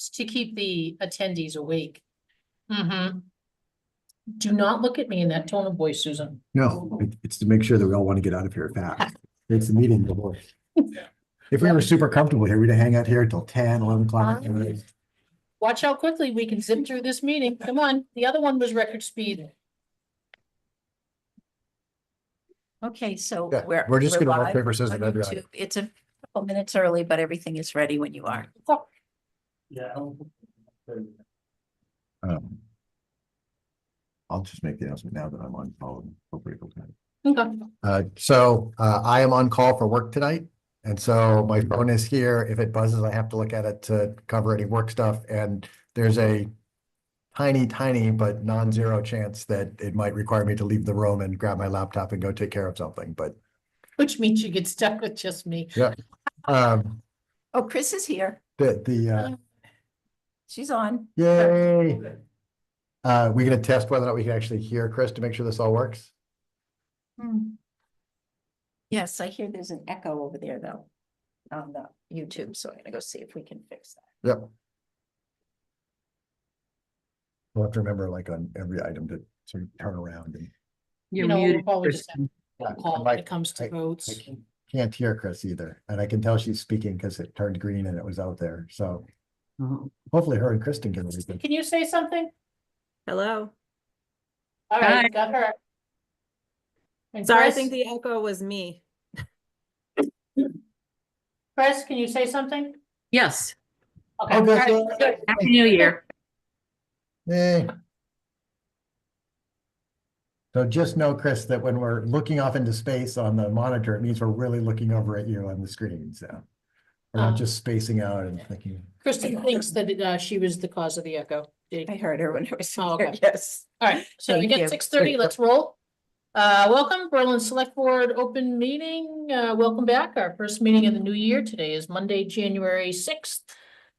to keep the attendees awake. Do not look at me in that tone of voice, Susan. No, it's to make sure that we all want to get out of here fast. It's the meeting before. If we were super comfortable here, we'd hang out here till 10, 11 o'clock. Watch how quickly we can zip through this meeting. Come on, the other one was record speed. Okay, so Yeah, we're just gonna rock, live paper, scissors, on and everybody. YouTube. It's a couple minutes early, but everything is ready when you are. Yeah. I'll just make the announcement now that I'm on call. Hopefully it'll time. Okay. I am on call for work tonight. And so my phone is here. If it buzzes, I have to look at it to cover any work stuff. And there's a tiny, but non-zero chance that it might require me to leave the room and grab my laptop and go take care of something, but. Which means you get stuck with just me. Yeah. Oh, Chris is here. She's on. Yay. We gonna test whether or not we can actually hear Chris to make sure this all works? Yes, I hear there's an echo over there though, on the YouTube, so I'm gonna go see if we can fix that. Yep. We'll have to remember like on every item to sort of turn around and. You know, we'll probably just have Yeah, a call when it comes to I votes. can't hear Chris either, and I can tell she's speaking because it turned green and it was out there, so. Hopefully her and Kristen can read it. Can you say something? Hello. All Hi. right, got her. And Sorry, I Chris, think the echo was me. Chris, can you say something? Yes, Okay. Oh, all good. right, good. Happy New Year. Yay. So just know, Chris, that when we're looking off into space on the monitor, it means we're really looking over at you on the screen, so. We're not just spacing out and thinking. Kristen thinks that she was the cause of the echo. I heard her when I was Oh, here, okay. yes. All right, so we Thank get you. 6:30, let's roll. Welcome, Berlin Select Board Open Meeting. Welcome back. Our first meeting of the new year. Today is Monday, January 6th.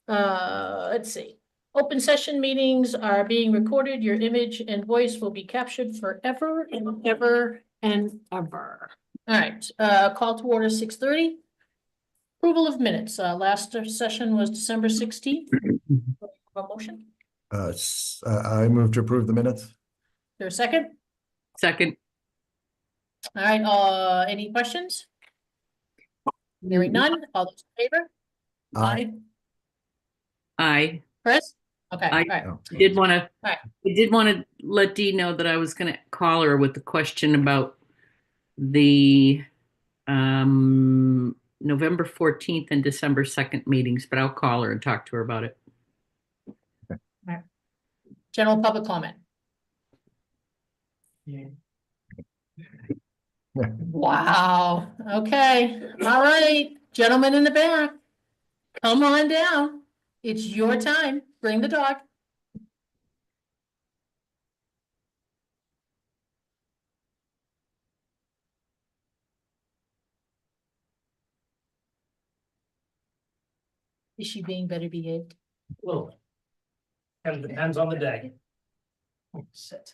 Let's see. Open session meetings are being recorded. Your image and voice will be captured forever and ever and ever. All right, call to order 6:30. Approval of minutes. Last session was December 16th. A motion? I move to approve the minutes. There a second? Second, All right, any questions? Hearing none, all those in favor? I Chris? Okay, all I- right. Oh. did want to, Right. I did want to let Dee know that I was going to call her with the question about the November 14th and December 2nd meetings, but I'll call her and talk to her about it. General public comment. Wow, okay, all right, gentlemen in the back. Come on down. It's your time. Bring the dog. Is she being better behaved? Well. And depends on the day. Sit.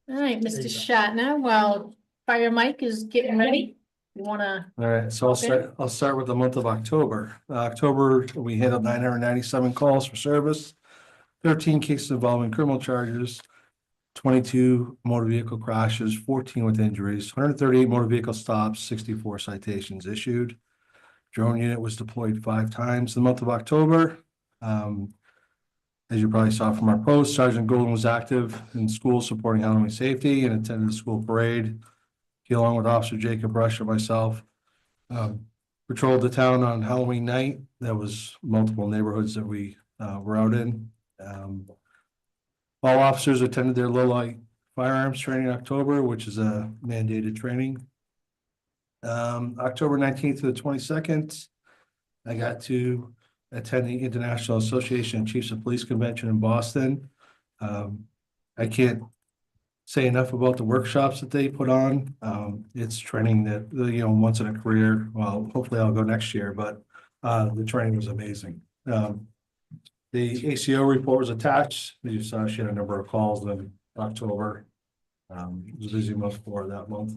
All right, There Mr. you go. Shatner, while Fire Mike is getting ready, you wanna, All right, so Okay. I'll start with the month of October. October, we handled 997 calls for service, 13 cases involving criminal charges, 22 motor vehicle crashes, 14 with injuries, 138 motor vehicle stops, 64 citations issued. Drone unit was deployed 5 times in the month of October. As you probably saw from our post, Sergeant Golden was active in schools supporting Halloween safety and attended the school parade. He, along with Officer Jacob Rush and myself, patrolled the town on Halloween night. There was multiple neighborhoods that we were out in. All officers attended their low light firearms training in October, which is a mandated training. October 19th to the 22nd, I got to attend the International Association of Chiefs of Police Convention in Boston. I can't say enough about the workshops that they put on. It's training that, once in a career, well, hopefully I'll go next year, but the training was amazing. The ACO report was attached. You saw she had a number of calls in October. It was a busy month for that month.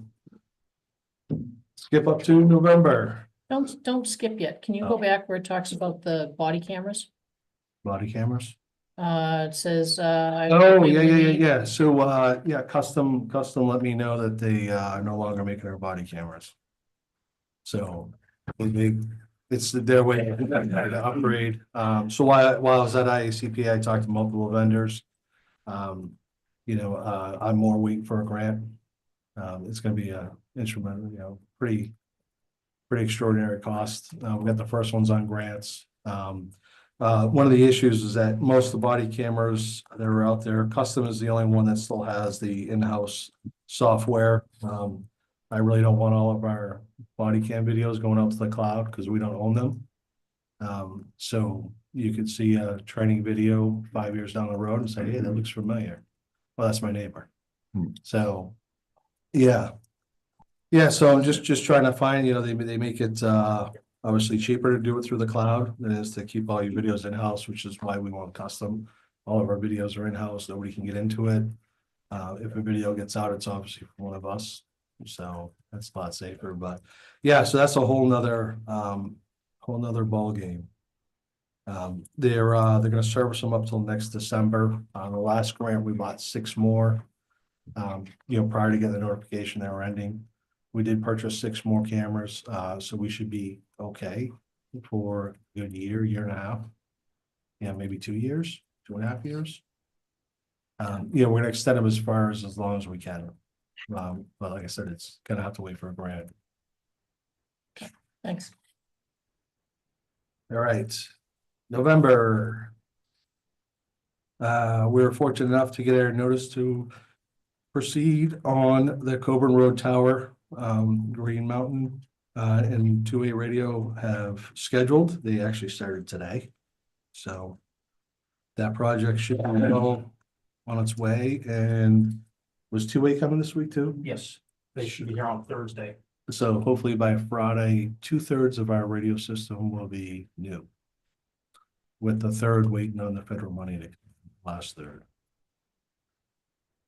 Skip up to November. don't skip yet. Can you go Oh. back where it talks about the body cameras? Body cameras? It says, Oh, yeah. So, yeah, custom let me know that they are no longer making our body cameras. So it's their way to upgrade. So while I was at IACP, I talked to multiple vendors. I'm more waiting for a grant. It's gonna be a instrumental, pretty extraordinary cost. We got the first ones on grants. One of the issues is that most of the body cameras that are out there, custom is the only one that still has the in-house software. I really don't want all of our body cam videos going out to the cloud because we don't own them. So you could see a training video 5 years down the road and say, hey, that looks familiar. Well, that's my neighbor. So, yeah. Yeah, so I'm just trying to find, they make it obviously cheaper to do it through the cloud than it is to keep all your videos in-house, which is why we want custom. All of our videos are in-house, nobody can get into it. If a video gets out, it's obviously from one of us. So that's a lot safer, but yeah, so that's a whole nother ball game. They're gonna service them up till next December. On the last grant, we bought 6 more. Prior to getting the notification they were ending. We did purchase 6 more cameras, so we should be okay for a good year and a half. Yeah, maybe 2 years, 2.5 years. We're gonna extend them as long as we can. But like I said, it's gonna have to wait for a grant. Thanks. All right, November. We were fortunate enough to get our notice to proceed on the Coburn Road Tower. Green Mountain and 2A Radio have scheduled. They actually started today. So that project should be well on its way. And was 2A coming this week too? Yes, they should be here on Thursday. So hopefully by Friday, 2/3 of our radio system will be new. With the third waiting on the federal money to last third.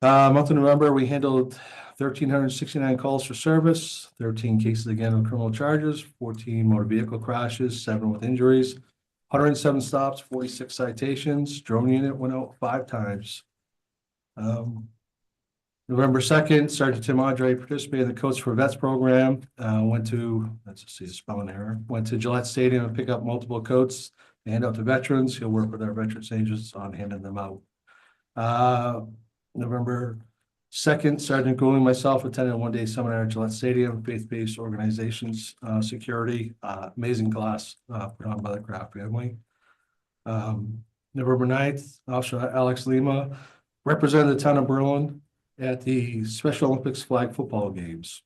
Month of November, we handled 1,369 calls for service, 13 cases again of criminal charges, 14 motor vehicle crashes, 7 with injuries, 107 stops, 46 citations. Drone unit went out 5 times. November 2nd, Sergeant Tim Andre participated in the Coach for Vets program. Went to Gillette Stadium and pick up multiple coats and hand out to veterans. He'll work with our veterans agents on handing them out. November 2nd, Sergeant Goulding, myself attended a 1-day seminar at Gillette Stadium, faith-based organizations, security, amazing class put on by the Kraft family. November 9th, Officer Alex Lima represented the town of Berlin at the Special Olympics flag football games.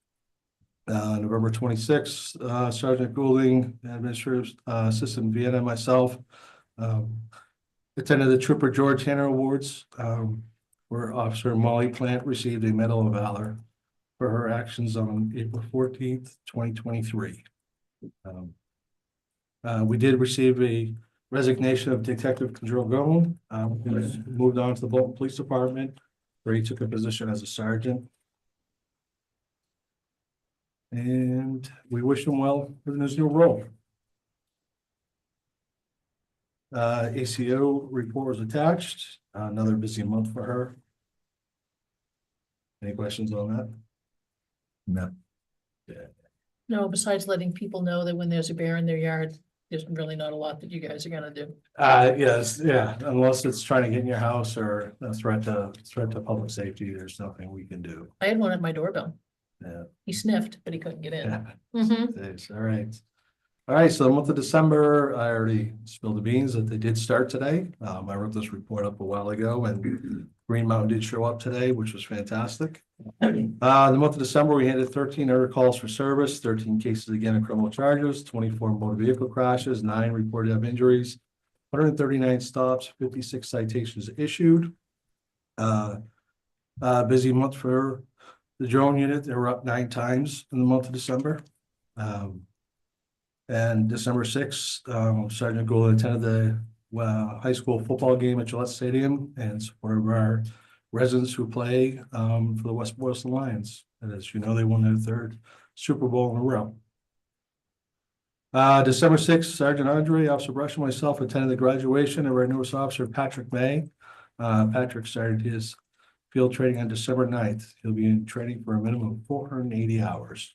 November 26th, Sergeant Goulding, Administrative Assistant Vienna, and myself attended the Trooper George Hanner Awards, where Officer Molly Plant received a Medal of Valor for her actions on April 14th, 2023. We did receive a resignation of Detective Control Gowan, moved on to the Bolton Police Department, where he took a position as a sergeant. And we wish him well in his new role. ACO report was attached, another busy month for her. Any questions on that? No. No, besides letting people know that when there's a bear in their yard, there's really not a lot that you guys are gonna do. Yes, yeah, unless it's trying to get in your house or a threat to public safety, there's nothing we can do. I had one at my doorbell. Yeah. He sniffed, but he couldn't get in. Yeah. Mhm. Thanks. All right. All right, so the month of December, I already spilled the beans that they did start today. I wrote this report up a while ago and Green Mountain did show up today, which was fantastic. The month of December, we handed 13 other calls for service, 13 cases again of criminal charges, 24 motor vehicle crashes, 9 reported have injuries, 139 stops, 56 citations issued. Busy month for the drone unit. They were up 9 times in the month of December. And December 6th, Sergeant Gould attended the high school football game at Gillette Stadium and supported our residents who play for the West Boylston Lions. And as you know, they won their 3rd Super Bowl in a row. December sixth, Sergeant Andre, Officer Brush, and myself attended the graduation of our newest officer, Patrick May. Patrick started his field training on December 9th. He'll be in training for a minimum of 480 hours.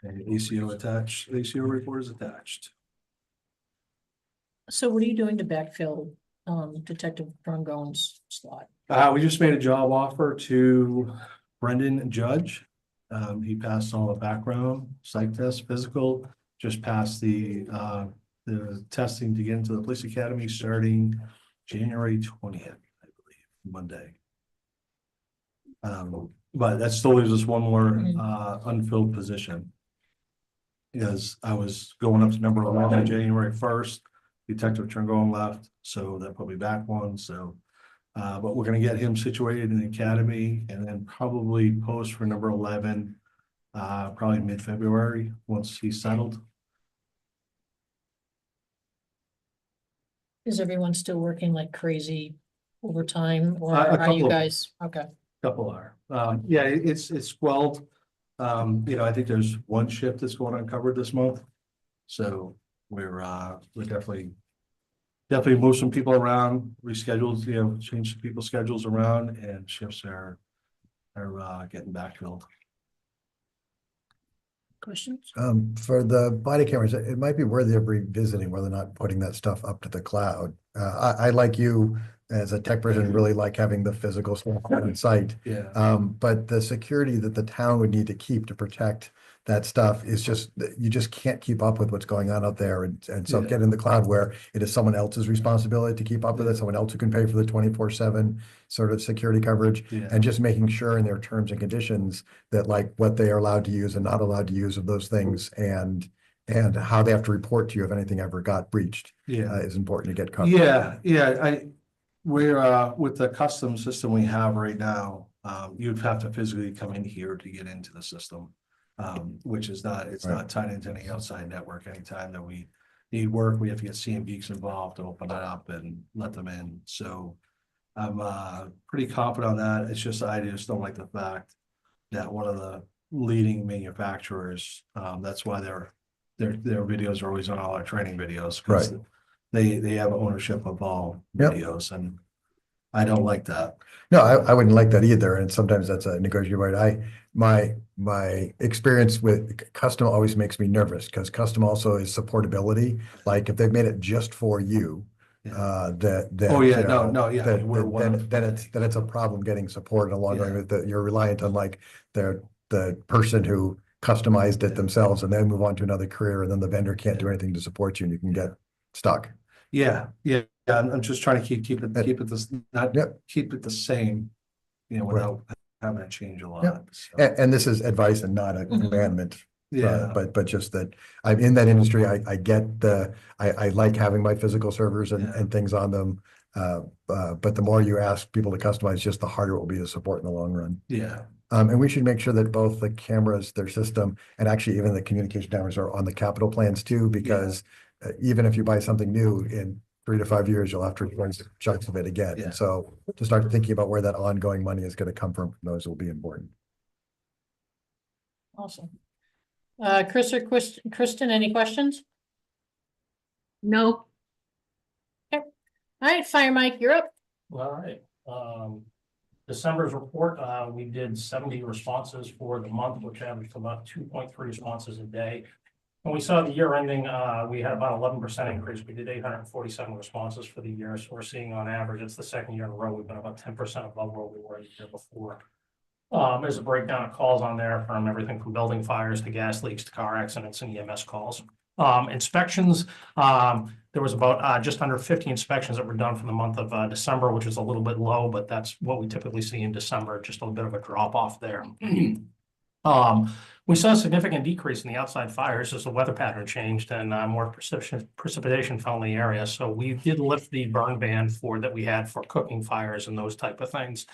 And ACO attached, ACO report is attached. So what are you doing to backfill, Detective Drongone's slot? We just made a job offer to Brendan Judge. He passed all the background, psych test, physical, just passed the testing to get into the police academy starting January 20th, I believe, Monday. But that still leaves us one more unfilled position. Because I was going up to number 11 January 1st, Detective Trangone left, so that put me back one, so. But we're gonna get him situated in the academy and then probably post for number 11, probably mid-February, once he's settled. Is everyone still working like crazy overtime or A are you couple. guys, okay, Couple are, yeah, it's swelled. I think there's one shift that's going uncovered this month. So we're definitely move some people around, rescheduled, change some people's schedules around, and shifts are getting backfilled. questions? For the body cameras, it might be worthy of revisiting whether or not putting that stuff up to the cloud. I like you as a tech person, really like having the physical stuff on site. Yeah. But the security that the town would need to keep to protect that stuff is just, you just can't keep up with what's going on out there. And so Yeah. get in the cloud where it is someone else's responsibility to keep up with it, someone else who can pay for the 24/7 sort of security coverage. Yeah. And just making sure in their terms and conditions that like what they are allowed to use and not allowed to use of those things and how they have to report to you if anything ever got breached Yeah. is important to get covered. Yeah. We're with the custom system we have right now, you'd have to physically come in here to get into the system. Which is not, it's Right. not tied into any outside network. Anytime that we need work, we have to get CMBs involved to open it up and let them in. So I'm pretty confident on that. It's just, I just don't like the fact that one of the leading manufacturers, that's why their videos are always on all our training videos. 'Cause they have ownership of all Yep. videos, and I don't like that. No, I wouldn't like that either. And sometimes that's a negotiated right. My experience with custom always makes me nervous because custom also is supportability. Like if they've made it just for you, Yeah. that. Oh, yeah, you know, no, yeah, that- we're one of- then it's a problem getting support in the long run Yeah. with that you're reliant on like the person who customized it themselves and then move on to another career and then the vendor can't do anything to support you and you can get stuck. Yeah. I'm just trying to keep it keep it the same, without having to change a lot. Yep. So, And this is advice and not a commandment. yeah, But just that I'm in that industry, I get I like having my physical servers Yeah. and things on them. But the more you ask people to customize, just the harder it will be to support in the long run. yeah, And we should make sure that both the cameras, their system, and actually even the communication towers are on the capital plans too, because even if you buy something new in 3 to 5 years, you'll have to replace chunks of it again. Yeah. And so to start thinking about where that ongoing money is going to come from, those will be important. Awesome. Chris or Kristen, any questions? No, All right, Fire Mike, you're up. All right, December's report, we did 70 responses for the month, which averaged about 2.3 responses a day. When we saw the year ending, we had about 11% increase. We did 847 responses for the year. So we're seeing on average, it's the second year in a row, we've been about 10% above where we were the year before. There's a breakdown of calls on there from everything from building fires to gas leaks to car accidents and EMS calls. Inspections, there was about just under 50 inspections that were done for the month of December, which is a little bit low, but that's what we typically see in December, just a little bit of a drop off there. We saw a significant decrease in the outside fires as the weather pattern changed and more precipitation fell in the area. So we did lift the burn ban that we had for cooking fires and those type of things.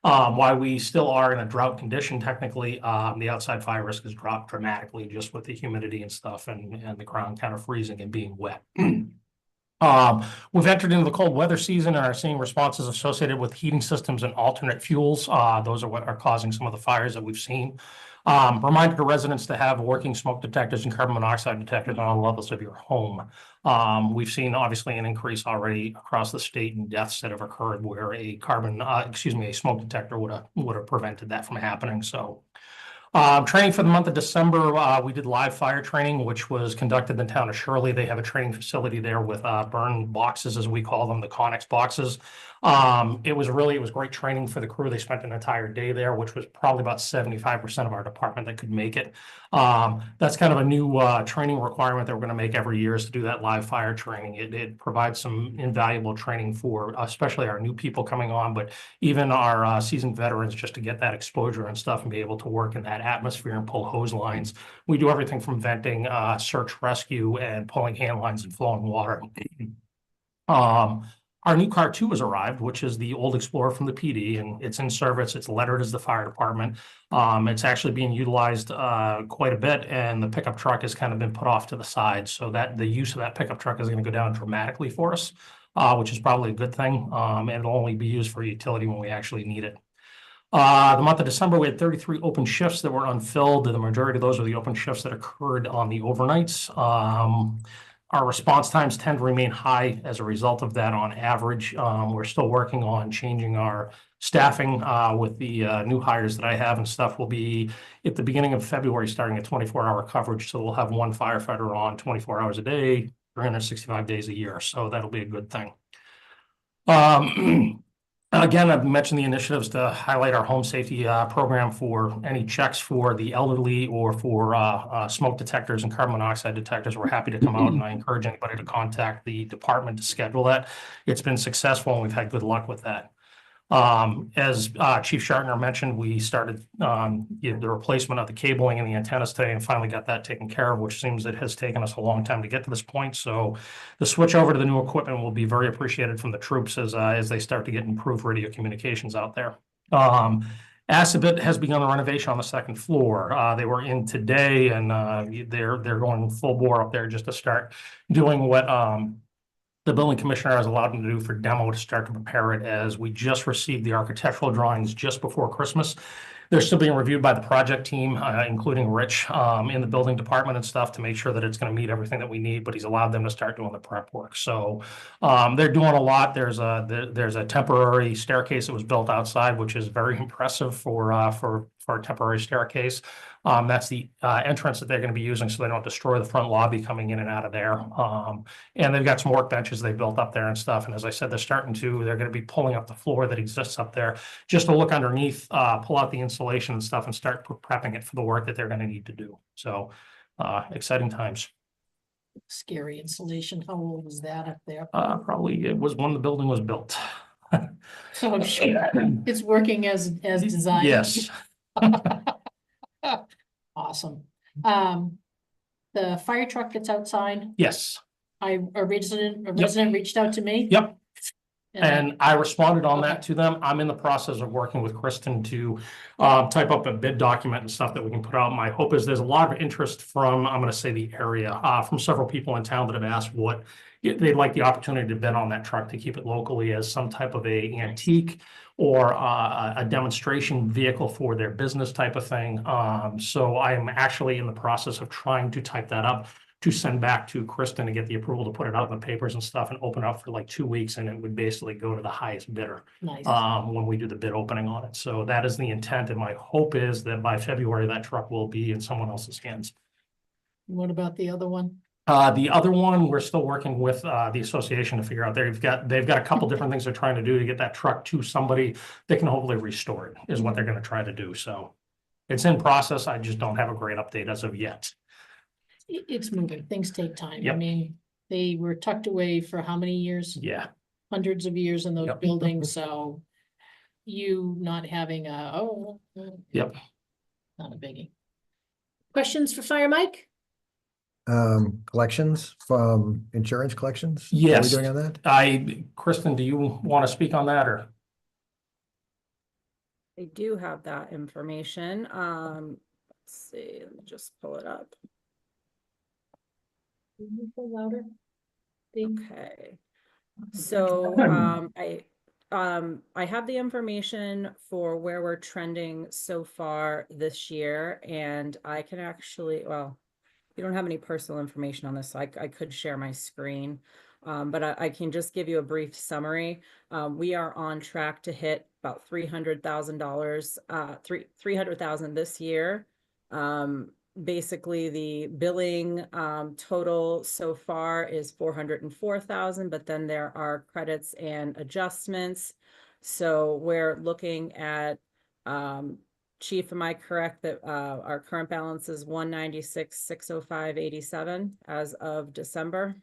While we still are in a drought condition, technically, the outside fire risk has dropped dramatically just with the humidity and stuff and the ground kind of freezing and being wet. We've entered into the cold weather season and are seeing responses associated with heating systems and alternate fuels. Those are what are causing some of the fires that we've seen. Reminder to residents to have working smoke detectors and carbon monoxide detectors on all levels of your home. We've seen obviously an increase already across the state in deaths that have occurred where a a smoke detector would have prevented that from happening. So training for the month of December, we did live fire training, which was conducted in the town of Shirley. They have a training facility there with burn boxes, as we call them, the Conex boxes. It was great training for the crew. They spent an entire day there, which was probably about 75% of our department that could make it. That's kind of a new training requirement that we're going to make every year, is to do that live fire training. It provides some invaluable training for especially our new people coming on, but even our seasoned veterans, just to get that exposure and stuff and be able to work in that atmosphere and pull hose lines. We do everything from venting, search, rescue, and pulling hand lines and flowing water. Our new car 2 has arrived, which is the old Explorer from the PD, and it's in service. It's lettered as the fire department. It's actually being utilized quite a bit, and the pickup truck has kind of been put off to the side, so that the use of that pickup truck is going to go down dramatically for us, which is probably a good thing. And it'll only be used for utility when we actually need it. The month of December, we had 33 open shifts that were unfilled. The majority of those are the open shifts that occurred on the overnights. Our response times tend to remain high as a result of that on average. We're still working on changing our staffing with the new hires that I have and stuff. Will be at the beginning of February, starting at 24-hour coverage. So we'll have one firefighter on 24 hours a day, 365 days a year. So that'll be a good thing. Again, I've mentioned the initiatives to highlight our home safety program for any checks for the elderly or for smoke detectors and carbon monoxide detectors. We're happy to come out, and I encourage anybody to contact the department to schedule that. It's been successful, and we've had good luck with that. As Chief Shartner mentioned, we started the replacement of the cabling and the antennas today and finally got that taken care of, which seems it has taken us a long time to get to this point. So the switch over to the new equipment will be very appreciated from the troops as they start to get improved radio communications out there. Assabet has begun the renovation on the second floor. They were in today, and they're going full bore up there just to start doing what the building commissioner has allowed them to do for demo to start to prepare it, as we just received the architectural drawings just before Christmas. They're still being reviewed by the project team, including Rich in the building department and stuff, to make sure that it's going to meet everything that we need, but he's allowed them to start doing the prep work. So they're doing a lot. There's a temporary staircase that was built outside, which is very impressive for a temporary staircase. That's the entrance that they're going to be using, so they don't destroy the front lobby coming in and out of there. And they've got some work benches they built up there and stuff. And as I said, they're going to be pulling up the floor that exists up there just to look underneath, pull out the insulation and stuff, and start prepping it for the work that they're going to need to do. So exciting times. Scary insulation. How old was that up there? Probably it was when the building was built. So I'm sure it's working as designed. Yes. Awesome. The fire truck that's outside, Yes. a resident reached out to me. Yep. And And I responded on that to them. I'm in the process of working with Kristen to type up a bid document and stuff that we can put out. My hope is there's a lot of interest from, I'm going to say, the area, from several people in town that have asked what they'd like the opportunity to bid on that truck to keep it locally as some type of a antique or a demonstration vehicle for their business type of thing. So I am actually in the process of trying to type that up to send back to Kristen to get the approval to put it out in the papers and stuff and open up for like 2 weeks, and it would basically go to the highest bidder nice. when we do the bid opening on it. So that is the intent, and my hope is that by February, that truck will be in someone else's hands. What about the other one? The other one, we're still working with the association to figure out. They've got a couple different things they're trying to do to get that truck to somebody that can hopefully restore it, is what they're going to try to do. So it's in process. I just don't have a great update as of yet. It's moving. Things take time. I Yep. mean, they were tucked away for how many years? Yeah. Hundreds of years in those Yep. buildings, so you not having Yep. not a biggie. Questions for Fire Mike? Collections from insurance collections? What are we Yes. doing on that? Kristen, do you want to speak on that, or? I do have that information. Let's see, let me just pull it up. Louder. Okay. So, I have the information for where we're trending so far this year, and I can actually, well, you don't have any personal information on this, so I could share my screen. But I can just give you a brief summary. We are on track to hit about $300,000, 300,000 this year. Basically the billing total so far is 404,000, but then there are credits and adjustments. So we're looking at, Chief, am I correct that our current balance is 196,605.87 as of December?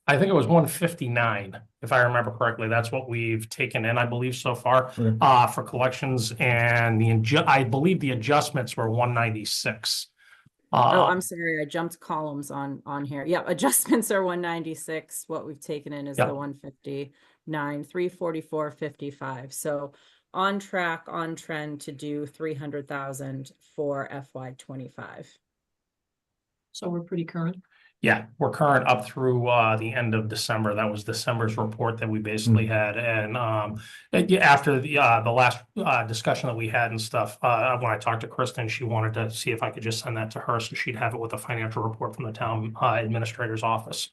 I think it was 159, if I remember correctly. That's what we've taken in, I believe, so far, Okay. for collections, and I believe the adjustments were 196. Oh, I'm sorry, I jumped columns on here. Yeah, adjustments are 196. What we've taken in is Yep. the 159, 344.55. So on track, on trend to do 300,000 for FY25. So we're pretty current. Yeah, we're current up through the end of December. That was December's report that we basically had. And after the last discussion that we had and stuff, when I talked to Kristen, she wanted to see if I could just send that to her so she'd have it with a financial report from the town administrator's office,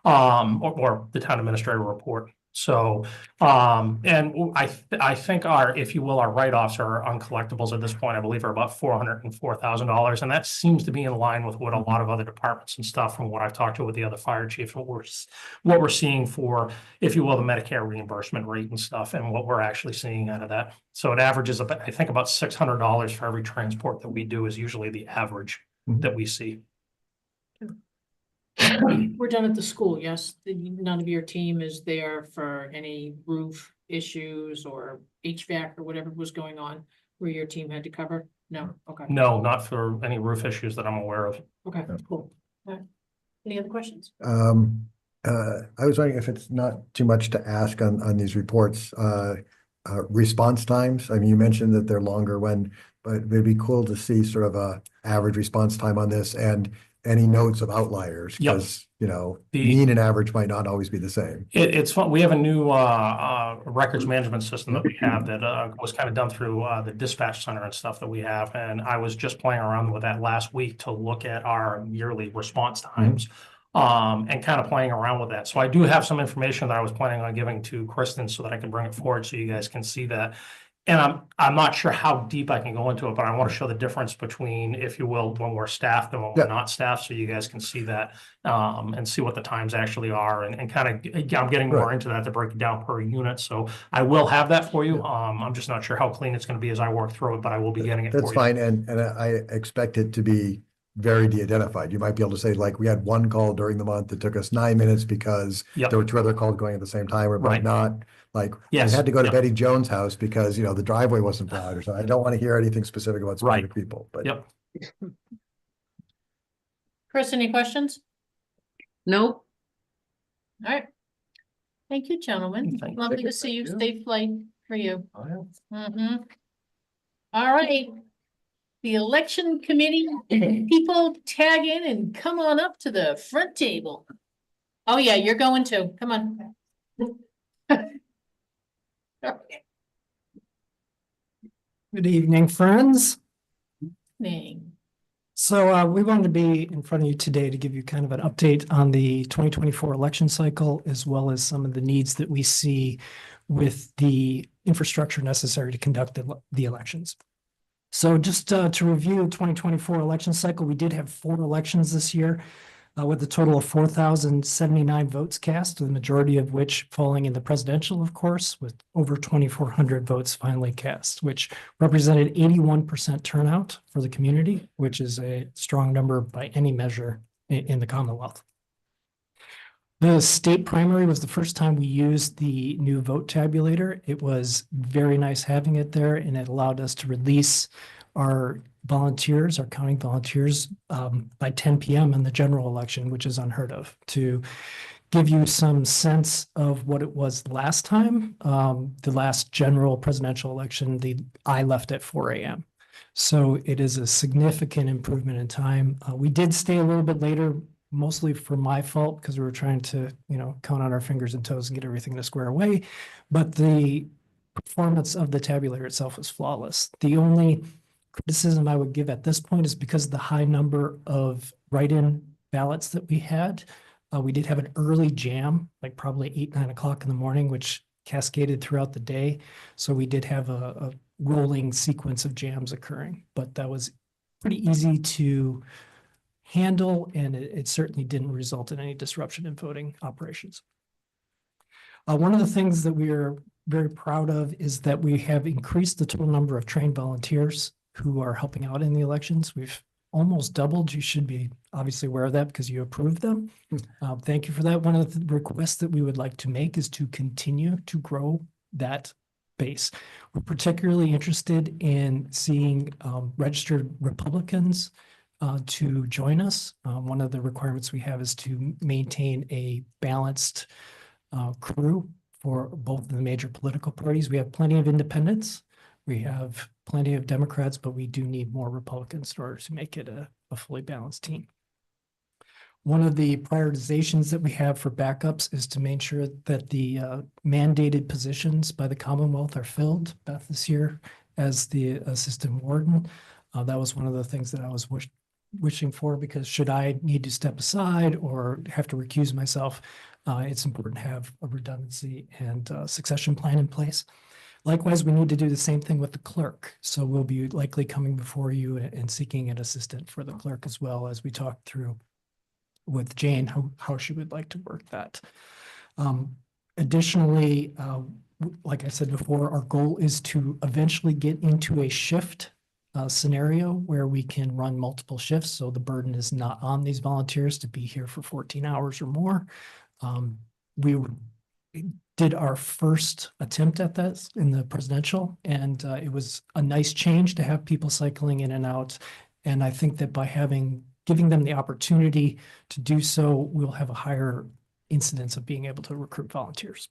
or the town administrator report. So, and I think our, if you will, our write-offs are uncollectibles at this point, I believe are about $404,000. And that seems to be in line with what a lot of other departments and stuff, from what I've talked to with the other fire chiefs, what we're seeing for, if you will, the Medicare reimbursement rate and stuff, and what we're actually seeing out of that. So it averages about, I think, about $600 for every transport that we do is usually the average that we see. We're done at the school, yes? None of your team is there for any roof issues or HVAC or whatever was going on where your team had to cover? No, okay, No, not for any roof issues that I'm aware of. okay, cool. All right. Any other questions? I was wondering if it's not too much to ask on these reports, response times. I mean, you mentioned that they're longer but it'd be cool to see sort of a average response time on this and any notes of outliers, Yep. because, mean and average might not always be the same. It's fun. We have a new records management system that we have that was kind of done through the dispatch center and stuff that we have. And I was just playing around with that last week to look at our yearly response times, and kind of playing around with that. So I do have some information that I was planning on giving to Kristen so that I can bring it forward so you guys can see that. And I'm not sure how deep I can go into it, but I want to show the difference between, if you will, when we're staffed and when we're not staffed, so you guys can see that, and see what the times actually are, and kind of, I'm getting more into that to break it down per unit. So I will have that for you. I'm just not sure how clean it's going to be as I work through it, but I will be getting it for you. That's fine, and I expect it to be very de-identified. You might be able to say, like, we had one call during the month that took us 9 minutes because there were two other calls going at the same time, or might not. Like, we had to go to Betty Jones' house because, the driveway wasn't plowed or something. I don't want to hear anything specific about specific people, but. Yep. Chris, any questions? Nope. All right. Thank you, gentlemen. Thank Lovely you. to see you. Thank Safe flight for you. Oh, yeah. All right. The election committee, people tag in and come on up to the front table. Oh, yeah, you're going too. Come on. Good evening, friends. Name. So we wanted to be in front of you today to give you kind of an update on the 2024 election cycle, as well as some of the needs that we see with the infrastructure necessary to conduct the elections. So just to review the 2024 election cycle, we did have 4 elections this year, with a total of 4,079 votes cast, the majority of which falling in the presidential, of course, with over 2,400 votes finally cast, which represented 81% turnout for the community, which is a strong number by any measure in the Commonwealth. The state primary was the first time we used the new vote tabulator. It was very nice having it there, and it allowed us to release our volunteers, our counting volunteers, by 10 p.m. in the general election, which is unheard of, to give you some sense of what it was last time. The last general presidential election, I left at 4 a.m. So it is a significant improvement in time. We did stay a little bit later, mostly for my fault because we were trying to, count on our fingers and toes and get everything to square away. But the performance of the tabulator itself was flawless. The only criticism I would give at this point is because of the high number of write-in ballots that we had. We did have an early jam, like probably 8, 9 o'clock in the morning, which cascaded throughout the day. So we did have a rolling sequence of jams occurring, but that was pretty easy to handle, and it certainly didn't result in any disruption in voting operations. One of the things that we are very proud of is that we have increased the total number of trained volunteers who are helping out in the elections. We've almost doubled. You should be obviously aware of that because you approved them. Thank you for that. One of the requests that we would like to make is to continue to grow that base. We're particularly interested in seeing registered Republicans to join us. One of the requirements we have is to maintain a balanced crew for both of the major political parties. We have plenty of independents. We have plenty of Democrats, but we do need more Republicans in order to make it a fully balanced team. One of the prioritizations that we have for backups is to make sure that the mandated positions by the Commonwealth are filled. Beth is here as the assistant warden. That was one of the things that I was wishing for, because should I need to step aside or have to recuse myself, it's important to have a redundancy and succession plan in place. Likewise, we need to do the same thing with the clerk. So we'll be likely coming before you and seeking an assistant for the clerk, as well as we talk through with Jane how she would like to work that. Additionally, like I said before, our goal is to eventually get into a shift scenario where we can run multiple shifts. So the burden is not on these volunteers to be here for 14 hours or more. We did our first attempt at that in the presidential, and it was a nice change to have people cycling in and out. And I think that by giving them the opportunity to do so, we'll have a higher incidence of being able to recruit volunteers.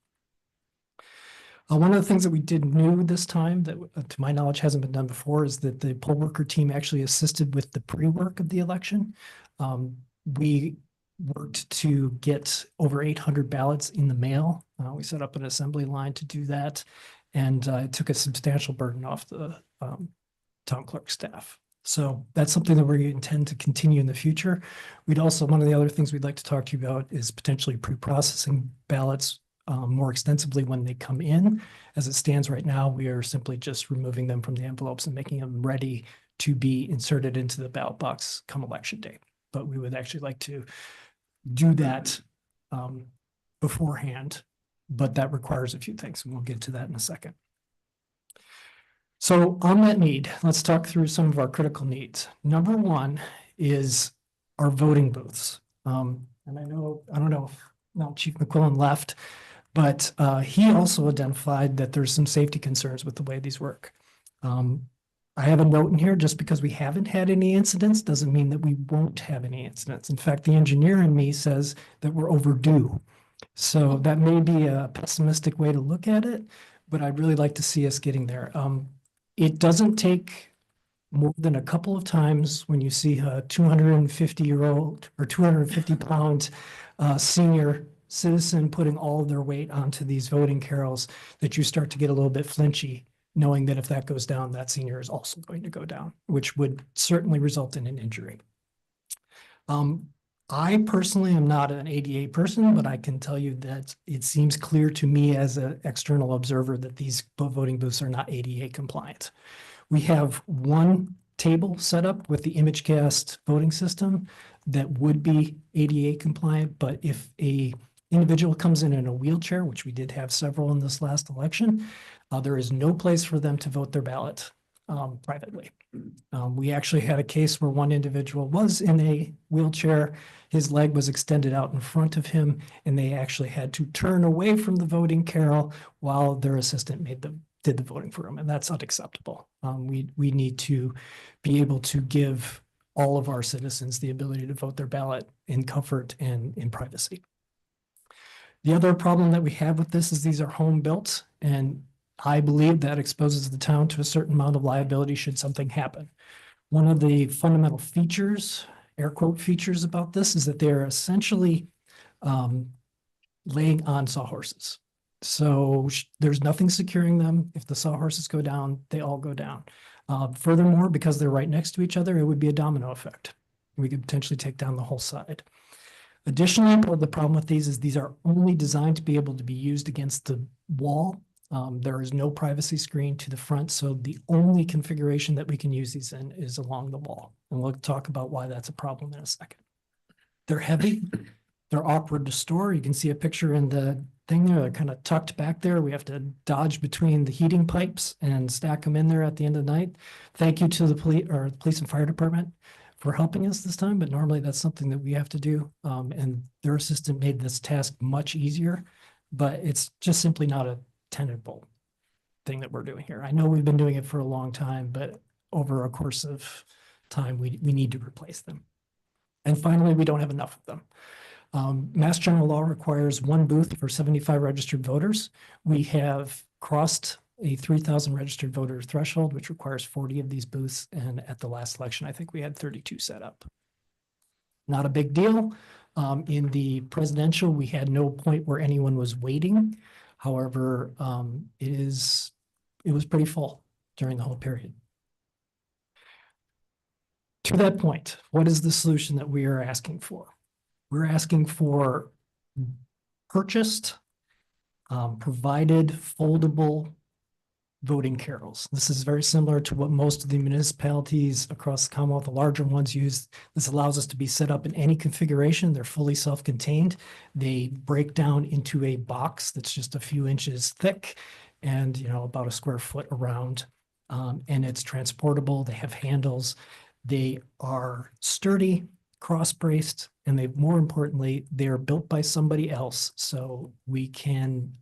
One of the things that we did new this time that to my knowledge hasn't been done before is that the poll worker team actually assisted with the pre-work of the election. We worked to get over 800 ballots in the mail. We set up an assembly line to do that, and it took a substantial burden off the town clerk staff. So that's something that we intend to continue in the future. One of the other things we'd like to talk to you about is potentially pre-processing ballots more extensively when they come in. As it stands right now, we are simply just removing them from the envelopes and making them ready to be inserted into the ballot box come election day. But we would actually like to do that beforehand, but that requires a few things, and we'll get to that in a second. So on that need, let's talk through some of our critical needs. Number one is our voting booths. And I don't know if Chief McQuillan left, but he also identified that there's some safety concerns with the way these work. I have a note in here, just because we haven't had any incidents doesn't mean that we won't have any incidents. In fact, the engineer in me says that we're overdue. So that may be a pessimistic way to look at it, but I'd really like to see us getting there. It doesn't take more than a couple of times when you see a 250-year-old or 250-pound senior citizen putting all of their weight onto these voting carrels that you start to get a little bit flinchy, knowing that if that goes down, that senior is also going to go down, which would certainly result in an injury. I personally am not an ADA person, but I can tell you that it seems clear to me as an external observer that these voting booths are not ADA compliant. We have one table set up with the ImageCast voting system that would be ADA compliant, but if a individual comes in a wheelchair, which we did have several in this last election, there is no place for them to vote their ballot privately. We actually had a case where one individual was in a wheelchair, his leg was extended out in front of him, and they actually had to turn away from the voting carrel while their assistant did the voting for him, and that's unacceptable. We need to be able to give all of our citizens the ability to vote their ballot in comfort and in privacy. The other problem that we have with this is these are home built, and I believe that exposes the town to a certain amount of liability should something happen. One of the fundamental features air quote features about this is that they're essentially laying on sawhorses. So there's nothing securing them. If the sawhorses go down, they all go down. Furthermore, because they're right next to each other, it would be a domino effect. We could potentially take down the whole side. Additionally, the problem with these are only designed to be able to be used against the wall. There is no privacy screen to the front, so the only configuration that we can use these in is along the wall. And we'll talk about why that's a problem in a second. They're heavy. They're awkward to store. You can see a picture in the thing there. They're kind of tucked back there. We have to dodge between the heating pipes and stack them in there at the end of the night. Thank you to the police and fire department for helping us this time, but normally that's something that we have to do. And their assistant made this task much easier, but it's just simply not a tenable thing that we're doing here. I know we've been doing it for a long time, but over a course of time, we need to replace them. And finally, we don't have enough of them. Mass General Law requires 1 booth for 75 registered voters. We have crossed a 3,000 registered voter threshold, which requires 40 of these booths. And at the last election, I think we had 32 set up. Not a big deal. In the presidential, we had no point where anyone was waiting. However, it was pretty full during the whole period. To that point, what is the solution that we are asking for? We're asking for purchased, provided foldable voting carrels. This is very similar to what most of the municipalities across the Commonwealth, the larger ones, use. This allows us to be set up in any configuration. They're fully self-contained. They break down into a box that's just a few inches thick and, you know, about a square foot around. And it's transportable. They have handles. They are sturdy, cross-braced, and more importantly, they're built by somebody else. So we can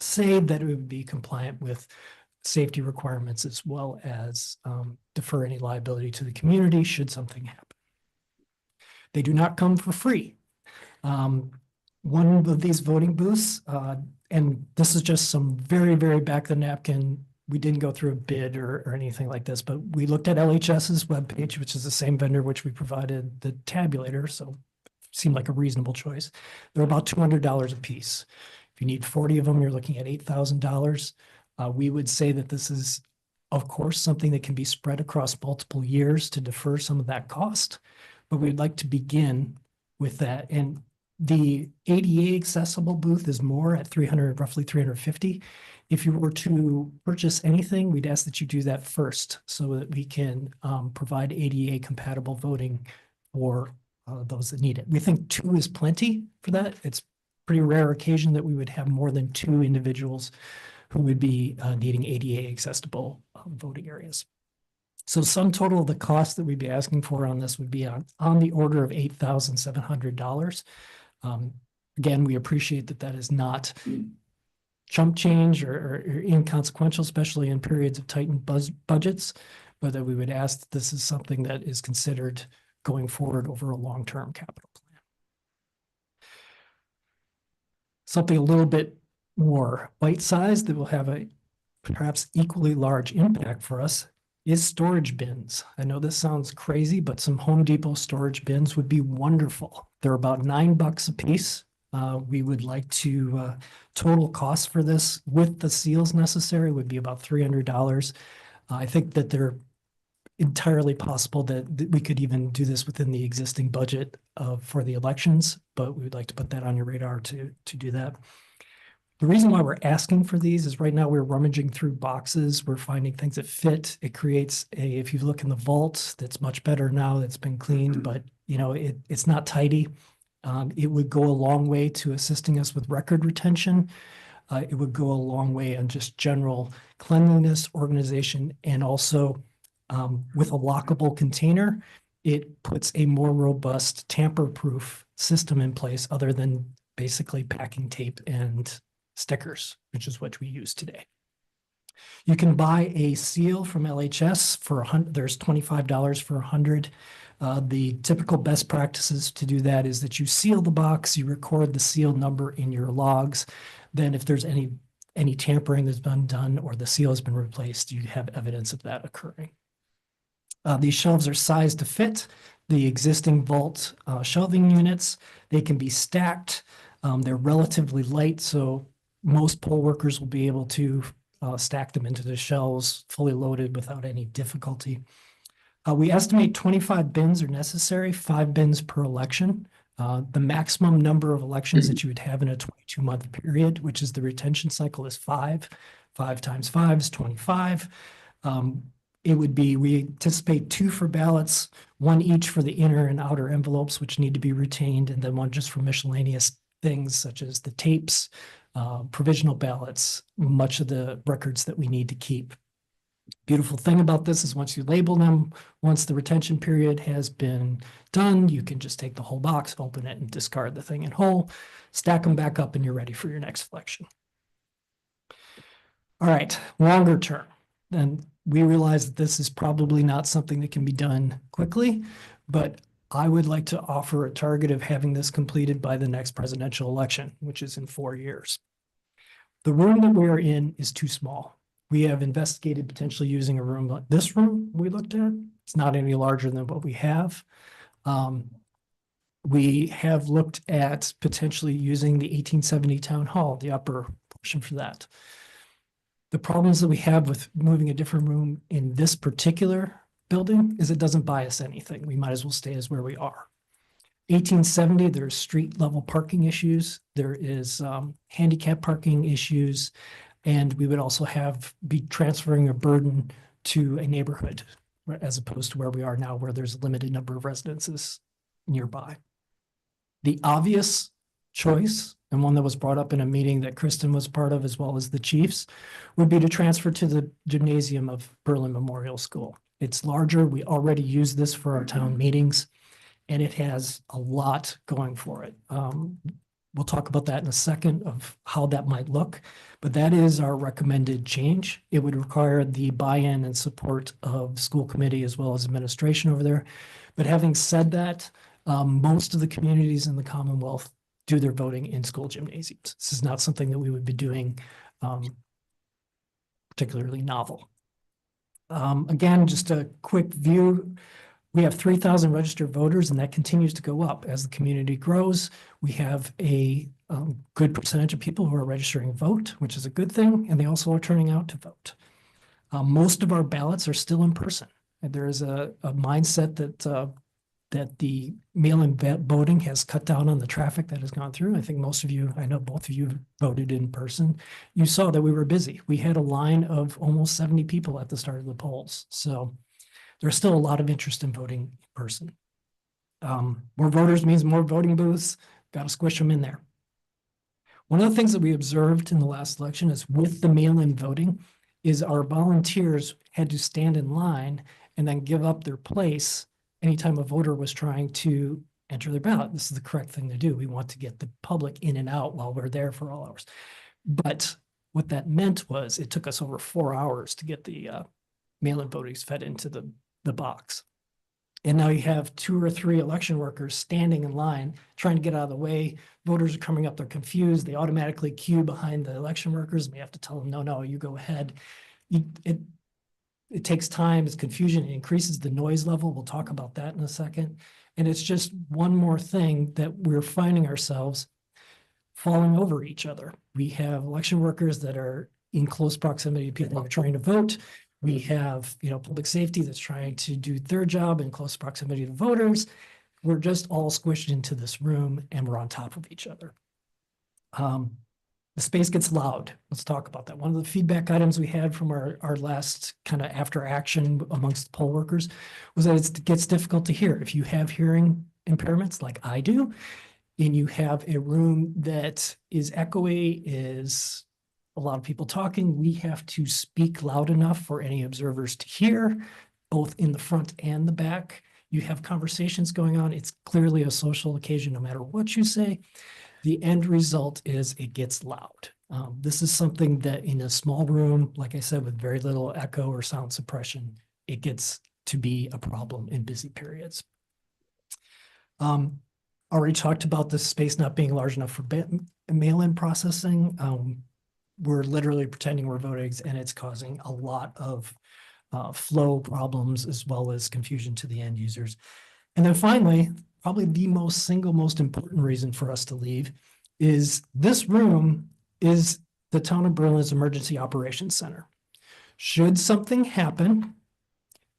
say that it would be compliant with safety requirements as well as defer any liability to the community should something happen. They do not come for free. One of these voting booths, and this is just some very, very back of the napkin. We didn't go through a bid or anything like this, but we looked at LHS's webpage, which is the same vendor which we provided the tabulator, so seemed like a reasonable choice. They're about $200 a piece. If you need 40 of them, you're looking at $8,000. We would say that this is, of course, something that can be spread across multiple years to defer some of that cost, but we'd like to begin with that. And the ADA accessible booth is more at roughly 350. If you were to purchase anything, we'd ask that you do that first so that we can provide ADA compatible voting for those that need it. We think 2 is plenty for that. It's pretty rare occasion that we would have more than 2 individuals who would be needing ADA accessible voting areas. So sum total of the cost that we'd be asking for on this would be on the order of $8,700. Again, we appreciate that that is not chump change or inconsequential, especially in periods of tightened budgets, but that we would ask that this is something that is considered going forward over a long-term capital plan. Something a little bit more bite-sized that will have a perhaps equally large impact for us is storage bins. I know this sounds crazy, but some Home Depot storage bins would be wonderful. They're about $9 a piece. We would like to, total cost for this with the seals necessary would be about $300. I think that they're entirely possible that we could even do this within the existing budget for the elections, but we would like to put that on your radar to do that. The reason why we're asking for these is right now we're rummaging through boxes. We're finding things that fit. It creates if you look in the vault, that's much better now. That's been cleaned, but you know, it's not tidy. It would go a long way to assisting us with record retention. It would go a long way on just general cleanliness, organization, and also with a lockable container, it puts a more robust tamper-proof system in place other than basically packing tape and stickers, which is what we use today. You can buy a seal from LHS for there's $25 for 100. The typical best practices to do that is that you seal the box, you record the seal number in your logs. Then if there's any tampering that's been done or the seal has been replaced, you have evidence of that occurring. These shelves are sized to fit. the existing vault shelving units. They can be stacked. They're relatively light, so most poll workers will be able to stack them into the shelves fully loaded without any difficulty. We estimate 25 bins are necessary, 5 bins per election. The maximum number of elections that you would have in a 22-month period, which is the retention cycle, is 5. 5 times 5 is 25. It would be, we anticipate 2 for ballots, 1 each for the inner and outer envelopes, which need to be retained, and then 1 just for miscellaneous things such as the tapes, provisional ballots, much of the records that we need to keep. Beautiful thing about this is once you label them, once the retention period has been done, you can just take the whole box, open it, and discard the thing in whole, stack them back up, and you're ready for your next election. All right, longer term. Then we realize that this is probably not something that can be done quickly, but I would like to offer a target of having this completed by the next presidential election, which is in 4 years. The room that we are in is too small. We have investigated potentially using a room like this room we looked at. It's not any larger than what we have. We have looked at potentially using the 1870 Town Hall, the upper portion for that. The problems that we have with moving a different room in this particular building is it doesn't buy us anything. We might as well stay as where we are. 1870, there's street level parking issues. There is handicap parking issues. And we would also be transferring a burden to a neighborhood as opposed to where we are now, where there's a limited number of residences nearby. The obvious choice, and one that was brought up in a meeting that Kristen was part of, as well as the chiefs, would be to transfer to the gymnasium of Berlin Memorial School. It's larger. We already use this for our town meetings, and it has a lot going for it. We'll talk about that in a second of how that might look, but that is our recommended change. It would require the buy-in and support of school committee as well as administration over there. But having said that, most of the communities in the Commonwealth do their voting in school gymnasiums. This is not something that we would be doing particularly novel. Again, just a quick view. We have 3,000 registered voters, and that continues to go up as the community grows. We have a good percentage of people who are registering vote, which is a good thing, and they also are turning out to vote. Most of our ballots are still in person. And there is a mindset that the mail-in voting has cut down on the traffic that has gone through. I think most of you, I know both of you voted in person. You saw that we were busy. We had a line of almost 70 people at the start of the polls. So there's still a lot of interest in voting in person. More voters means more voting booths. Got to squish them in there. One of the things that we observed in the last election is with the mail-in voting is our volunteers had to stand in line and then give up their place anytime a voter was trying to enter their ballot. This is the correct thing to do. We want to get the public in and out while we're there for all hours. But what that meant was it took us over 4 hours to get the mail-in voters fed into the box. And now you have 2 or 3 election workers standing in line, trying to get out of the way. Voters are coming up, they're confused. They automatically queue behind the election workers. And we have to tell them, no, you go ahead. It takes time, it's confusion, it increases the noise level. We'll talk about that in a second. And it's just one more thing that we're finding ourselves falling over each other. We have election workers that are in close proximity to people who are trying to vote. We have, public safety that's trying to do their job in close proximity to voters. We're just all squished into this room and we're on top of each other. The space gets loud. Let's talk about that. One of the feedback items we had from our last kind of after action amongst the poll workers was that it gets difficult to hear. If you have hearing impairments like I do, and you have a room that is echoey, is a lot of people talking, we have to speak loud enough for any observers to hear, both in the front and the back. You have conversations going on. It's clearly a social occasion, no matter what you say. The end result is it gets loud. This is something that in a small room, like I said, with very little echo or sound suppression, it gets to be a problem in busy periods. Already talked about this space not being large enough for mail-in processing. We're literally pretending we're voting, and it's causing a lot of flow problems as well as confusion to the end users. And then finally, probably the most important reason for us to leave is this room is the Town of Berlin's Emergency Operations Center. Should something happen,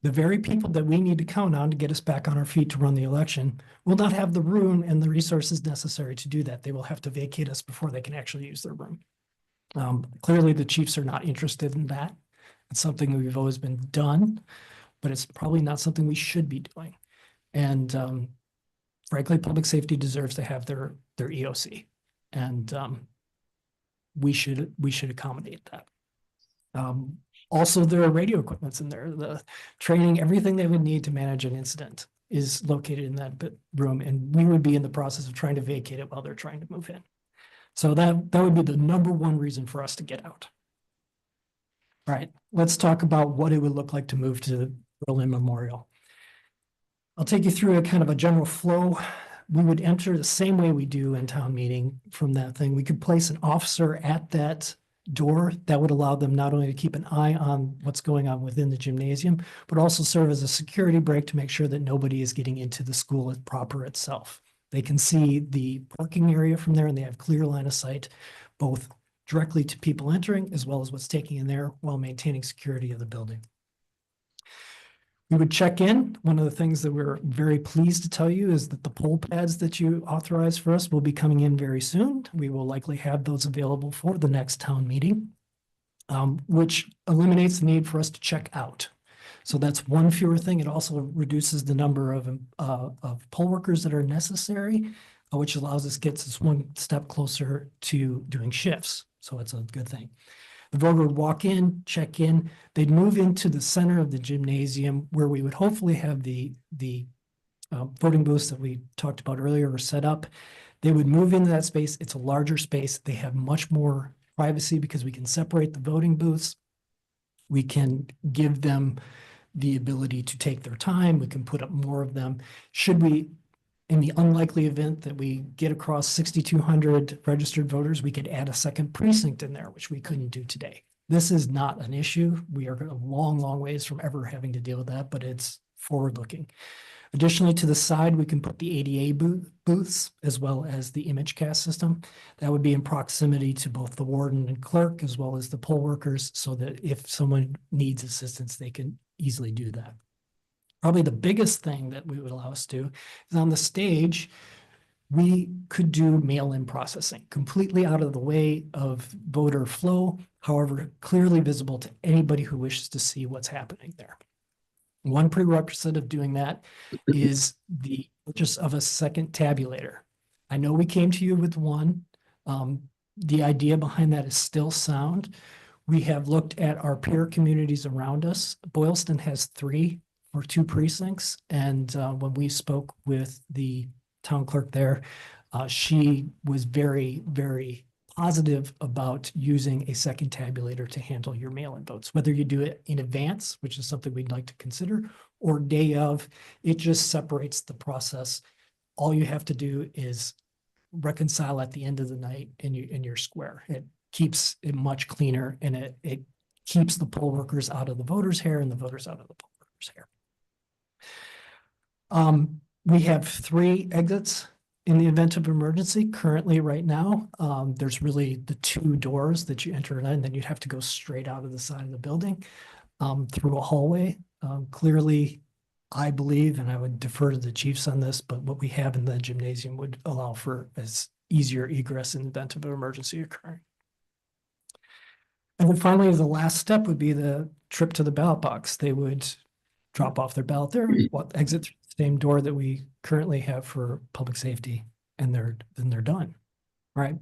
the very people that we need to count on to get us back on our feet to run the election will not have the room and the resources necessary to do that. They will have to vacate us before they can actually use their room. Clearly, the chiefs are not interested in that. It's something we've always been done, but it's probably not something we should be doing. And frankly, public safety deserves to have their EOC, and we should accommodate that. Also, there are radio equipments in there. The training, everything they would need to manage an incident is located in that room, and we would be in the process of trying to vacate it while they're trying to move in. So that would be the number one reason for us to get out. All right, let's talk about what it would look like to move to Berlin Memorial. I'll take you through a kind of a general flow. We would enter the same way we do in town meeting from that thing. We could place an officer at that door that would allow them not only to keep an eye on what's going on within the gymnasium, but also serve as a security break to make sure that nobody is getting into the school proper itself. They can see the parking area from there, and they have clear line of sight, both directly to people entering as well as what's taking in there while maintaining security of the building. We would check in. One of the things that we're very pleased to tell you is that the poll pads that you authorized for us will be coming in very soon. We will likely have those available for the next town meeting, which eliminates the need for us to check out. So that's one fewer thing. It also reduces the number of poll workers that are necessary, which allows us, gets us one step closer to doing shifts. So it's a good thing. The voter would walk in, check in, they'd move into the center of the gymnasium where we would hopefully have the voting booths that we talked about earlier are set up. They would move into that space. It's a larger space. They have much more privacy because we can separate the voting booths. We can give them the ability to take their time. We can put up more of them. Should we, in the unlikely event that we get across 6,200 registered voters, we could add a second precinct in there, which we couldn't do today. This is not an issue. We are a long, long ways from ever having to deal with that, but it's forward-looking. Additionally, to the side, we can put the ADA booths as well as the image cast system. That would be in proximity to both the warden and clerk as well as the poll workers, so that if someone needs assistance, they can easily do that. Probably the biggest thing that we would allow us to do is on the stage, we could do mail-in processing completely out of the way of voter flow, however, clearly visible to anybody who wishes to see what's happening there. One prerequisite of doing that is the purchase of a second tabulator. I know we came to you with one. The idea behind that is still sound. We have looked at our peer communities around us. Boylston has 3 or 2 precincts. And when we spoke with the town clerk there, she was very, very positive about using a second tabulator to handle your mail-in votes, whether you do it in advance, which is something we'd like to consider, or day of. It just separates the process. All you have to do is reconcile at the end of the night in your square. It keeps it much cleaner, and it keeps the poll workers out of the voters' hair and the voters out of the poll workers' hair. We have 3 exits in the event of emergency currently right now. There's really the 2 doors that you enter in, and then you'd have to go straight out of the side of the building through a hallway. Clearly, I believe, and I would defer to the chiefs on this, but what we have in the gymnasium would allow for as easier egress in the event of an emergency occurring. And then finally, the last step would be the trip to the ballot box. They would drop off their ballot there, exit through the same door that we currently have for public safety, and then they're done, right?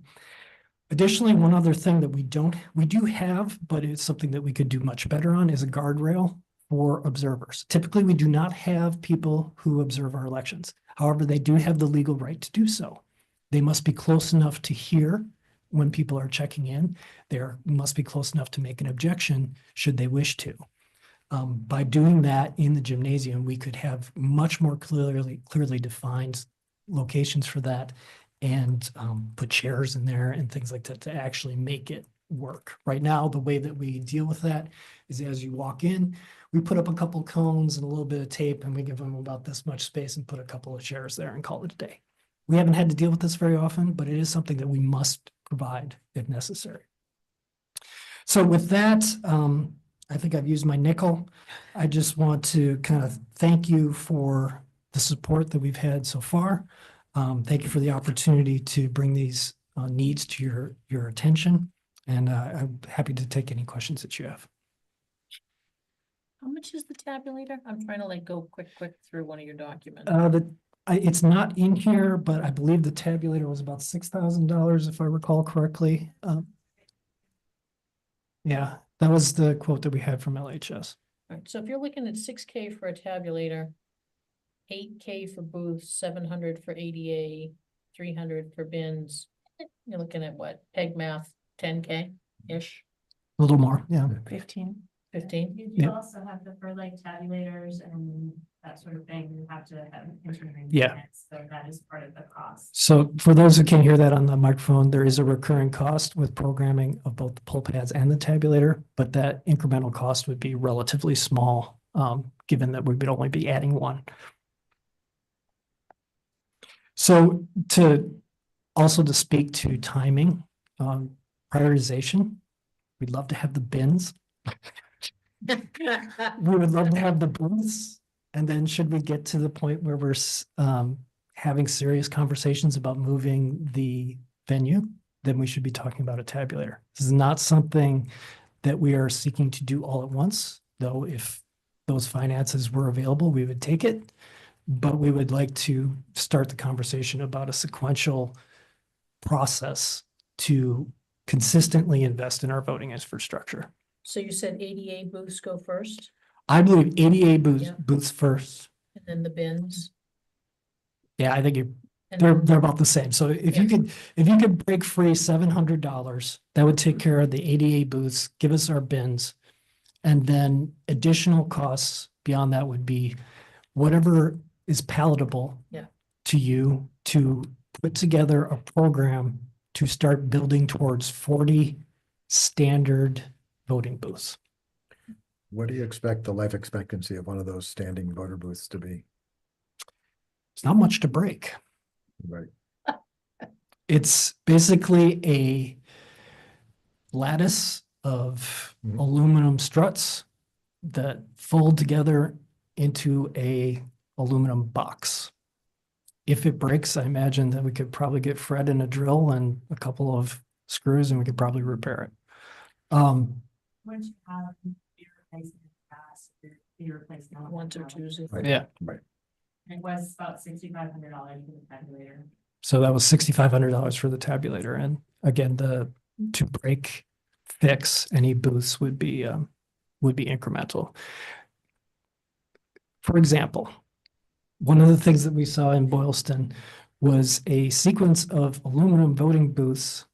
Additionally, one other thing that we do have, but it's something that we could do much better on, is a guardrail for observers. Typically, we do not have people who observe our elections. However, they do have the legal right to do so. They must be close enough to hear when people are checking in. They must be close enough to make an objection should they wish to. By doing that in the gymnasium, we could have much more clearly defined locations for that, and put chairs in there and things like that to actually make it work. Right now, the way that we deal with that is as you walk in, we put up a couple cones and a little bit of tape and we give them about this much space and put a couple of chairs there and call it a day. We haven't had to deal with this very often, but it is something that we must provide if necessary. So with that, I think I've used my nickel. I just want to kind of thank you for the support that we've had so far. Thank you for the opportunity to bring these needs to your attention. And I'm happy to take any questions that you have. How much is the tabulator? I'm trying to like go quick through one of your documents. It's not in here, but I believe the tabulator was about $6,000 if I recall correctly. Yeah, that was the quote that we had from LHS. Alright, so if you're looking at 6K for a tabulator, 8K for booths, 700 for ADA, 300 for bins, you're looking at what, peg math, 10K-ish, A little more, yeah. 15. 15? You Yeah. do also have the for like tabulators and that sort of thing, you have to have engineering. Yeah. units, so that is part of the cost. So for those who can't hear that on the microphone, there is a recurring cost with programming of both the pull pads and the tabulator, but that incremental cost would be relatively small, given that we would only be adding one. So to speak to timing, prioritization, we'd love to have the bins. We would love to have the booths. And then should we get to the point where we're having serious conversations about moving the venue, then we should be talking about a tabulator. This is not something that we are seeking to do all at once, though if those finances were available, we would take it. But we would like to start the conversation about a sequential process to consistently invest in our voting infrastructure. So you said ADA booths go first, I believe ADA Yeah. booths first. and then the bins? Yeah, I think And they're then- about the same. So if Yeah. you could break free $700, that would take care of the ADA booths, give us our bins. And then additional costs beyond that would be whatever is palatable Yeah. to you to put together a program to start building towards 40 standard voting booths. What do you expect the life expectancy of one of those standing voter booths to be? It's not much to break. Right. It's basically a lattice of Mhm. aluminum struts that fold together into a aluminum box. If it breaks, I imagine that we could probably get Fred and a drill and a couple of screws and we could probably repair it. Once you have your replacement pass, your replacement. Ones or twos. Right. Yeah. Right. It was about $6,500 for the tabulator. So that was $6,500 for the tabulator. And again, to break, fix any booths would be incremental. For example, one of the things that we saw in Boylston was a sequence of aluminum voting booths,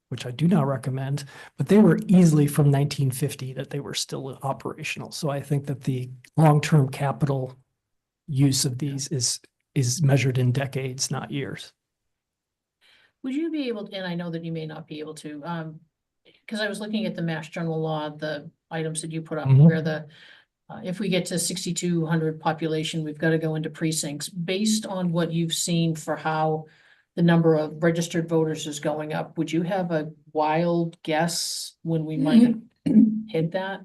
which I do not recommend, but they were easily from 1950 that they were still operational. So I think that the long-term capital use of these is measured in decades, not years. Would you be able, and I know that you may not be able to, because I was looking at the Mass General Law, the items that you put up Mhm. where the, if we get to 6,200 population, we've got to go into precincts. Based on what you've seen for how the number of registered voters is going up, would you have a wild guess when we might hit that?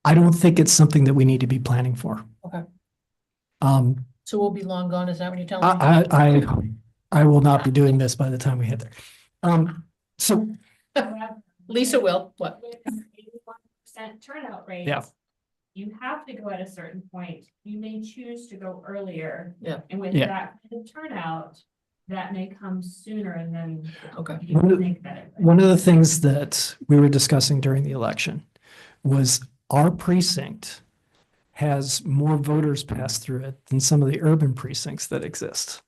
I don't think it's something that we need to be planning for. Okay. Um, So we'll be long gone, is that what you're telling me? I will not be doing this by the time we hit there. So However, Lisa will, what? with 81% turnout rate. Yeah. You have to go at a certain point. You may choose to go earlier. Yeah. And with Yeah. that kind of turnout, that may come sooner than Okay. you One of- think that it. would. one of the things that we were discussing during the election was our precinct has more voters pass through it than some of the urban precincts that exist.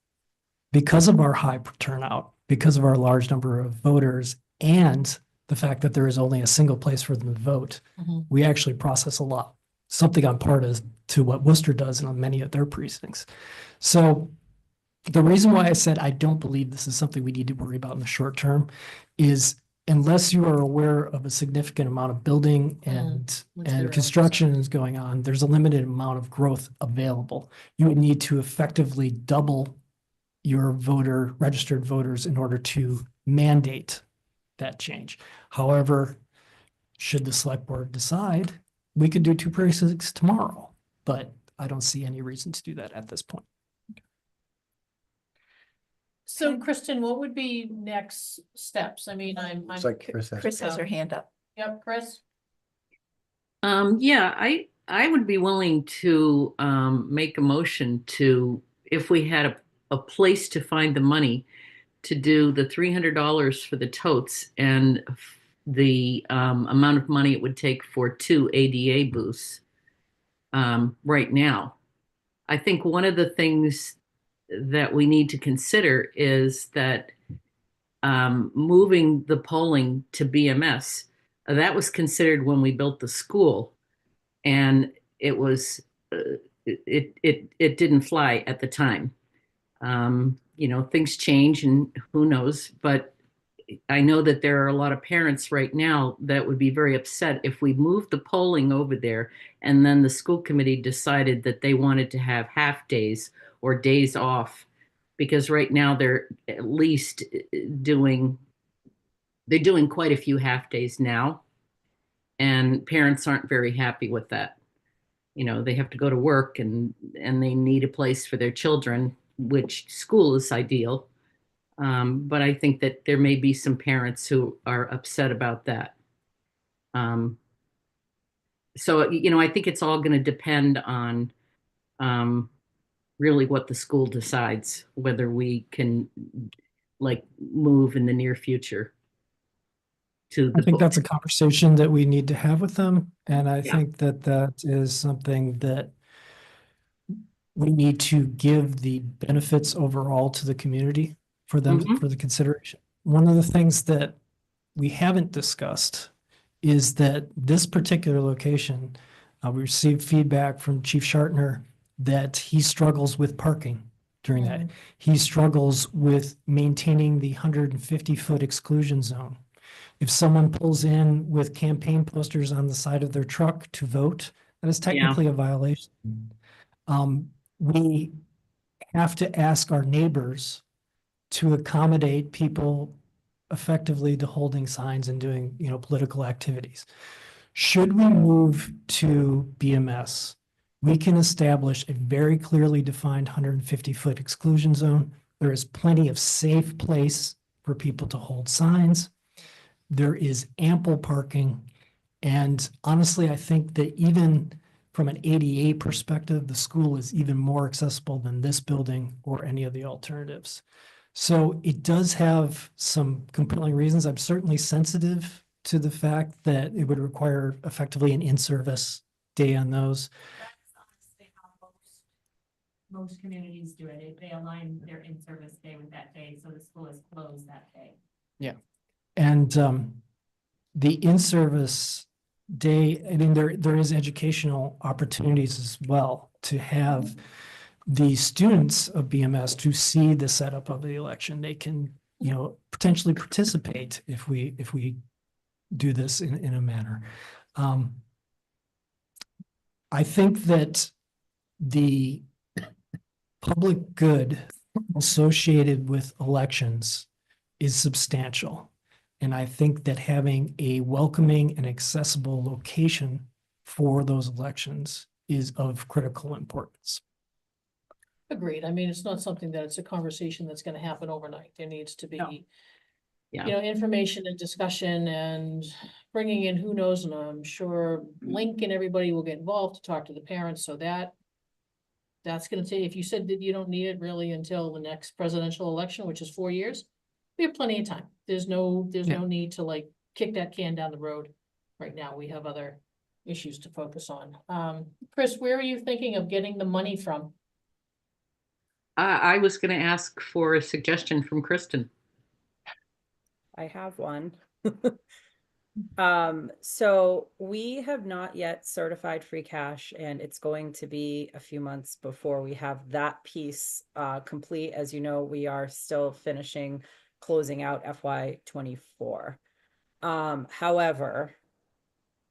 Because of our high turnout, because of our large number of voters, and the fact that there is only a single place for them to vote, Mhm. we actually process a lot. Something on par to what Worcester does in many of their precincts. So the reason why I said I don't believe this is something we need to worry about in the short term is unless you are aware of a significant amount of building which there and is. construction is going on, there's a limited amount of growth available. You would need to effectively double your registered voters in order to mandate that change. However, should the select board decide, we could do 2 precincts tomorrow, but I don't see any reason to do that at this point. So Kristen, what would be next steps? I mean, I'm, It's like Chris said. Chris has her hand up. yep, Chris? Yeah, I would be willing to make a motion to, if we had a place to find the money to do the $300 for the totes and the amount of money it would take for 2 ADA booths right now. I think one of the things that we need to consider is that moving the polling to BMS, that was considered when we built the school, and it was it didn't fly at the time. You know, things change and who knows, but I know that there are a lot of parents right now that would be very upset if we moved the polling over there and then the school committee decided that they wanted to have half days or days off, because right now they're at least doing quite a few half days now, and parents aren't very happy with that. You know, they have to go to work and they need a place for their children, which school is ideal. But I think that there may be some parents who are upset about that. So, you know, I think it's all going to depend on really what the school decides, whether we can like move in the near future to I the. think that's a conversation that we need to have with them. And I Yeah. think that that is something that we need to give the benefits overall to the community for them, Mhm. for the consideration. One of the things that we haven't discussed is that this particular location, we received feedback from Chief Shartner that he struggles with parking during that. He struggles with maintaining the 150-foot exclusion zone. If someone pulls in with campaign posters on the side of their truck to vote, that is technically a violation. We have to ask our neighbors to accommodate people effectively to holding signs and doing, you know, political activities. Should we move to BMS, we can establish a very clearly defined 150-foot exclusion zone. There is plenty of safe place for people to hold signs. There is ample parking. And honestly, I think that even from an ADA perspective, the school is even more accessible than this building or any of the alternatives. So it does have some compelling reasons. I'm certainly sensitive to the fact that it would require effectively an in-service day on those. That's honestly how most communities do it. They align their in-service day with that day, so the school is closed that day. And the in-service day, I mean, there is educational opportunities as well to have the students of BMS to see the setup of the election. They can, you know, potentially participate if we do this in a manner. I think that the public good associated with elections is substantial. And I think that having a welcoming and accessible location for those elections is of critical importance. Agreed. I mean, it's not something that it's a conversation that's gonna happen overnight. There needs to be, No. you know, information and discussion and bringing in who knows, and I'm sure Link and everybody will get involved to talk to the parents, so that's gonna take, if you said that you don't need it really until the next presidential election, which is 4 years, we have plenty of time. There's no need to like kick that can down the road right now. We have other issues to focus on. Chris, where are you thinking of getting the money from? I was going to ask for a suggestion from Kristen. I have one. So we have not yet certified free cash, and it's going to be a few months before we have that piece complete. As you know, we are still finishing closing out FY24. However,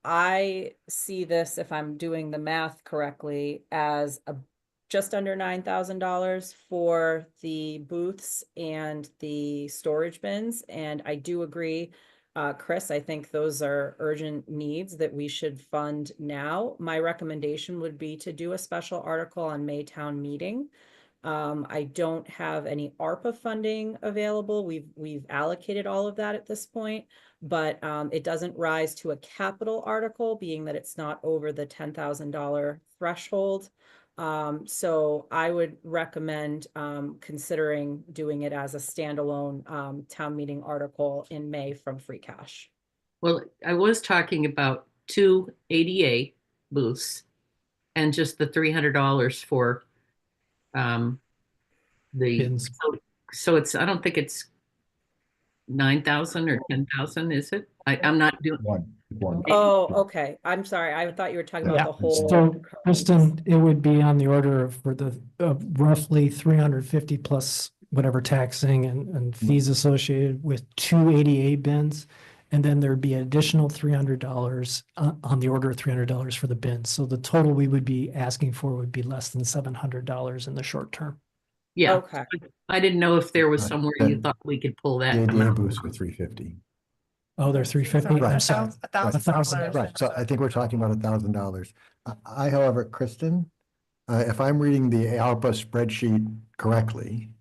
I see this, if I'm doing the math correctly, as just under $9,000 for the booths and the storage bins. And I do agree, Chris, I think those are urgent needs that we should fund now. My recommendation would be to do a special article on Maytown meeting. I don't have any ARPA funding available. We've allocated all of that at this point, but it doesn't rise to a capital article, being that it's not over the $10,000 threshold. So I would recommend considering doing it as a standalone town meeting article in May from free cash. Well, I was talking about 2 ADA booths and just the $300 for the, Bins. so it's, I don't think it's 9,000 or 10,000, is it? I'm not doing, One. Oh, okay. I'm sorry. I thought you were talking about Yeah, the whole. so Kristen, it would be on the order of for the roughly 350 plus whatever taxing and fees associated with 2 ADA bins. And then there'd be an additional $300 on the order of $300 for the bins. So the total we would be asking for would be less than $700 in the short term. yeah. Okay. I didn't know if there was Right. somewhere you thought we could pull that The ADA amount. booths were 350. Oh, they're 350. I'm Right. sorry. $1,000. Right, so I think we're talking about $1,000. I, however, Kristen, if I'm reading the ARPA spreadsheet correctly,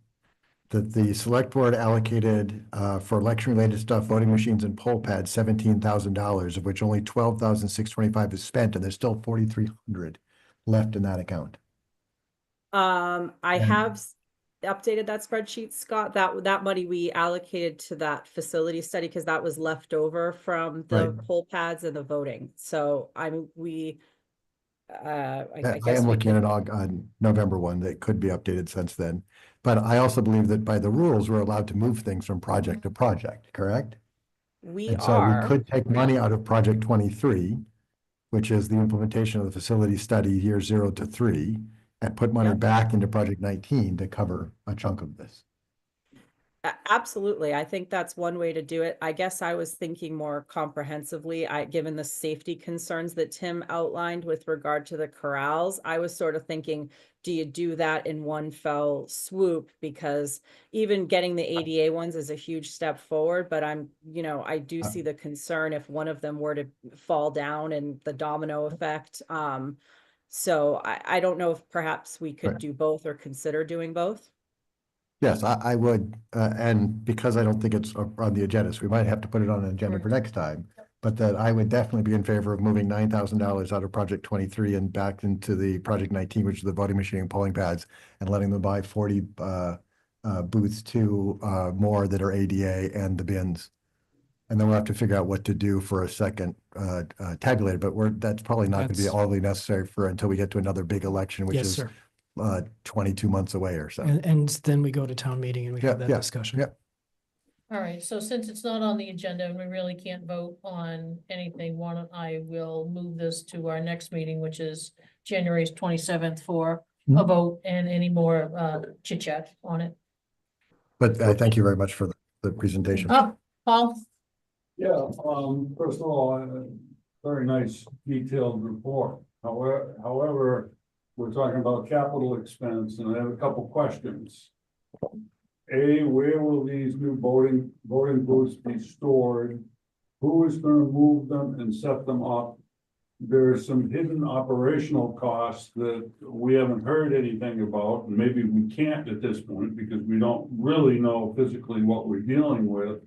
that the select board allocated for election-related stuff, voting machines and poll pads, $17,000, of which only 12,625 is spent, and there's still 4,300 left in that account. I And- have updated that spreadsheet, Scott. That money we allocated to that facility study because that was left over from the Right. poll pads and the voting. So I I guess am we looking could- at on November 1, that could be updated since then. But I also believe that by the rules, we're allowed to move things from project to project, correct? we And so we are. could take money out of project 23, which is the implementation of the facility study years 0 to 3, and put money Yep. back into project 19 to cover a chunk of this. Absolutely. I think that's one way to do it. I guess I was thinking more comprehensively. Given the safety concerns that Tim outlined with regard to the corrals, I was sort of thinking, do you do that in one fell swoop? Because even getting the ADA ones is a huge step forward, but I do see the concern if one of them were to fall down and the domino effect. So I don't know if perhaps we could Right. do both or consider doing both. Yes, I would, and because I don't think it's on the agenda, so we might have to put it on an agenda for next time. But that I would definitely be in favor of moving $9,000 out of project 23 and back into the project 19, which is the voting machine and polling pads, and letting them buy 40 booths to more that are ADA and the bins. And then we'll have to figure out what to do for a second tabulator, but that's probably not going to be That's- all the necessary for until we get to another big election, which Yes, is sir. 22 months away or so. And then we go to town meeting and we have that Yeah, discussion. yeah. All right, so since it's not on the agenda and we really can't vote on anything, I will move this to our next meeting, which is January 27th for a vote and any more chit chat on it. But thank you very much for the presentation. Oh, Paul? Yeah, first of all, very nice detailed report. However, we're talking about capital expense and I have a couple questions. A, where will these new voting booths be stored? Who is gonna move them and set them up? There are some hidden operational costs that we haven't heard anything about, and maybe we can't at this point because we don't really know physically what we're dealing with.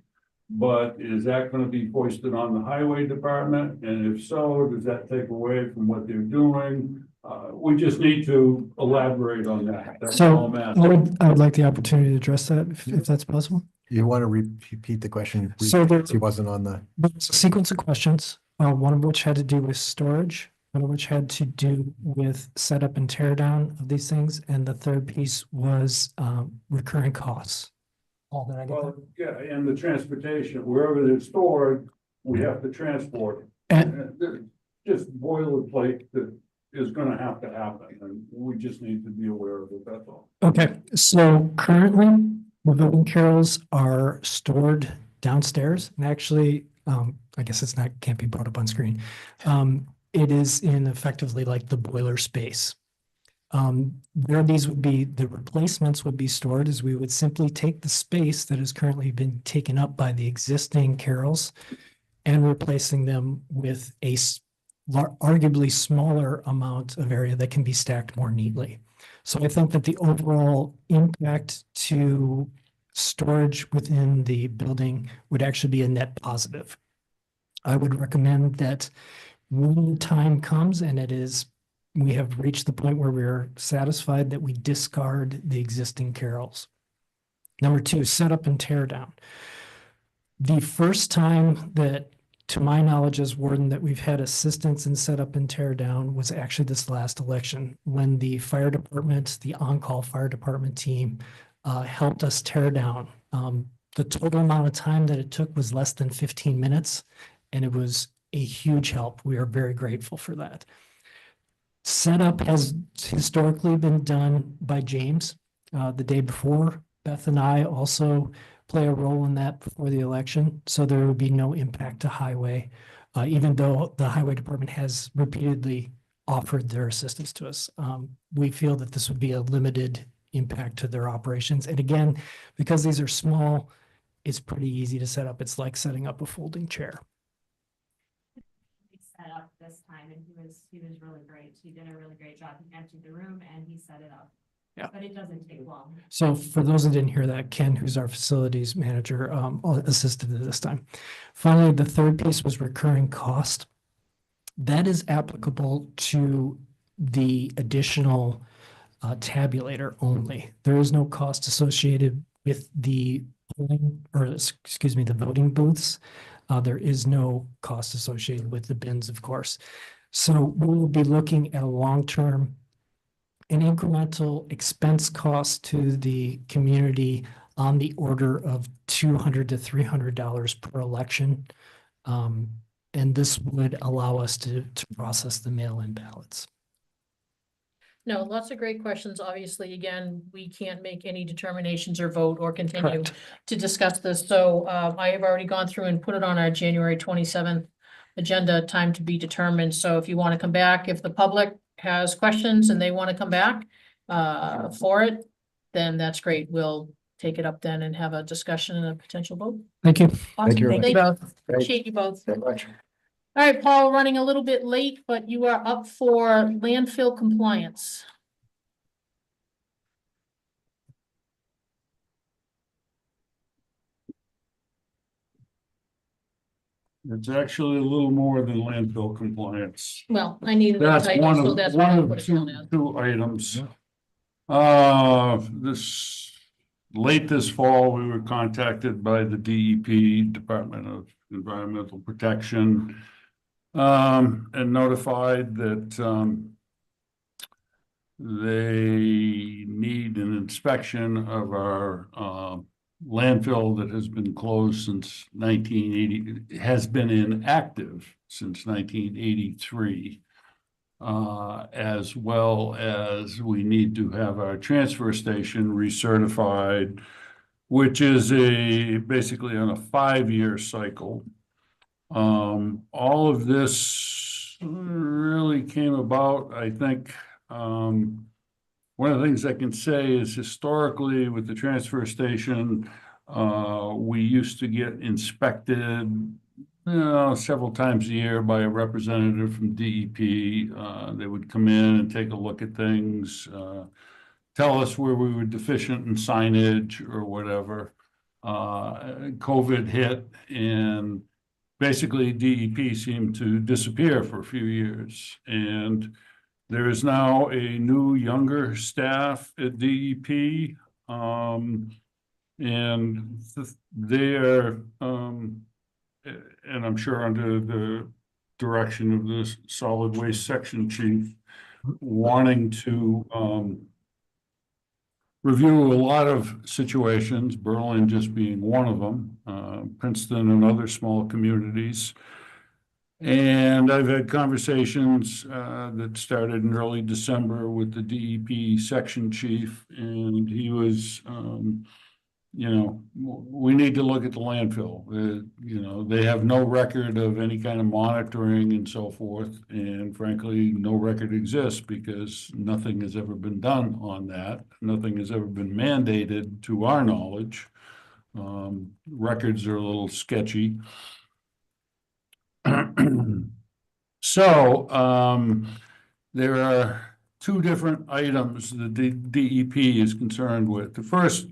But is that gonna be foisted on the highway department? And if so, does that take away from what they're doing? We just need to elaborate on that. That's all I'm So asking. I would like the opportunity to address that if that's possible. You want to repeat the question? So there- He wasn't on the, There's a sequence of questions, one of which had to do with storage, one of which had to do with setup and tear down of these things, and the third piece was recurring costs. All that I get Well, that? yeah, and the transportation, wherever they're stored, we have to transport. Just boilerplate that is gonna have to happen, and we just need to be aware of it, that's all. Okay, so currently, the voting carols are stored downstairs, and actually, I guess it's not, can't be brought up on screen. It is in effectively like the boiler space. Where these would be, the replacements would be stored is we would simply take the space that has currently been taken up by the existing carrels and replacing them with a arguably smaller amount of area that can be stacked more neatly. So I think that the overall impact to storage within the building would actually be a net positive. I would recommend that when the time comes and we have reached the point where we're satisfied that we discard the existing carrels. Number 2, set up and tear down. The first time that, to my knowledge as warden, that we've had assistance in set up and tear down was actually this last election, when the fire department, the on-call fire department team helped us tear down. The total amount of time that it took was less than 15 minutes, and it was a huge help. We are very grateful for that. Setup has historically been done by James the day before. Beth and I also play a role in that before the election, so there would be no impact to highway, even though the highway department has repeatedly offered their assistance to us. We feel that this would be a limited impact to their operations. And again, because these are small, it's pretty easy to set up. It's like setting up a folding chair. We set up this time and he was really great. He did a really great job. He emptied the room and he set it up. Yeah. But it doesn't take long. So for those that didn't hear that, Ken, who's our facilities manager, assisted at this time. Finally, the third piece was recurring cost. That is applicable to the additional tabulator only. There is no cost associated with the polling, or excuse me, the voting booths. There is no cost associated with the bins, of course. So we will be looking at a long-term, an incremental expense cost to the community on the order of $200 to $300 per election. And this would allow us to process the mail-in ballots. No, lots of great questions. Obviously, again, we can't make any determinations or vote or continue Correct. to discuss this. So I have already gone through and put it on our January 27th agenda, time to be determined. So if you want to come back, if the public has questions and they want to come back for it, then that's great. We'll take it up then and have a discussion and a potential vote. Thank you. Awesome. you. Thank you both. Great. Appreciate you both. Very much. All right, Paul, running a little bit late, but you are up for landfill compliance. It's actually a little more than landfill compliance. Well, I needed the That's title, one so of, that's why I one put of it down as. two items. This, late this fall, we were contacted by the DEP, Department of Environmental Protection, and notified that, they need an inspection of our, landfill that has been closed since 1980, has been inactive since 1983. As well as we need to have our transfer station recertified, which is basically on a 5-year cycle. All of this really came about, I think, one of the things I can say is historically with the transfer station, we used to get inspected several times a year by a representative from DEP. They would come in and take a look at things, tell us where we were deficient in signage or whatever. COVID hit and basically DEP seemed to disappear for a few years. And there is now a new, younger staff at DEP, and they are, and I'm sure under the direction of the solid waste section chief, wanting to review a lot of situations, Berlin just being one of them, Princeton and other small communities. And I've had conversations that started in early December with the DEP section chief, and he was we need to look at the landfill. They have no record of any kind of monitoring and so forth. And frankly, no record exists because nothing has ever been done on that. Nothing has ever been mandated to our knowledge. Records are a little sketchy. So, there are two different items the DEP is concerned with. The first,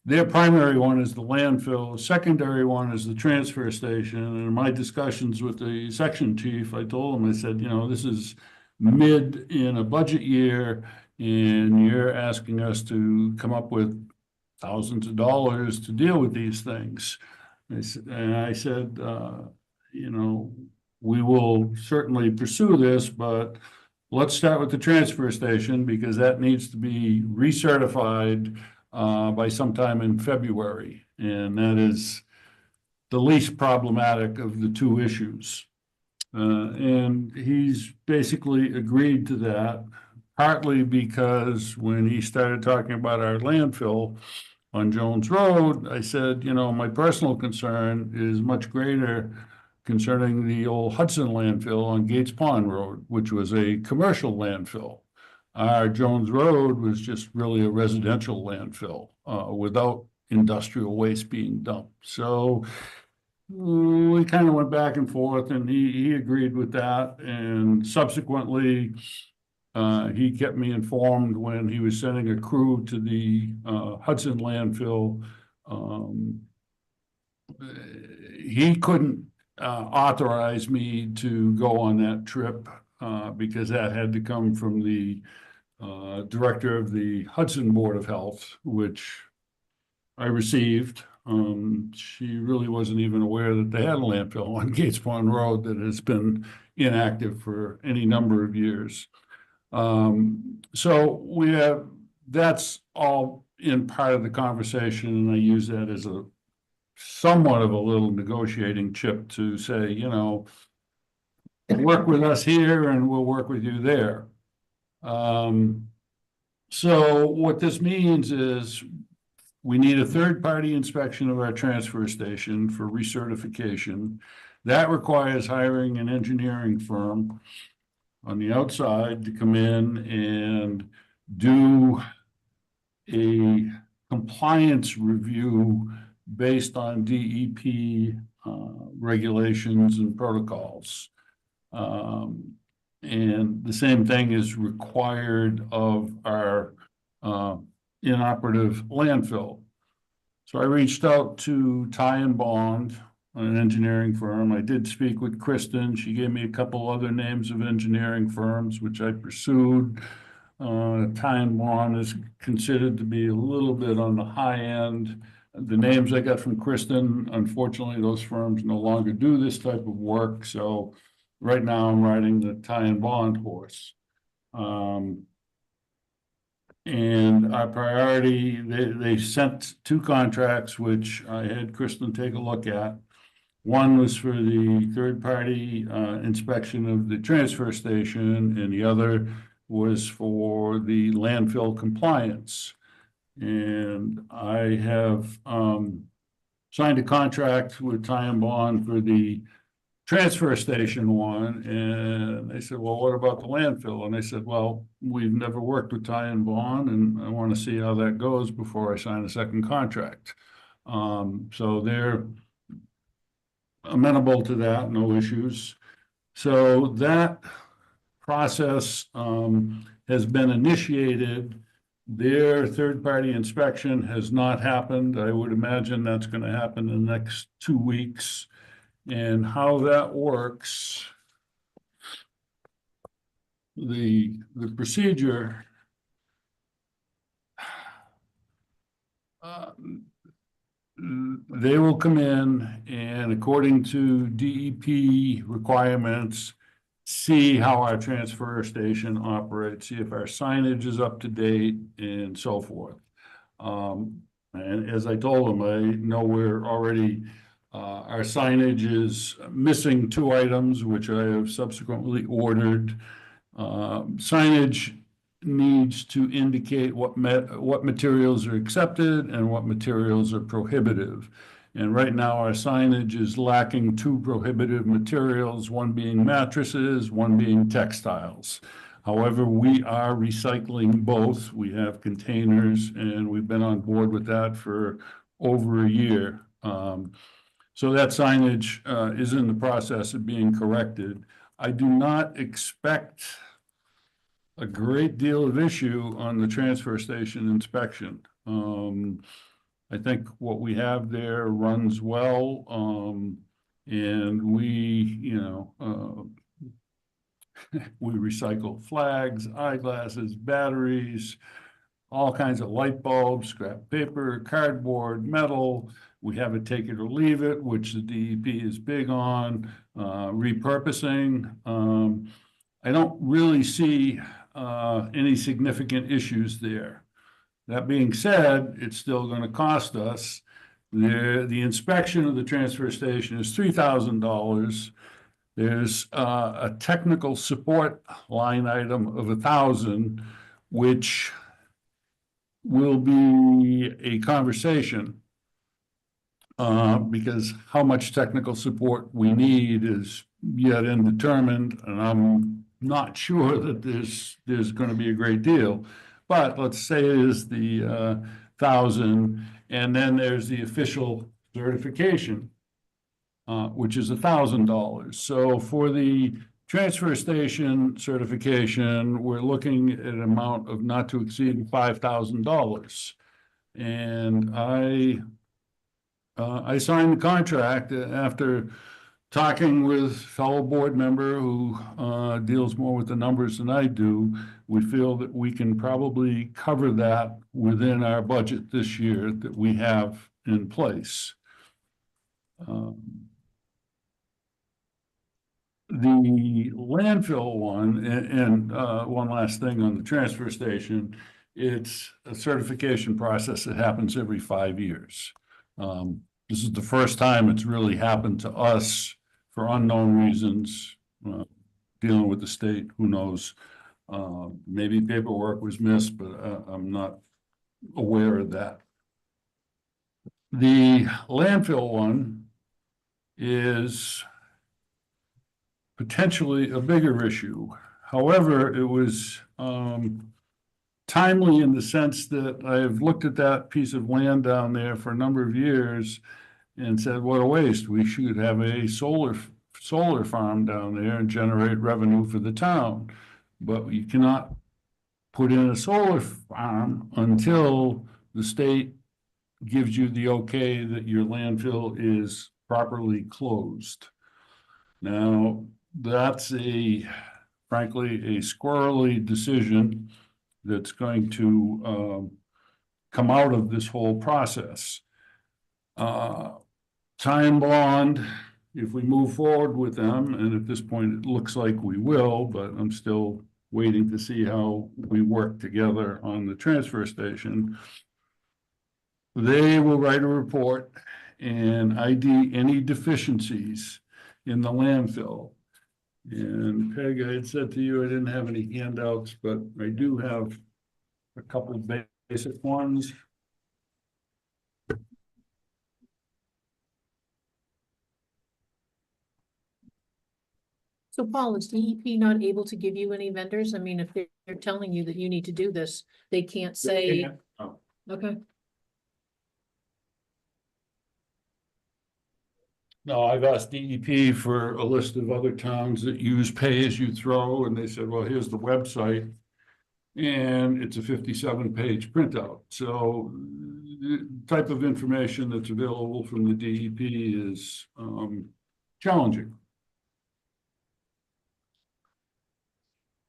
their primary one is the landfill. The secondary one is the transfer station. And in my discussions with the section chief, I told him, I said, this is mid in a budget year, and you're asking us to come up with thousands of dollars to deal with these things. And I said, we will certainly pursue this, but let's start with the transfer station because that needs to be recertified by sometime in February. And that is the least problematic of the two issues. And he's basically agreed to that, partly because when he started talking about our landfill on Jones Road, I said, my personal concern is much greater concerning the old Hudson landfill on Gates Pond Road, which was a commercial landfill. Our Jones Road was just really a residential landfill without industrial waste being dumped. So we kind of went back and forth, and he agreed with that. And subsequently, he kept me informed when he was sending a crew to the Hudson landfill. He couldn't authorize me to go on that trip because that had to come from the director of the Hudson Board of Health, which I received. She really wasn't even aware that they had a landfill on Gates Pond Road that has been inactive for any number of years. So that's all in part of the conversation, and I use that as a somewhat of a little negotiating chip to say, work with us here and we'll work with you there. So what this means is we need a third-party inspection of our transfer station for recertification. That requires hiring an engineering firm on the outside to come in and do a compliance review based on DEP regulations and protocols. And the same thing is required of our inoperative landfill. So I reached out to Ty and Bond, an engineering firm. I did speak with Kristen. She gave me a couple other names of engineering firms, which I pursued. Ty and Bond is considered to be a little bit on the high end. The names I got from Kristen, unfortunately, those firms no longer do this type of work. So right now I'm riding the Ty and Bond horse. And our priority, they sent two contracts, which I had Kristen take a look at. One was for the third-party inspection of the transfer station, and the other was for the landfill compliance. And I have signed a contract with Ty and Bond for the transfer station one, and they said, well, what about the landfill? And I said, well, we've never worked with Ty and Bond, and I want to see how that goes before I sign a second contract. So they're amenable to that, no issues. So that process has been initiated. Their third-party inspection has not happened. I would imagine that's going to happen in the next 2 weeks. And how that works, the procedure, they will come in and, according to DEP requirements, see how our transfer station operates, see if our signage is up to date and so forth. And as I told them, I know we're already, our signage is missing 2 items, which I have subsequently ordered. Signage needs to indicate what materials are accepted and what materials are prohibitive. And right now, our signage is lacking 2 prohibitive materials, one being mattresses, one being textiles. However, we are recycling both. We have containers, and we've been on board with that for over a year. So that signage is in the process of being corrected. I do not expect a great deal of issue on the transfer station inspection. I think what we have there runs well, and we, we recycle flags, eyeglasses, batteries, all kinds of light bulbs, scrap paper, cardboard, metal. We have a take it or leave it, which the DEP is big on, repurposing. I don't really see any significant issues there. That being said, it's still going to cost us. The inspection of the transfer station is $3,000. There's a technical support line item of $1,000, which will be a conversation because how much technical support we need is yet undetermined, and I'm not sure that there's going to be a great deal. But let's say it is the $1,000, and then there's the official certification, which is $1,000. So for the transfer station certification, we're looking at an amount of not to exceed $5,000. And I signed the contract after talking with fellow board member who deals more with the numbers than I do. We feel that we can probably cover that within our budget this year that we have in place. The landfill one, and one last thing on the transfer station, it's a certification process that happens every 5 years. This is the first time it's really happened to us for unknown reasons, dealing with the state, who knows? Maybe paperwork was missed, but I'm not aware of that. The landfill one is potentially a bigger issue. However, it was timely in the sense that I've looked at that piece of land down there for a number of years and said, what a waste. We should have a solar farm down there and generate revenue for the town. But you cannot put in a solar farm until the state gives you the okay that your landfill is properly closed. Now, that's frankly, a squirrely decision that's going to come out of this whole process. Time bond, if we move forward with them, and at this point it looks like we will, but I'm still waiting to see how we work together on the transfer station. They will write a report and ID any deficiencies in the landfill. And Peg, I had said to you I didn't have any handouts, but I do have a couple of basic ones. So Paul, is DEP not able to give you any vendors? I mean, if they're telling you that you need to do this, they can't say, Oh. okay. No, I've asked DEP for a list of other towns that use pay-as-you-throw, and they said, well, here's the website. And it's a 57-page printout. So the type of information that's available from the DEP is challenging.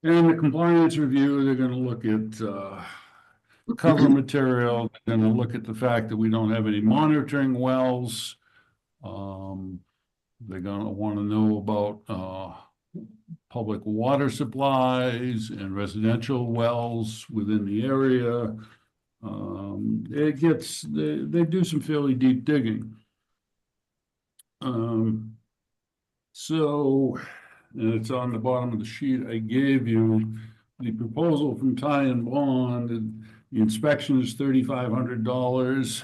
And the compliance review, they're going to look at cover material. They're going to look at the fact that we don't have any monitoring wells. They're going to want to know about public water supplies and residential wells within the area. They do some fairly deep digging. So, and it's on the bottom of the sheet I gave you. the proposal from Ty and Bond, the inspection is $3,500.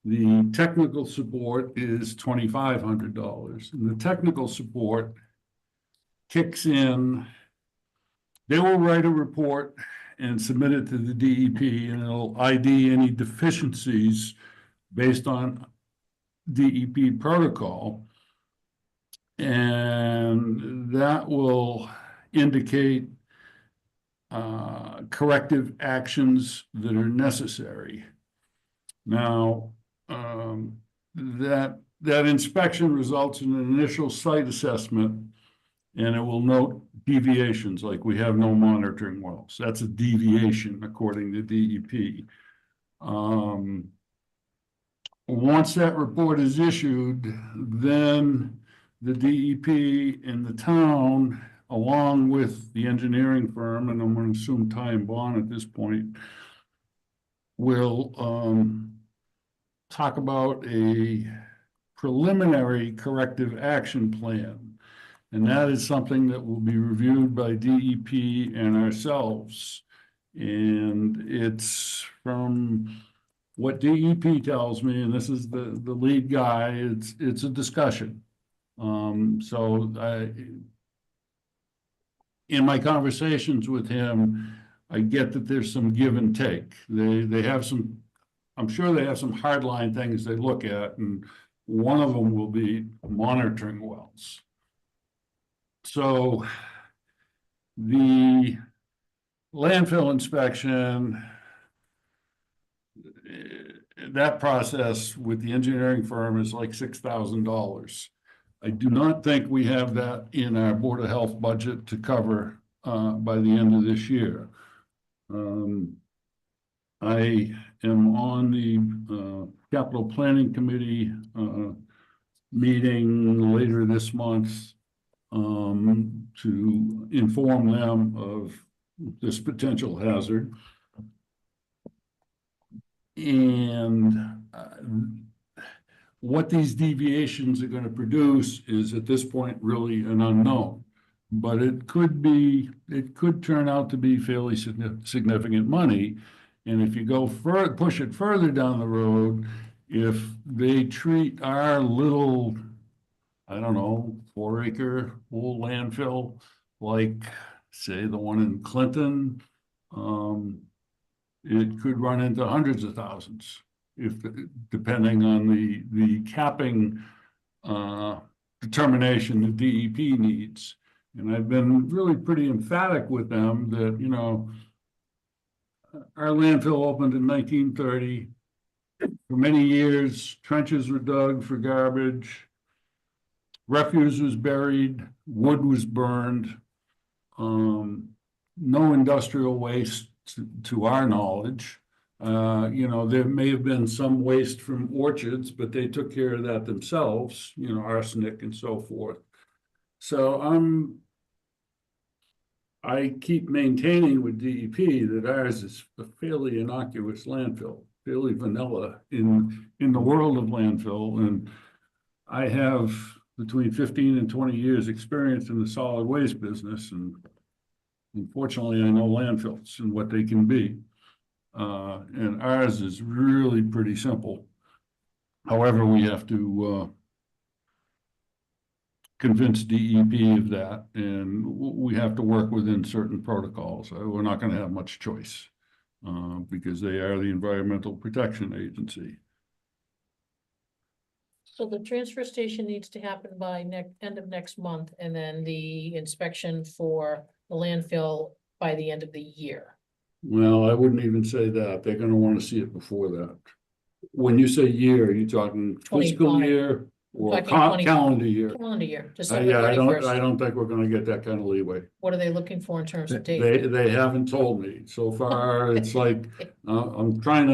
The technical support is $2,500. And the technical support kicks in. They will write a report and submit it to the DEP, and it'll ID any deficiencies based on DEP protocol. And that will indicate corrective actions that are necessary. Now, that inspection results in an initial site assessment, and it will note deviations, like we have no monitoring wells. That's a deviation according to DEP. Once that report is issued, then the DEP and the town, along with the engineering firm, and I'm going to assume Ty and Bond at this point, will talk about a preliminary corrective action plan. And that is something that will be reviewed by DEP and ourselves. And it's from what DEP tells me, and this is the lead guy, it's a discussion. So in my conversations with him, I get that there's some give and take. They have some, I'm sure they have some hardline things they look at, and one of them will be monitoring wells. So the landfill inspection, that process with the engineering firm is like $6,000. I do not think we have that in our Board of Health budget to cover by the end of this year. I am on the Capital Planning Committee meeting later this month to inform them of this potential hazard. And what these deviations are going to produce is at this point really an unknown, but it could turn out to be fairly significant money. And if you go further, push it further down the road, if they treat our little, I don't know, 4-acre old landfill, like say the one in Clinton, it could run into hundreds of thousands, depending on the capping determination the DEP needs. And I've been really pretty emphatic with them that, you know, our landfill opened in 1930. For many years, trenches were dug for garbage. Refuse was buried, wood was burned. No industrial waste to our knowledge. You know, there may have been some waste from orchards, but they took care of that themselves, you know, arsenic and so forth. So I keep maintaining with DEP that ours is a fairly innocuous landfill, fairly vanilla in the world of landfill. And I have between 15 and 20 years experience in the solid waste business. And unfortunately, I know landfills and what they can be. And ours is really pretty simple. However, we have to convince DEP of that, and we have to work within certain protocols. We're not going to have much choice because they are the Environmental Protection Agency. So the transfer station needs to happen by end of next month, and then the inspection for the landfill by the end of the year. Well, I wouldn't even say that. They're going to want to see it before that. When you say year, are you talking fiscal 25. year or Talking calendar year? Calendar year, December Yeah, I 31st. don't think we're going to get that kind of leeway. What are they looking for in terms of date? They haven't told me. So far, it's like, I'm trying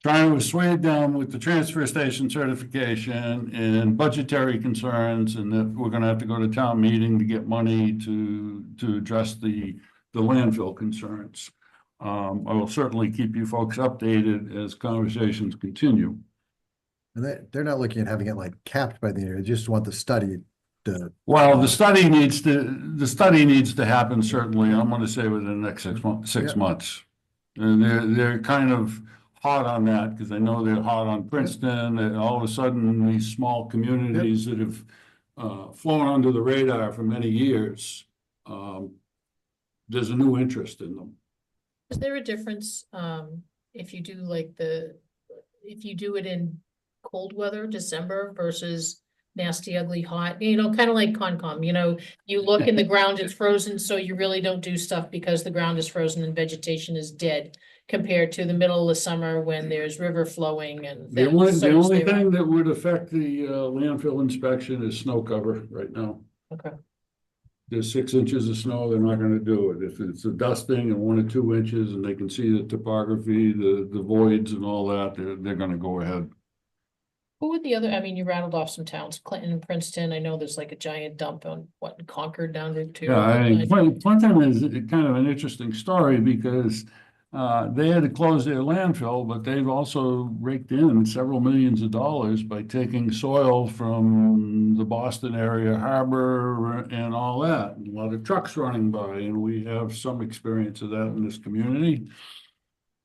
to sway down with the transfer station certification and budgetary concerns, and that we're gonna have to go to town meeting to get money to address the landfill concerns. I will certainly keep you folks updated as conversations continue. And they're not looking at having it like capped by the year, they just want the study Well, the study needs to happen certainly, I'm gonna say within the next 6 Yeah. months. And they're kind of hot on that, because I know they're hot on Princeton, and all of a sudden, these small communities that have flown under the radar for many years, there's a new interest in them. Is there a difference, if you do if you do it in cold weather, December versus nasty, ugly, hot, kind of like Concom, you look and the ground is frozen, so you really don't do stuff because the ground is frozen and vegetation is dead compared to the middle of the summer when there's river flowing and. The only things. thing that would affect the landfill inspection is snow cover right now. Okay. There's 6 inches of snow, they're not gonna do it. If it's a dusting and 1 or 2 inches and they can see the topography, the voids and all that, they're gonna go ahead. Who would the other, you rattled off some towns, Clinton and Princeton, I know there's like a giant dump on Concord down there too. Yeah, I mean, Clinton is kind of an interesting story because they had to close their landfill, but they've also raked in several millions of dollars by taking soil from the Boston area harbor and all that. A lot of trucks running by, and we have some experience of that in this community.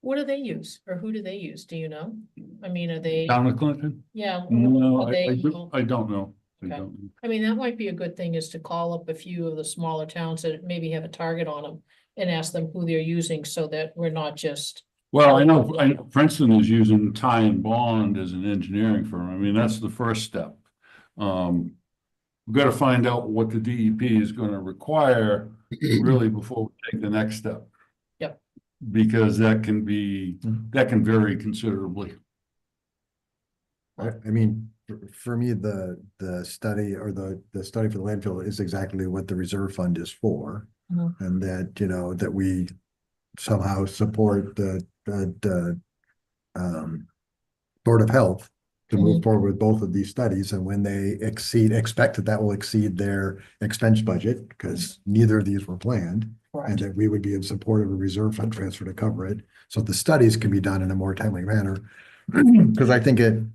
What do they use, or who do they use, do you know? Are they, Down at Clinton? yeah. No, are they- I don't know. I Okay. don't know. That might be a good thing, is to call up a few of the smaller towns that maybe have a target on them and ask them who they're using, so that we're not just. Well, I know Princeton is using Ty and Bond as an engineering firm. That's the first step. We've got to find out what the DEP is going to require really before we take the next step. Yep. Because that can vary considerably. For me, the study or the study for the landfill is exactly what the reserve fund is for. Mhm. And that, that we somehow support the Board of Health to move forward with both of these studies, and when they expect that will exceed their expense budget, because neither of these were planned. And that we would be in support of a reserve fund transfer to cover it, so the studies can be done in a more timely manner. Because I think you're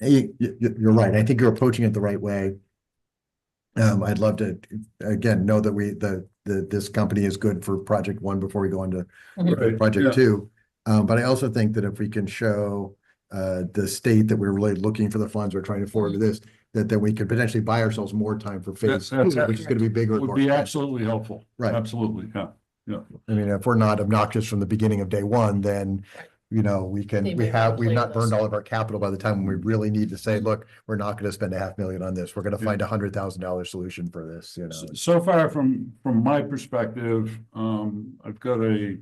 right, I think you're approaching it the right way. I'd love to, again, know that this company is good for project 1 before we go into Right, project yeah. 2. But I also think that if we can show the state that we're really looking for the funds, we're trying to forward to this, that then we could potentially buy ourselves more time for phase 2, which is gonna be bigger. and Would more be expensive. absolutely helpful. Right. Absolutely, yeah. If we're not obnoxious from the beginning of day one, then, we They may we've wanna play not with burned us. all of our capital by the time when we really need to say, look, we're not gonna spend $500,000 on this. We're gonna find $100,000 solution for this, So far from my perspective, I've got a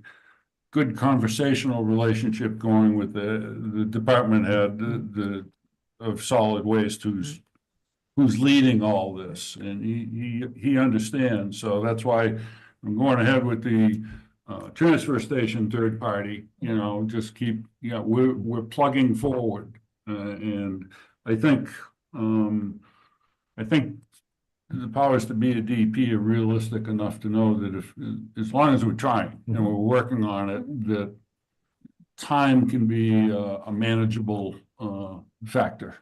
good conversational relationship going with the department head, of solid waste who's leading all this, and he understands. So that's why I'm going ahead with the transfer station third party, just keep, we're plugging forward. And I think the powers to be at DEP are realistic enough to know that as long as we're trying and we're working on it, that time can be a manageable factor.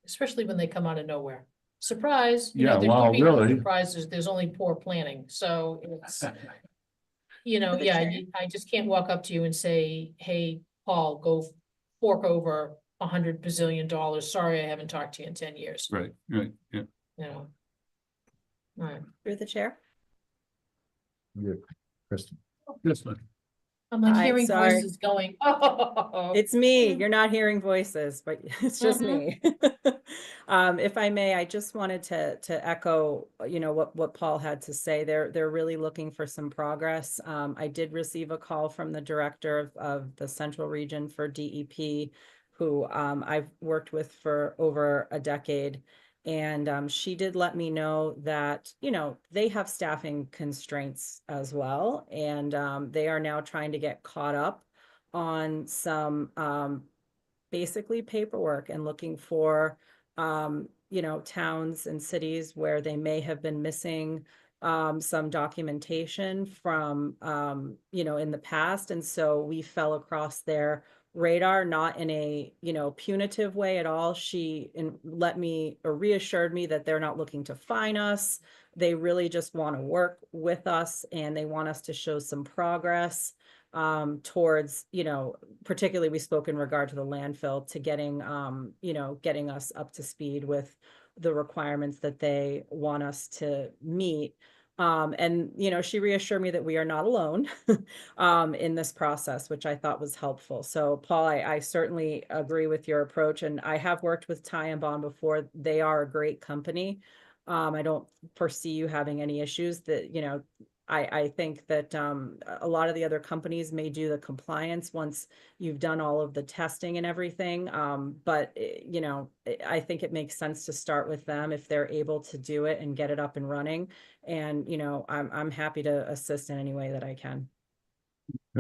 Especially when they come out of nowhere. Surprise. Yeah, there well, could be no really. surprises, there's only poor planning, so it's. I just can't walk up to you and say, hey, Paul, go fork over $100 bazillion. Sorry, I haven't talked to you in 10 years. Right, yeah. All right. Through the chair. Kristen. Yes, ma'am. I'm like Hi, hearing sorry. voices going, oh. It's me. You're not hearing voices, but it's just me. If I may, I just wanted to echo, what Paul had to say. They're really looking for some progress. I did receive a call from the director of the Central Region for DEP, who I've worked with for over a decade. And she did let me know that, they have staffing constraints as well. And they are now trying to get caught up on some basically paperwork and looking for, towns and cities where they may have been missing some documentation from, in the past. And so we fell across their radar, not in a, punitive way at all. She reassured me that they're not looking to fine us. They really just want to work with us and they want us to show some progress towards, particularly we spoke in regard to the landfill, to getting, getting us up to speed with the requirements that they want us to meet. And, she reassured me that we are not alone in this process, which I thought was helpful. So Paul, I certainly agree with your approach, and I have worked with Ty and Bond before. They are a great company. I don't foresee you having any issues that, I think that a lot of the other companies may do the compliance once you've done all of the testing and everything. But I think it makes sense to start with them if they're able to do it and get it up and running. And, I'm happy to assist in any way that I can.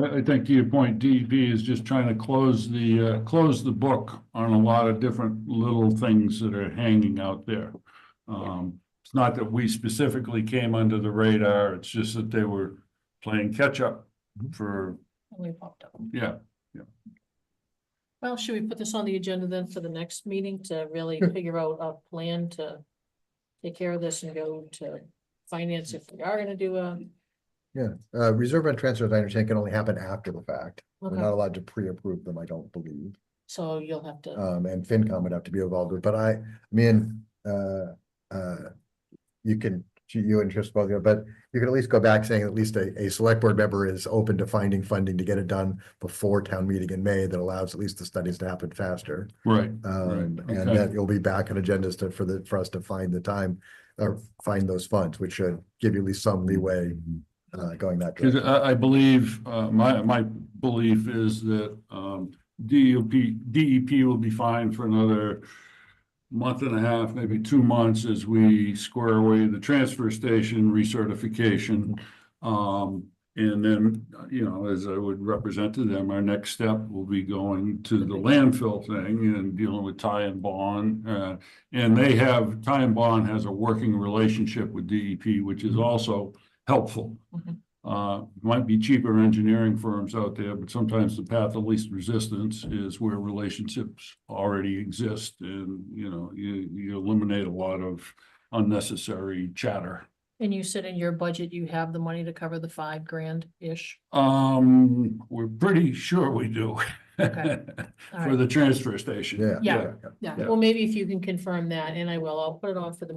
I think to your point, DEP is just trying to close the book on a lot of different little things that are hanging out there. It's not that we specifically came under the radar, it's just that they were playing catch up for, We popped up. yeah. Well, should we put this on the agenda then for the next meeting to really figure out a plan to take care of this and go to finance if we are gonna do a? Yeah, reserve and transfers, I understand, can only happen after the fact. We're Okay. not allowed to pre-approve them, I don't believe. So you'll have to, And FinCom would have to be involved with, but I mean, you and Chris both, but you can at least go back saying at least a select board member is open to finding funding to get it done before town meeting in May that allows at least the studies to happen faster. Right. And okay. that you'll be back on agendas for us to find the time or find those funds, which should give you at least some leeway going that Because direction. I believe, my belief is that, DEP will be fine for another month and a half, maybe 2 months as we square away the transfer station recertification. And then, as I would represent to them, our next step will be going to the landfill thing and dealing with Ty and Bond. And Ty and Bond has a working relationship with DEP, which is also helpful. Might be cheaper engineering firms out there, but sometimes the path of least resistance is where relationships already exist, and you eliminate a lot of unnecessary chatter. and you said in your budget, you have the money to cover the $5,000-ish. We're pretty sure we do. Okay. All For right. the transfer station. Yeah. Yeah. Well, maybe if you can confirm that, and I'll put it on for the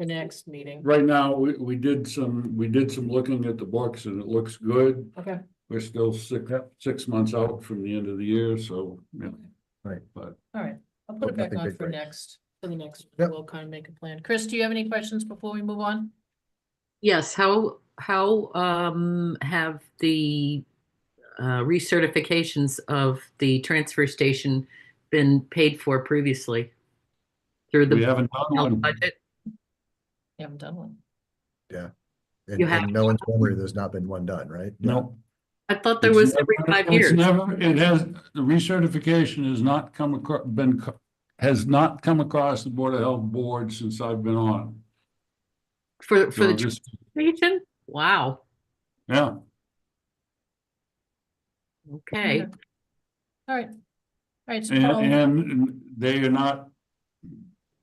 next meeting. Right now, we did some looking at the books and it looks good. Okay, We're still 6 months out from the end of the year, so, yeah. Right. But all right. I'll put it back Nothing on big for breaks. the next, Yep. we'll kind of make a plan. Chris, do you have any questions before we move on? Yes, how have the recertifications of the transfer station been paid for previously? Through we the haven't done one. budget? You haven't done one. In You have- in no one's memory, there's not been one done, right? No. I thought there It's was never- every 5 it's years. the recertification has not come across the Board of Health board since I've been on. For So the this- station? Wow, Yeah, okay. Okay. All right. All right, so and, Paul, and they are not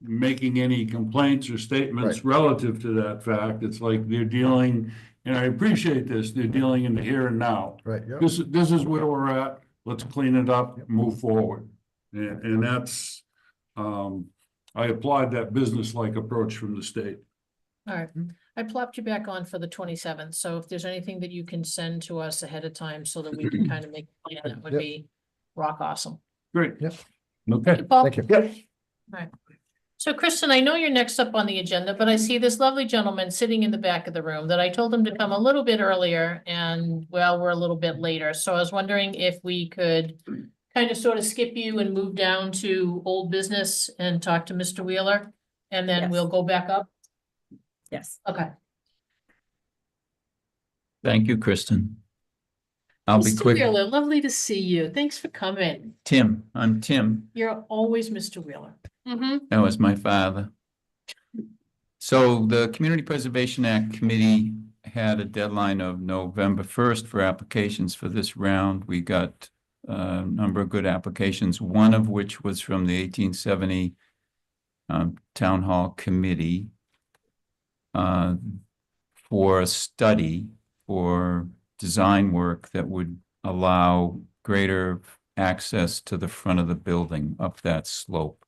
making any complaints or statements relative to that fact. It's like they're dealing, and I appreciate this, they're dealing in the here and now. Right, yeah. This is where we're at. Let's clean it up, move forward. And that's, I applaud that business-like approach from the state. all right. I plopped you back on for the 27th, so if there's anything that you can send to us ahead of time so that we can kind of make a plan, that would Yep. be rock awesome. Great. Yep. Okay. Paul? Thank you. Yep. So Kristen, I know you're next up on the agenda, but I see this lovely gentleman sitting in the back of the room that I told him to come a little bit earlier and well, we're a little bit later. So I was wondering if we could kind of sort of skip you and move down to old business and talk to Mr. Wheeler. And then Yes. we'll go back up. Yes. Okay. Thank you, Kristen. I'll be Mr. quick. Wheeler, lovely to see you. Thanks for coming. Tim, I'm Tim. You're always Mr. Wheeler. Mm-hmm. That was my father. So the Community Preservation Act Committee had a deadline of November 1st for applications for this round. We got a number of good applications, one of which was from the 1870 Town Hall Committee for a study for design work that would allow greater access to the front of the building up that slope.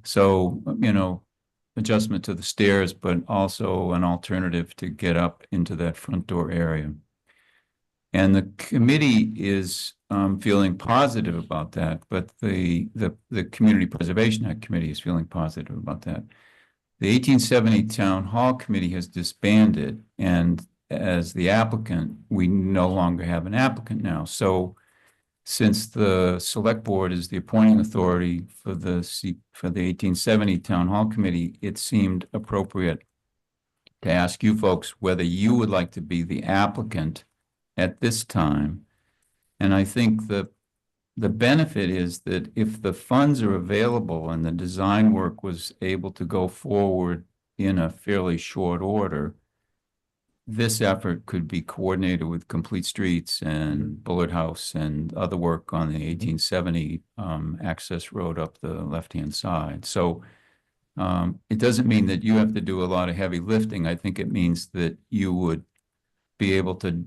So, you know, adjustment to the stairs, but also an alternative to get up into that front door area. And the committee is feeling positive about that, but the Community Preservation Act Committee is feeling positive about that. The 1870 Town Hall Committee has disbanded, and as the applicant, we no longer have an applicant now. So since the Select Board is the appointing authority for the 1870 Town Hall Committee, it seemed appropriate to ask you folks whether you would like to be the applicant at this time. And I think the benefit is that if the funds are available and the design work was able to go forward in a fairly short order, this effort could be coordinated with Complete Streets and Bullard House and other work on the 1870 access road up the left-hand side. So it doesn't mean that you have to do a lot of heavy lifting. I think it means that you would be able to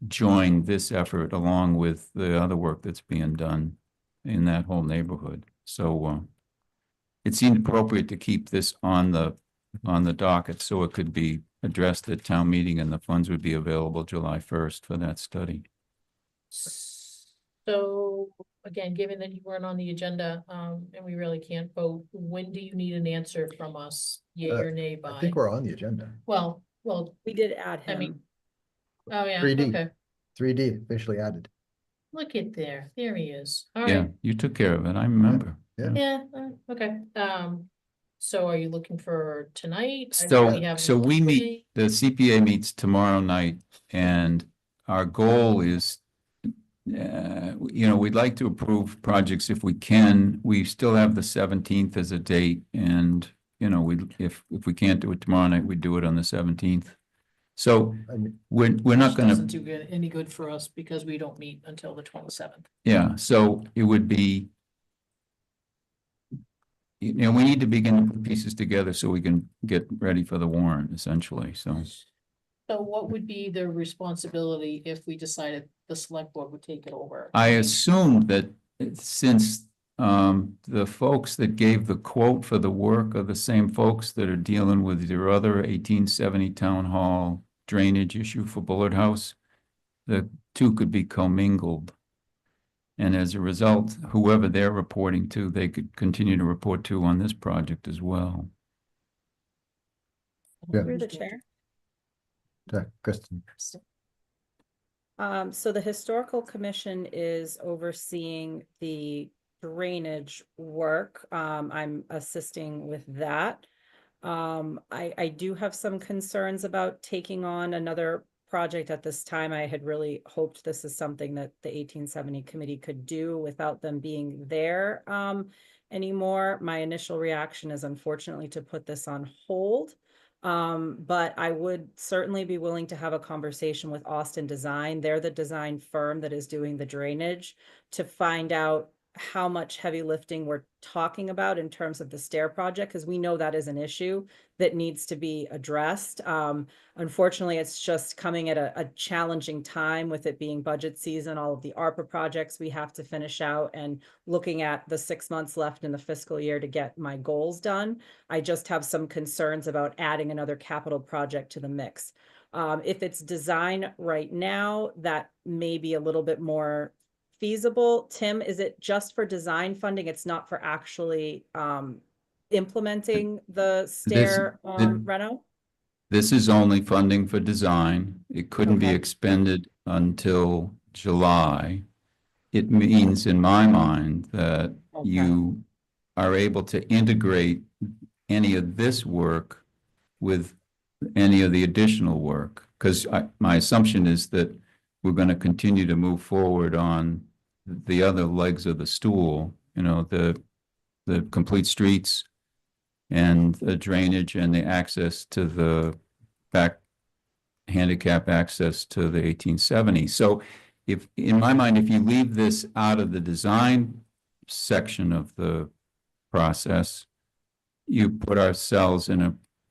join this effort along with the other work that's being done in that whole neighborhood. So it seemed appropriate to keep this on the docket so it could be addressed at town meeting and the funds would be available July 1st for that study. So again, given that you weren't on the agenda, and we really can't vote, when do you need an answer from us? Yay or nay by? I think we're on the agenda. Well, We did add I him. mean, oh yeah, 3D. okay. 3D officially added. Look at there he is. All Yeah, right, you took care of it. I remember. yeah, okay. So are you looking for tonight? I know we have So we meet, today. the CPA meets tomorrow night, and our goal is, you know, we'd like to approve projects if we can. We still have the 17th as a date, and, you know, if we can't do it tomorrow night, we do it on the 17th. So I mean, we're not Which gonna, doesn't do good, any good for us because we don't meet until the 27th. yeah, so it would be, you know, we need to begin to put pieces together so we can get ready for the warrant, essentially, so. So what would be the responsibility if we decided the select board would take it over? I assumed that since the folks that gave the quote for the work are the same folks that are dealing with your other 1870 Town Hall drainage issue for Bullard House, the two could be commingled. And as a result, whoever they're reporting to, they could continue to report to on this project as well. Yeah. Through the chair. Kristen. So the Historical Commission is overseeing the drainage work. I'm assisting with that. I do have some concerns about taking on another project at this time. I had really hoped this is something that the 1870 committee could do without them being there anymore. My initial reaction is unfortunately to put this on hold. But I would certainly be willing to have a conversation with Austin Design. They're the design firm that is doing the drainage, to find out how much heavy lifting we're talking about in terms of the stair project, because we know that is an issue that needs to be addressed. Unfortunately, it's just coming at a challenging time with it being budget season, all of the ARPA projects we have to finish out, and looking at the 6 months left in the fiscal year to get my goals done. I just have some concerns about adding another capital project to the mix. If it's design right now, that may be a little bit more feasible. Tim, is it just for design funding? It's not for actually implementing the stair reno? This is only funding for design. It couldn't be Okay. expended until July. It means, in my mind, that Okay. you are able to integrate any of this work with any of the additional work. Because my assumption is that we're going to continue to move forward on the other legs of the stool, you know, the complete streets and the drainage and the access to the back handicap access to the 1870. So if, in my mind, if you leave this out of the design section of the process, you put ourselves in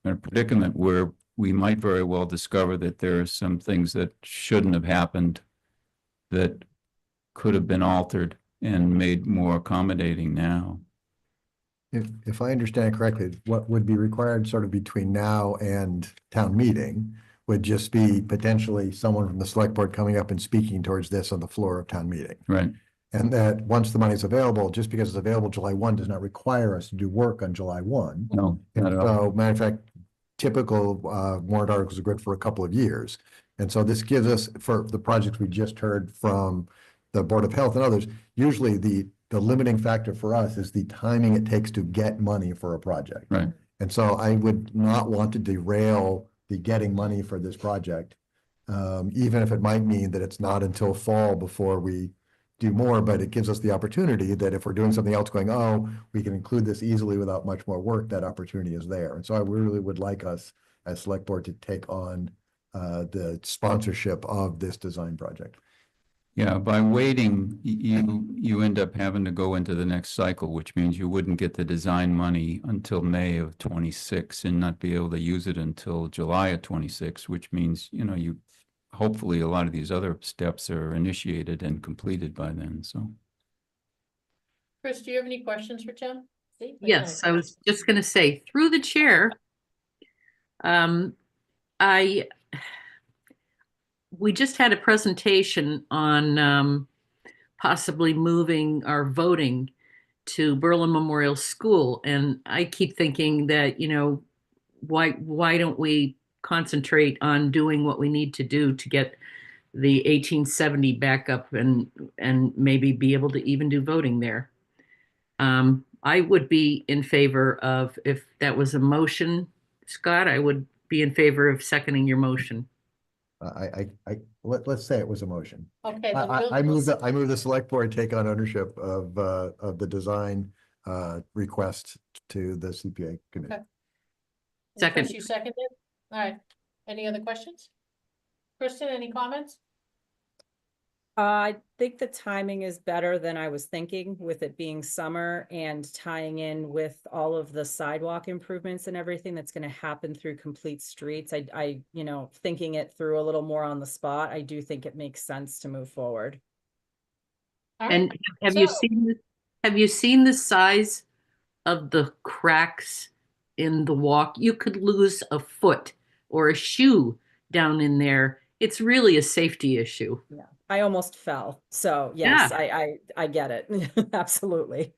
a predicament where we might very well discover that there are some things that shouldn't have happened that could have been altered and made more accommodating now. If I understand correctly, what would be required sort of between now and town meeting would just be potentially someone from the select board coming up and speaking towards this on the floor of town meeting. Right. And that once the money is available, just because it's available July 1 does not require us to do work on July 1. No, not And at all. so, matter of fact, typical warrant articles are good for a couple of years. And so this gives us, for the projects we just heard from the Board of Health and others, usually the limiting factor for us is the timing it takes to get money for a project. Right. And so I would not want to derail the getting money for this project, even if it might mean that it's not until fall before we do more, but it gives us the opportunity that if we're doing something else going, oh, we can include this easily without much more work, that opportunity is there. And so I really would like us as select board to take on the sponsorship of this design project. Yeah, by waiting, you end up having to go into the next cycle, which means you wouldn't get the design money until May of 26 and not be able to use it until July of 26, which means, you know, you hopefully a lot of these other steps are initiated and completed by then, so. Chris, do you have any questions for Tim? See? Yes, I was just gonna say, through the chair, we just had a presentation on possibly moving our voting to Berlin Memorial School, and I keep thinking that, you know, why don't we concentrate on doing what we need to do to get the 1870 back up and maybe be able to even do voting there. I would be in favor of, if that was a motion, Scott, I would be in favor of seconding your motion. Let's say it was a motion. Okay. then I we'll- move the select board take on ownership of the design request to the CPA committee. Okay. Second. Chris, you seconded? All right. Any other questions? Kristen, any comments? I think the timing is better than I was thinking, with it being summer and tying in with all of the sidewalk improvements and everything that's going to happen through Complete Streets. I, you know, thinking it through a little more on the spot, I do think it makes sense to move forward. All right. And have you So- seen the size of the cracks in the walk? You could lose a foot or a shoe down in there. It's really a safety issue. Yeah, I almost fell. So yes, I get it. Absolutely.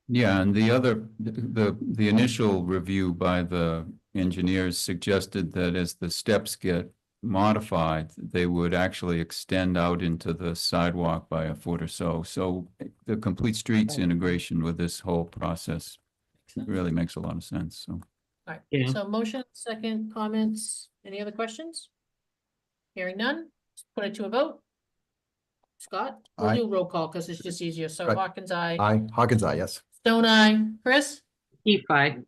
Yeah, and the initial review by the engineers suggested that as the steps get modified, they would actually extend out into the sidewalk by a foot or so. So the Complete Streets integration with this whole process really makes a lot of sense, so. All right, Yeah. so motion, second, comments, any other questions? Hearing none, put it to a vote. Scott, we'll Aye. do roll call because it's just easier. So Right. Hawkins, aye. Hawkins, aye, yes. Stone, aye. Chris? Keep There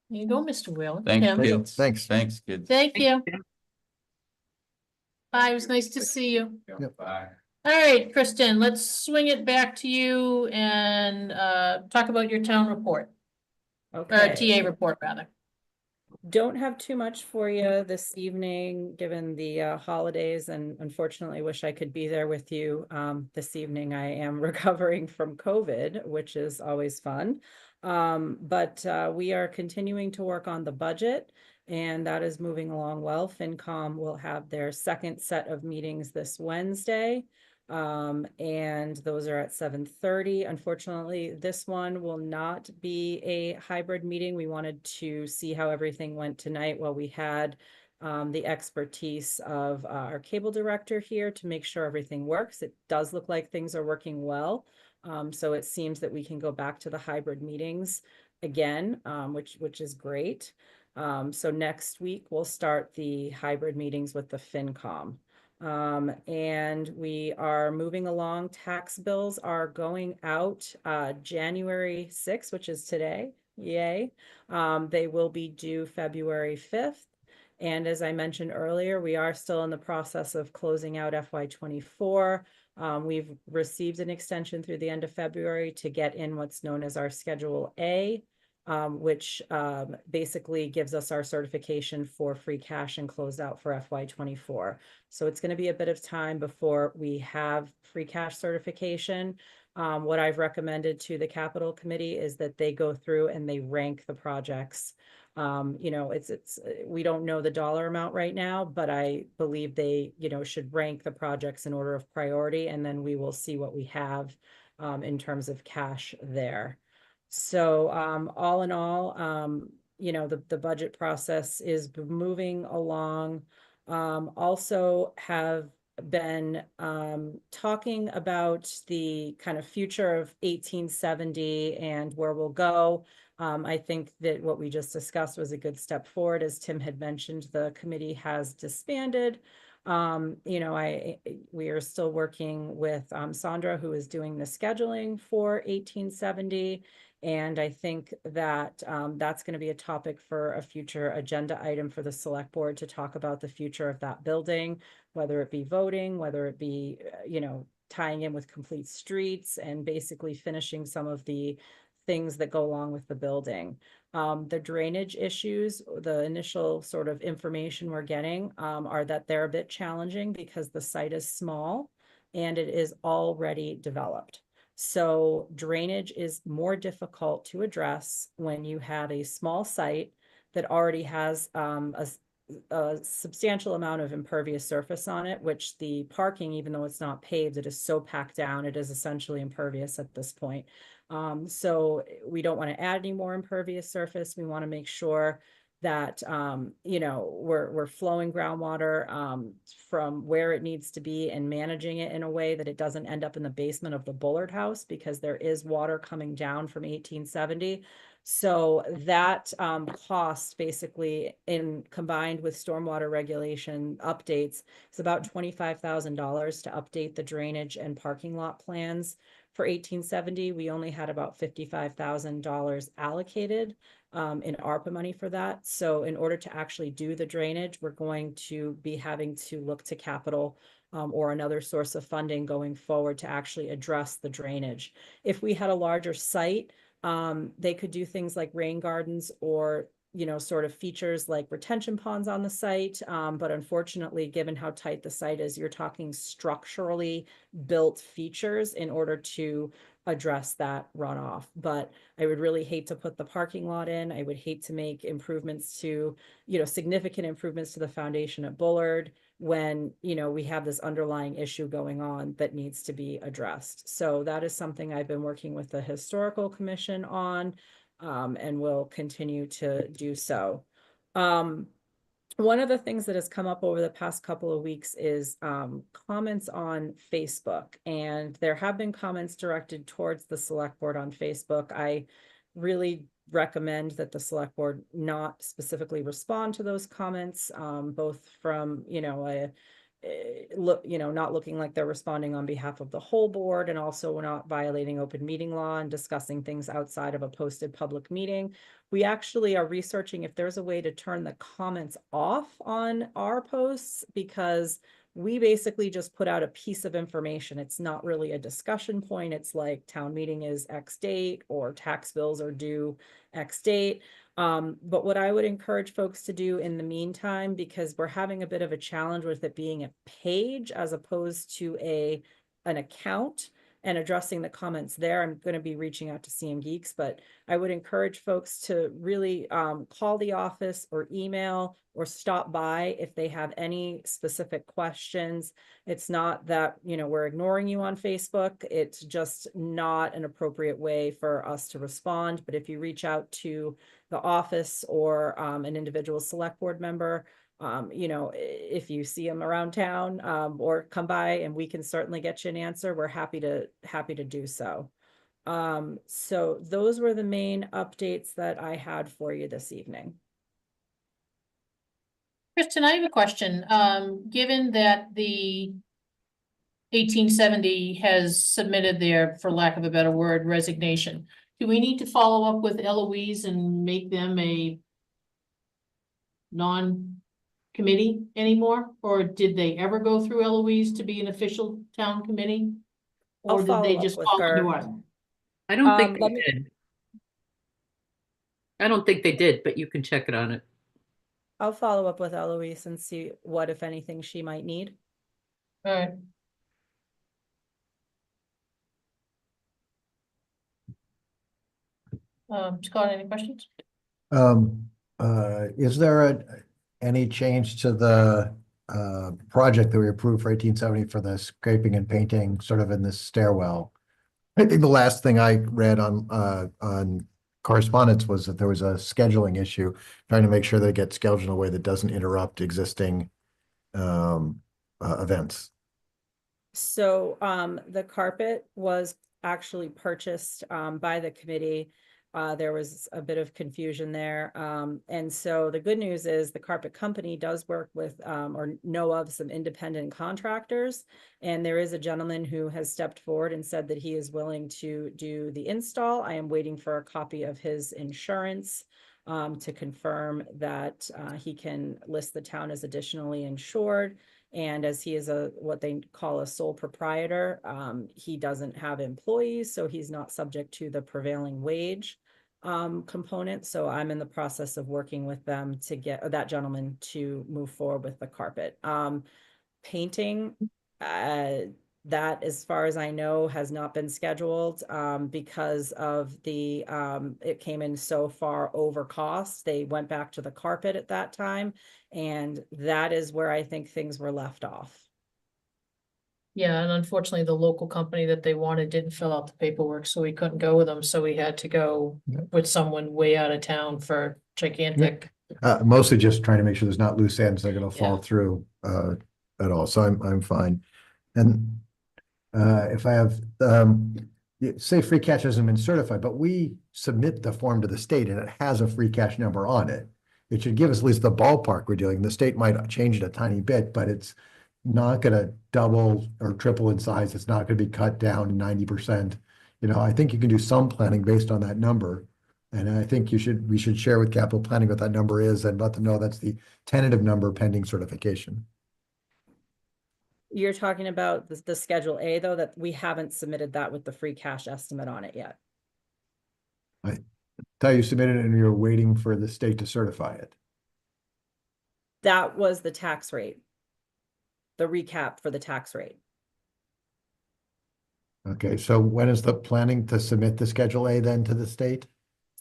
you go, Mr. Whalen. Thanks, Tim. kids. Thanks. Thanks, kids. Thank you. Bye, it was nice to see you. Yep. Bye. All right, Kristen, let's swing it back to you and talk about your town report, or Okay. TA report rather. Don't have too much for you this evening, given the holidays, and unfortunately wish I could be there with you this evening. I am recovering from COVID, which is always fun. But we are continuing to work on the budget, and that is moving along well. FinCom will have their second set of meetings this Wednesday. And those are at 7:30. Unfortunately, this one will not be a hybrid meeting. We wanted to see how everything went tonight while we had the expertise of our cable director here to make sure everything works. It does look like things are working well. So it seems that we can go back to the hybrid meetings again, which is great. So next week we'll start the hybrid meetings with the FinCom. And we are moving along. Tax bills are going out January 6th, which is today. Yay. They will be due February 5th. And as I mentioned earlier, we are still in the process of closing out FY24. We've received an extension through the end of February to get in what's known as our Schedule A, which basically gives us our certification for free cash and closeout for FY24. So it's going to be a bit of time before we have free cash certification. What I've recommended to the capital committee is that they go through and they rank the projects. You know, we don't know the dollar amount right now, but I believe they, you know, should rank the projects in order of priority, and then we will see what we have in terms of cash there. So all in all, you know, the budget process is moving along. Also have been talking about the kind of future of 1870 and where we'll go. I think that what we just discussed was a good step forward. As Tim had mentioned, the committee has disbanded. You know, we are still working with Sandra, who is doing the scheduling for 1870. And I think that that's going to be a topic for a future agenda item for the select board to talk about the future of that building, whether it be voting, whether it be, you know, tying in with complete streets and basically finishing some of the things that go along with the building. The drainage issues, the initial sort of information we're getting are that they're a bit challenging because the site is small and it is already developed. So drainage is more difficult to address when you have a small site that already has a substantial amount of impervious surface on it, which the parking, even though it's not paved, it is so packed down, it is essentially impervious at this point. So we don't want to add any more impervious surface. We want to make sure that, you know, we're flowing groundwater from where it needs to be and managing it in a way that it doesn't end up in the basement of the Bullard House, because there is water coming down from 1870. So that cost basically, in combined with stormwater regulation updates, is about $25,000 to update the drainage and parking lot plans. For 1870, we only had about $55,000 allocated in ARPA money for that. So in order to actually do the drainage, we're going to be having to look to capital or another source of funding going forward to actually address the drainage. If we had a larger site, they could do things like rain gardens or, you know, sort of features like retention ponds on the site. But unfortunately, given how tight the site is, you're talking structurally built features in order to address that runoff. But I would really hate to put the parking lot in. I would hate to make improvements to, you know, significant improvements to the foundation at Bullard when, you know, we have this underlying issue going on that needs to be addressed. So that is something I've been working with the Historical Commission on, and will continue to do so. One of the things that has come up over the past couple of weeks is comments on Facebook, and there have been comments directed towards the select board on Facebook. I really recommend that the select board not specifically respond to those comments, both from, you know, not looking like they're responding on behalf of the whole board, and also we're not violating open meeting law and discussing things outside of a posted public meeting. We actually are researching if there's a way to turn the comments off on our posts, because we basically just put out a piece of information. It's not really a discussion point. It's like town meeting is X date or tax bills are due X date. But what I would encourage folks to do in the meantime, because we're having a bit of a challenge with it being a page as opposed to an account, and addressing the comments there, I'm going to be reaching out to CM Geeks, but I would encourage folks to really call the office or email or stop by if they have any specific questions. It's not that, you know, we're ignoring you on Facebook. It's just not an appropriate way for us to respond. But if you reach out to the office or an individual select board member, you know, if you see them around town, or come by, and we can certainly get you an answer, we're happy to do so. So those were the main updates that I had for you this evening. Kristen, I have a question. Given that the 1870 has submitted their, for lack of a better word, resignation, do we need to follow up with Eloise and make them a committee anymore? Or did they ever go through Eloise to be an official town committee? I'll Or did follow they up just with fall her. into us? I don't think Let they me- did. I don't think they did, but you can check it on it. I'll follow up with Eloise and see what, if anything, she might need. All right. Scott, any questions? Is there any change to the project that we approved for 1870 for the scraping and painting sort of in this stairwell? I think the last thing I read on correspondence was that there was a scheduling issue, trying to make sure that it gets scheduled in a way that doesn't interrupt existing events. So the carpet was actually purchased by the committee. There was a bit of confusion there. And so the good news is the carpet company does work with or know of some independent contractors. And there is a gentleman who has stepped forward and said that he is willing to do the install. I am waiting for a copy of his insurance to confirm that he can list the town as additionally insured. And as he is what they call a sole proprietor, he doesn't have employees, so he's not subject to the prevailing wage component. So I'm in the process of working with them to get that gentleman to move forward with the carpet. Painting, that, as far as I know, has not been scheduled because of the it came in so far over cost. They went back to the carpet at that time, and that is where I think things were left off. Yeah, and unfortunately, the local company that they wanted didn't fill out the paperwork, so we couldn't go with them, so we had to go with someone way out of town for gigantic. Mostly just trying to make sure there's not loose ends that are going to fall Yeah. through at all. So I'm fine. And if I have say free cash hasn't been certified, but we submit the form to the state and it has a free cash number on it. It should give us at least the ballpark we're dealing. The state might change it a tiny bit, but it's not going to double or triple in size. It's not going to be cut down 90%. You know, I think you can do some planning based on that number. And I think we should share with capital planning what that number is and let them know that's the tentative number pending certification. You're talking about the Schedule A, though, that we haven't submitted that with the free cash estimate on it yet. I thought you submitted it and you're waiting for the state to certify it. That was the tax rate. The recap for the tax rate. Okay, so when is the planning to submit the Schedule A then to the state?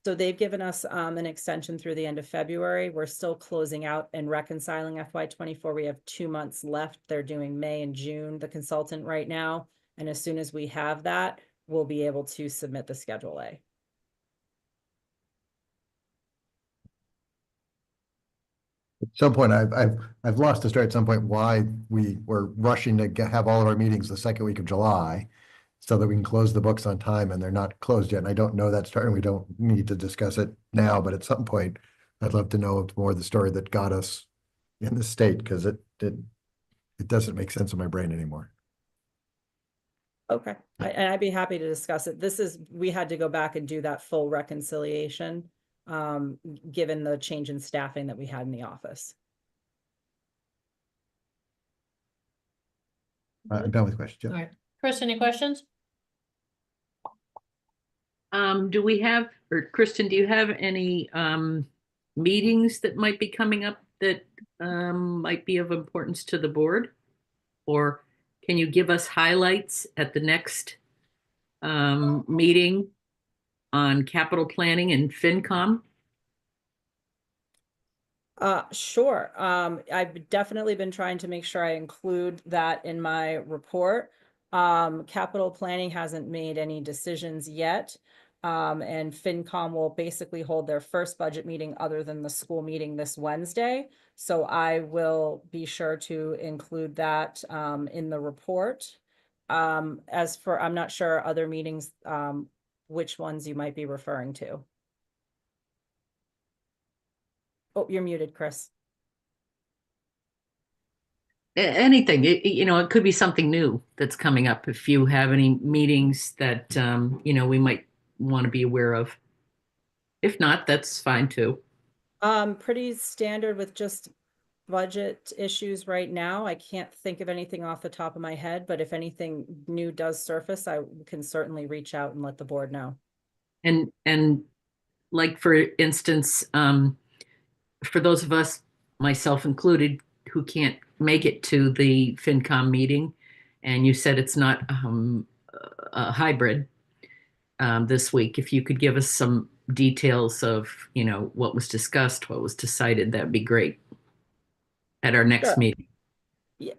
So they've given us an extension through the end of February. We're still closing out and reconciling FY24. We have 2 months left. They're doing May and June, the consultant right now. And as soon as we have that, we'll be able to submit the Schedule A. At some point, I've lost the story at some point why we were rushing to have all of our meetings the second week of July so that we can close the books on time, and they're not closed yet. And I don't know that story. We don't need to discuss it now, but at some point, I'd love to know more of the story that got us in the state, because it doesn't make sense in my brain anymore. Okay, and I'd be happy to discuss it. We had to go back and do that full reconciliation, given the change in staffing that we had in the office. I'm done with questions. All Yeah. right, Chris, any questions? Do we have, or Kristen, do you have any meetings that might be coming up that might be of importance to the board? Or can you give us highlights at the next meeting on capital planning and FinCom? Sure. I've definitely been trying to make sure I include that in my report. Capital planning hasn't made any decisions yet. And FinCom will basically hold their first budget meeting other than the school meeting this Wednesday. So I will be sure to include that in the report. As for, I'm not sure other meetings, which ones you might be referring to. Oh, you're muted, Chris. Anything, it could be something new that's coming up. If you have any meetings that, we might want to be aware of. If not, that's fine too. Pretty standard with just budget issues right now. I can't think of anything off the top of my head, but if anything new does surface, I can certainly reach out and let the board know. And like, for instance, for those of us, myself included, who can't make it to the FinCom meeting, and you said it's not a hybrid this week, if you could give us some details of, what was discussed, what was decided, that'd be great at our next Sure. meeting.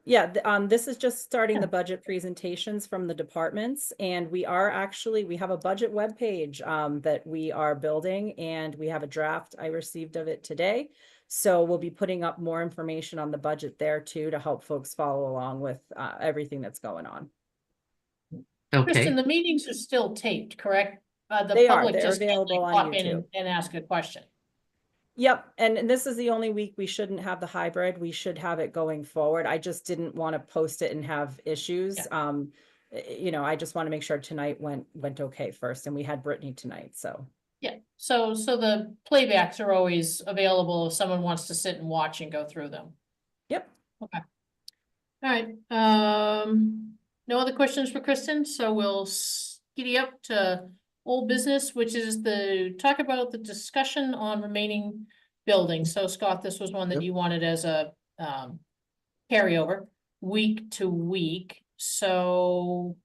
Yeah, this is just starting the budget presentations from the departments, and we have a budget webpage that we are building, and we have a draft I received of it today. So we'll be putting up more information on the budget there too, to help folks follow along with everything that's going on. Okay, Kristen, the meetings are still taped, correct? The They are. public They're just can't, available like, on pop in YouTube. and ask a question. Yep, and this is the only week we shouldn't have the hybrid. We should have it going forward. I just didn't want to post it and have issues. I just want to make sure tonight went okay first, and we had Brittany tonight, so. Yeah, so the playbacks are always available if someone wants to sit and watch and go through them. Yep. Okay. All right, no other questions for Kristen, so we'll giddy up to old business, which is talk about the discussion on remaining buildings. So Scott, this was one that Yep. you wanted as a carryover week to week, so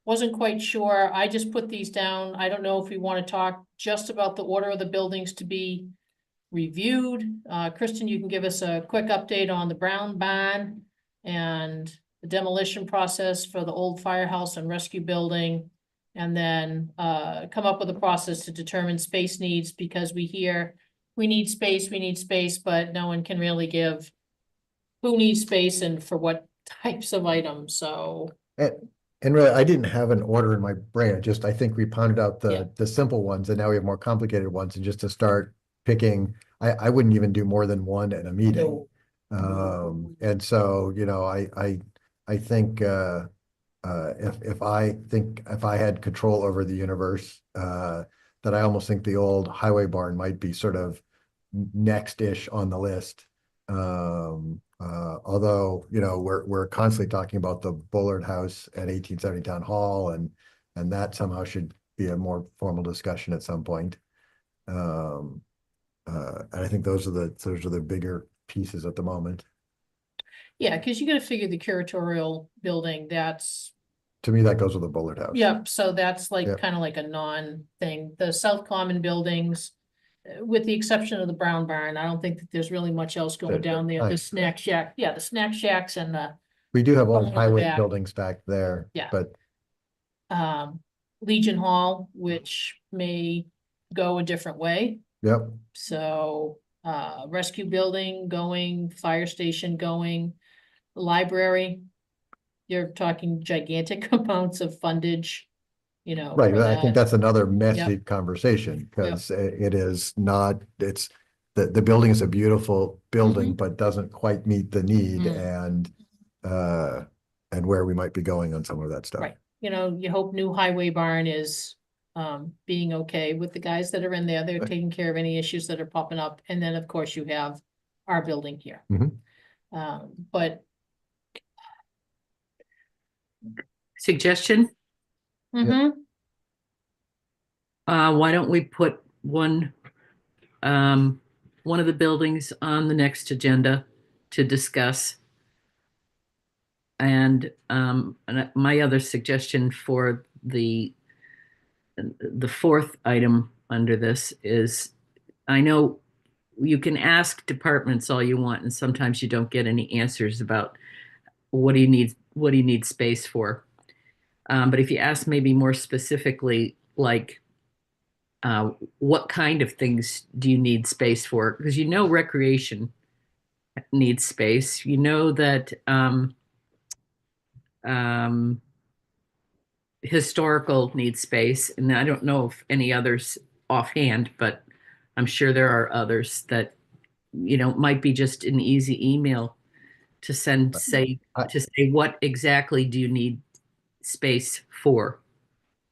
wasn't quite sure. I just put these down. I don't know if we want to talk just about the order of the buildings to be reviewed. Kristen, you can give us a quick update on the Brown Barn and the demolition process for the old firehouse and rescue building. And then come up with a process to determine space needs, because we hear we need space, but no one can really give who needs space and for what types of items, so. And really, I didn't have an order in my brain. I think we pounded out Yeah. the simple ones, and now we have more complicated ones, and just to start picking, I wouldn't even do more than one in a meeting. And so, I think if I had control over the universe, that I almost think the old highway barn might be sort of next-ish on the list. Although, we're constantly talking about the Bullard House at 1870 Town Hall, and that somehow should be a more formal discussion at some point. And I think those are the bigger pieces at the moment. Yeah, because you gotta figure the curatorial building, that's, To me, that goes with the Bullard House. yep, so that's like, Yep. kind of like a non-thing. The South Common buildings, with the exception of the Brown Barn, I don't think that there's really much else going down there. The Nice. snack shack, yeah, the snack shacks and the We do have Along old the highway back. buildings back there. Yeah. But Legion Hall, which may go a different way. yep, So, rescue building going, fire station going, library. You're talking gigantic amounts of fundage, right. for I think that. that's another messy conversation, because it is not, the building is a beautiful building, but doesn't quite meet the need Mhm. and where we might be going on some of that stuff. Right. You hope new highway barn is being okay with the guys that are in there. They're Right. taking care of any issues that are popping up. And then, of course, you have our building here. Mhm. But suggestion, mhm, why don't we put one of the buildings on the next agenda to discuss? And my other suggestion for the fourth item under this is, I know you can ask departments all you want, and sometimes you don't get any answers about what do you need space for. But if you ask maybe more specifically, like, what kind of things do you need space for? Because recreation needs space. That historical needs space, and I don't know if any others offhand, but I'm sure there are others that might be just an easy email to send, to say what exactly do you need space for.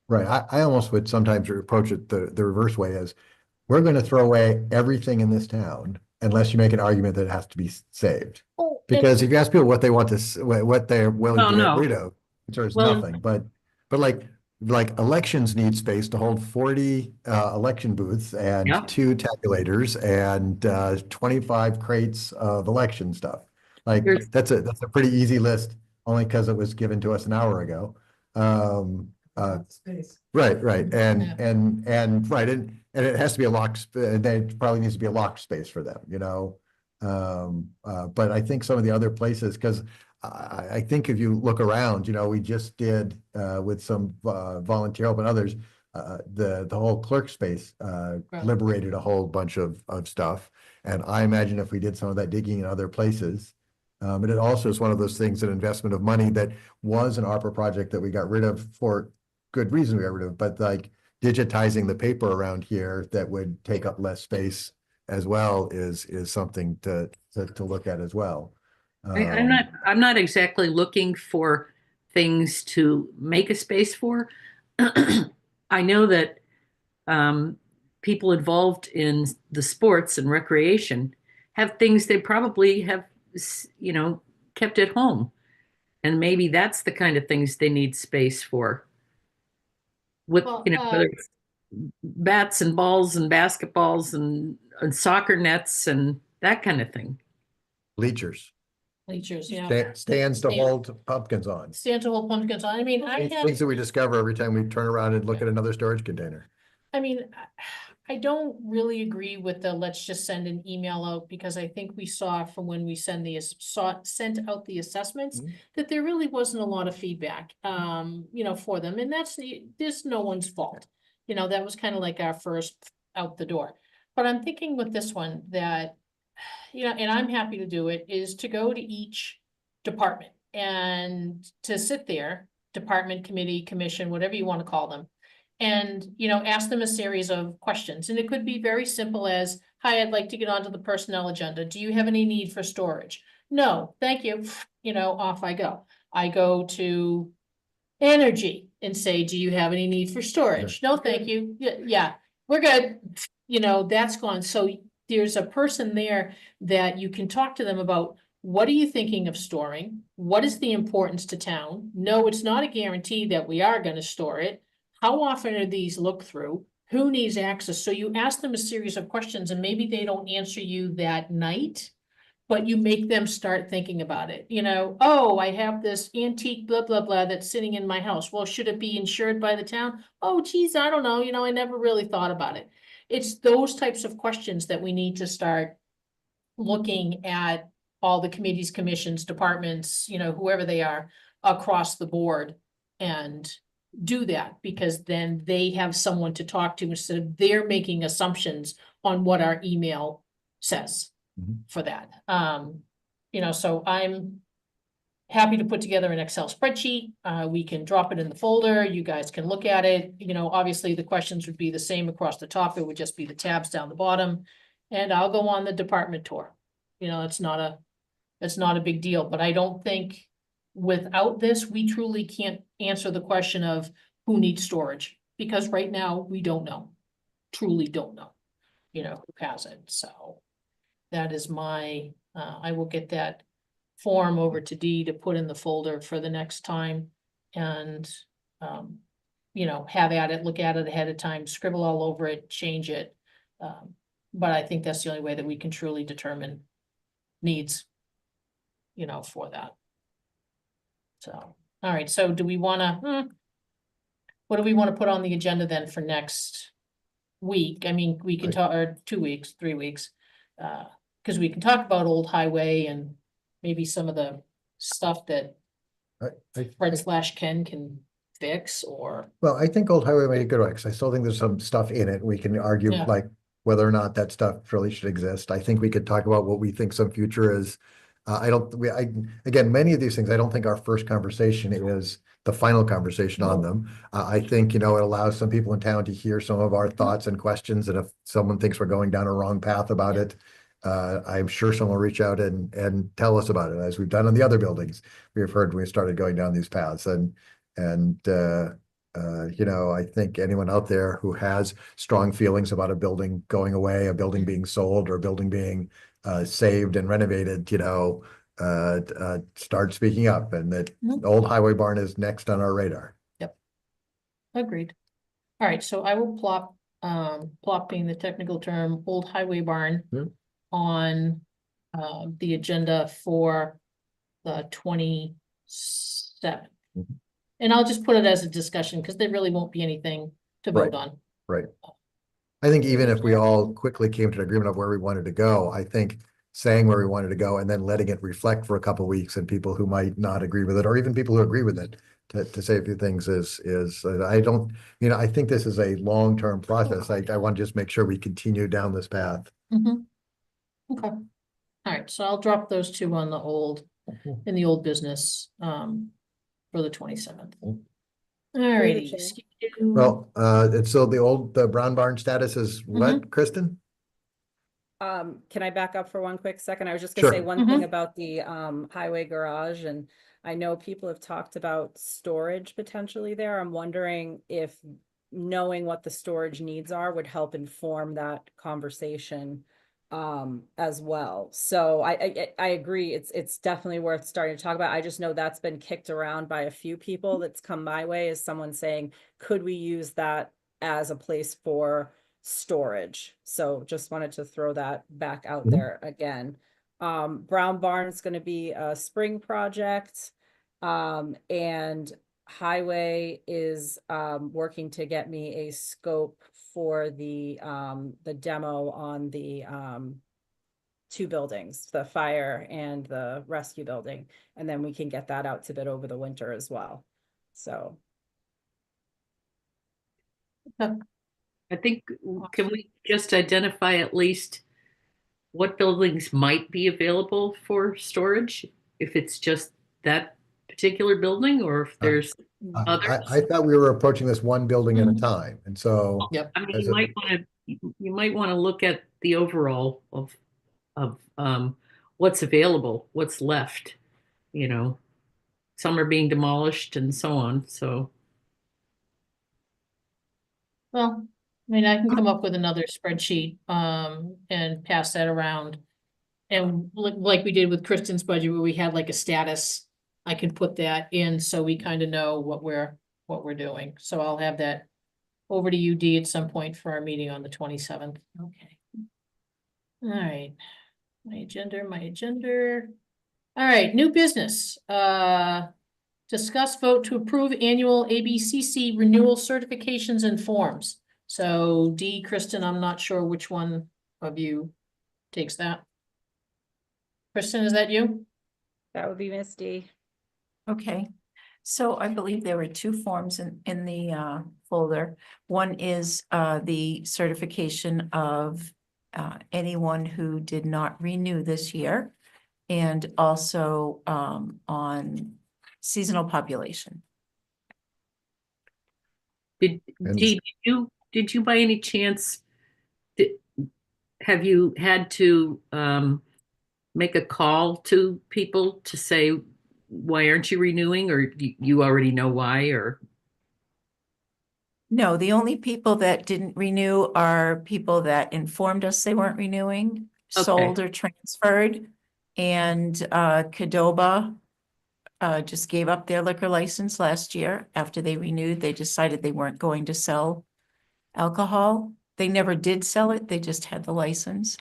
Right. I almost would sometimes approach it the reverse way, is we're going to throw away everything in this town unless you make an argument that it has to be saved. Oh, and- Because if you ask people what they want to, what they're willing Oh, to get no. rid of, there's Well- nothing, but like elections need space to hold 40 election booths and Yeah. 2 tabulators and 25 crates of election stuff. Like, There's- that's a pretty easy list, only because it was given to us an hour ago. Right, right, Yeah. and it has to be a locked, and it probably needs to be a locked space for them, you know? But I think some of the other places, because I think if you look around, you know, we just did with some volunteer help and others, the whole clerk space liberated a whole bunch of stuff. And I imagine if we did some of that digging in other places, and it also is one of those things, an investment of money that was an ARPA project that we got rid of for good reason we got rid of, but like digitizing the paper around here that would take up less space as well is something to look at as well. I'm not exactly looking for things to make a space for. I know that people involved in the sports and recreation have things they probably have, you know, kept at home. And maybe that's the kind of things they need space for. With, Well, you know, whether it's bats and balls and basketballs and soccer nets and that kind of thing. Bleachers, Bleachers, yeah. stands to Stand. hold pumpkins on. Stand to hold pumpkins on. I mean, Things that we discover every time we turn around and look at another storage container. I mean, I don't really agree with the let's just send an email out, because I think we saw from when we sent out the assessments Mhm. that there really wasn't a lot of feedback, you know, for them, and there's no one's fault. You know, that was kind of like our first out the door. But I'm thinking with this one that, you know, and I'm happy to do it, is to go to each department and to sit there, department, committee, commission, whatever you want to call them. And, you know, ask them a series of questions, and it could be very simple as, hi, I'd like to get onto the personnel agenda. Do you have any need for storage? No, thank you. You know, off I go. I go to energy and say, do you have any need for storage? No, thank you. Yeah, we're good. You know, that's gone. So there's a person there that you can talk to them about, what are you thinking of storing? What is the importance to town? No, it's not a guarantee that we are going to store it. How often are these looked through? Who needs access? So you ask them a series of questions, and maybe they don't answer you that night, but you make them start thinking about it. You know, oh, I have this antique blah, blah, blah that's sitting in my house. Well, should it be insured by the town? Oh, geez, I don't know. You know, I never really thought about it. It's those types of questions that we need to start looking at all the committees, commissions, departments, you know, whoever they are across the board, and do that, because then they have someone to talk to instead of they're making assumptions on what our email says for that. You know, so I'm happy to put together an Excel spreadsheet. We can drop it in the folder. You guys can look at it. You know, obviously the questions would be the same across the top. It would just be the tabs down the bottom. And I'll go on the department tour. You know, it's not a big deal, but I don't think without this, we truly can't answer the question of who needs storage, because right now we don't know, truly don't know, you know, who has it. So that is my, I will get that form over to Dee to put in the folder for the next time, and, you know, have at it, look at it ahead of time, scribble all over it, change it. But I think that's the only way that we can truly determine needs, you know, for that. So, all right, so do we wanna, what do we wanna put on the agenda then for next week? I mean, we can talk, or 2 weeks, 3 weeks. Cause we can talk about Old Highway and maybe some of the stuff that Fred/Ken can fix, or. Well, I think Old Highway made a good one, 'cause I still think there's some stuff in it. We can argue Yeah. like whether or not that stuff really should exist. I think we could talk about what we think some future is. Again, many of these things, I don't think our first conversation is the final conversation on them. I think, you know, it allows some people in town to hear some of our thoughts and questions, and if someone thinks we're going down a wrong path about it, I'm sure someone will reach out and tell us about it, as we've done in the other buildings. We've heard we started going down these paths, and you know, I think anyone out there who has strong feelings about a building going away, a building being sold, or a building being saved and renovated, start speaking up, and that Old Highway Barn is next on our radar. Agreed. All right, so I will plop being the technical term, Old Highway Barn Yeah. on the agenda for the 27th. Mhm. And I'll just put it as a discussion because there really won't be anything to vote Right. on. Right. I think even if we all quickly came to an agreement of where we wanted to go, I think saying where we wanted to go and then letting it reflect for a couple of weeks, and people who might not agree with it, or even people who agree with it, to say a few things is, I don't, I think this is a long-term process. I want to just make sure we continue down this path. Mhm. Okay. All right, so I'll drop those two on in the old business, for the 27th. All righty. Chair. Well, it's still the Brown Barn status is what, Kristen? Can I back up for one quick second? I was just gonna say Sure. one thing about the highway garage, and I know people have talked about storage potentially there. I'm wondering if knowing what the storage needs are would help inform that conversation as well. So I agree, it's definitely worth starting to talk about. I just know that's been kicked around by a few people that's come my way, as someone saying, could we use that as a place for storage? So just wanted to throw that back out Mhm. there again. Brown Barn's gonna be a spring project. And Highway is working to get me a scope for the demo on the two buildings, the fire and the rescue building, and then we can get that out to bid over the winter as well. So I think, can we just identify at least what buildings might be available for storage? If it's just that particular building, or if there's others? I thought we were approaching this one building at a time, and so. Yep. I mean, as you might want to look at the overall of what's available, what's left, some are being demolished and so on, so. Well, I mean, I can come up with another spreadsheet, and pass that around. And like we did with Kristen's budget, where we had like a status, I can put that in so we kind of know what we're doing. So I'll have that over to you, Dee, at some point for our meeting on the 27th. Okay. All right. My agenda. All right, new business. Discuss vote to approve annual ABCC renewal certifications and forms. So Dee, Kristen, I'm not sure which one of you takes that. Kristen, is that you? that would be Misty. Okay, so I believe there were two forms in the folder. One is the certification of anyone who did not renew this year, and also on seasonal population. Did And- Dee, did you by any chance, have you had to make a call to people to say, why aren't you renewing, or you already know why, or? No, the only people that didn't renew are people that informed us they weren't renewing, sold or transferred. And Qdoba just gave up their liquor license last year. After they renewed, they decided they weren't going to sell alcohol. They never did sell it, they just had the license.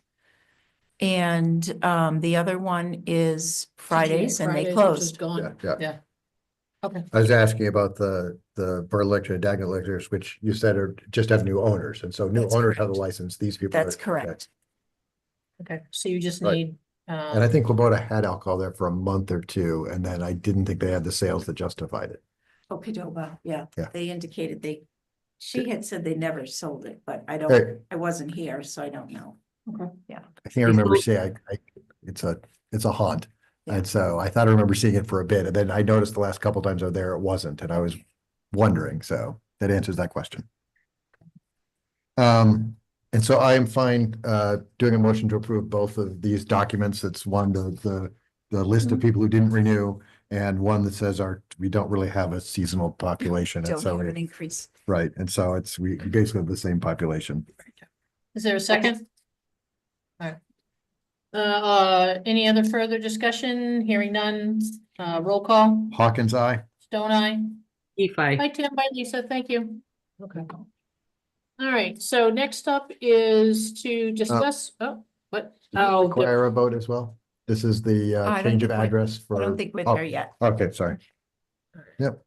And the other one is Fridays, and they Fridays, which is closed. Gone. Yeah. Okay. I was asking about the Berlick and Dagnall liquors, which you said just have new owners, and so new That's owners have the correct. license, these people. That's correct. Okay, so you just Right. need, And I think Kubota had alcohol there for a month or two, and then I didn't think they had the sales that justified it. Oh, Qdoba, yeah. Yeah. They indicated she had said they never sold it, but I Hey. I wasn't here, so I don't know. I can't remember seeing, it's a haunt. Yeah. And so I thought I remember seeing it for a bit, and then I noticed the last couple times I was there, it wasn't, and I was wondering, so that answers that question. And so I am fine, doing a motion to approve both of these documents. It's one, the list of people who didn't renew, and one that says we don't really have a seasonal population. And Don't so have an increase. right, and so we basically have the same population. is there a second? All right. Any other further discussion? Hearing none, roll call, Hawkins, aye. Stone eye. If Hi, Tim, bye, Lisa, thank you. Okay. All right, so next up is to discuss, what? Oh, Require a vote as well. This is the I don't change of think we're- address I for. don't think we're oh, there yet. Okay, sorry. Yep.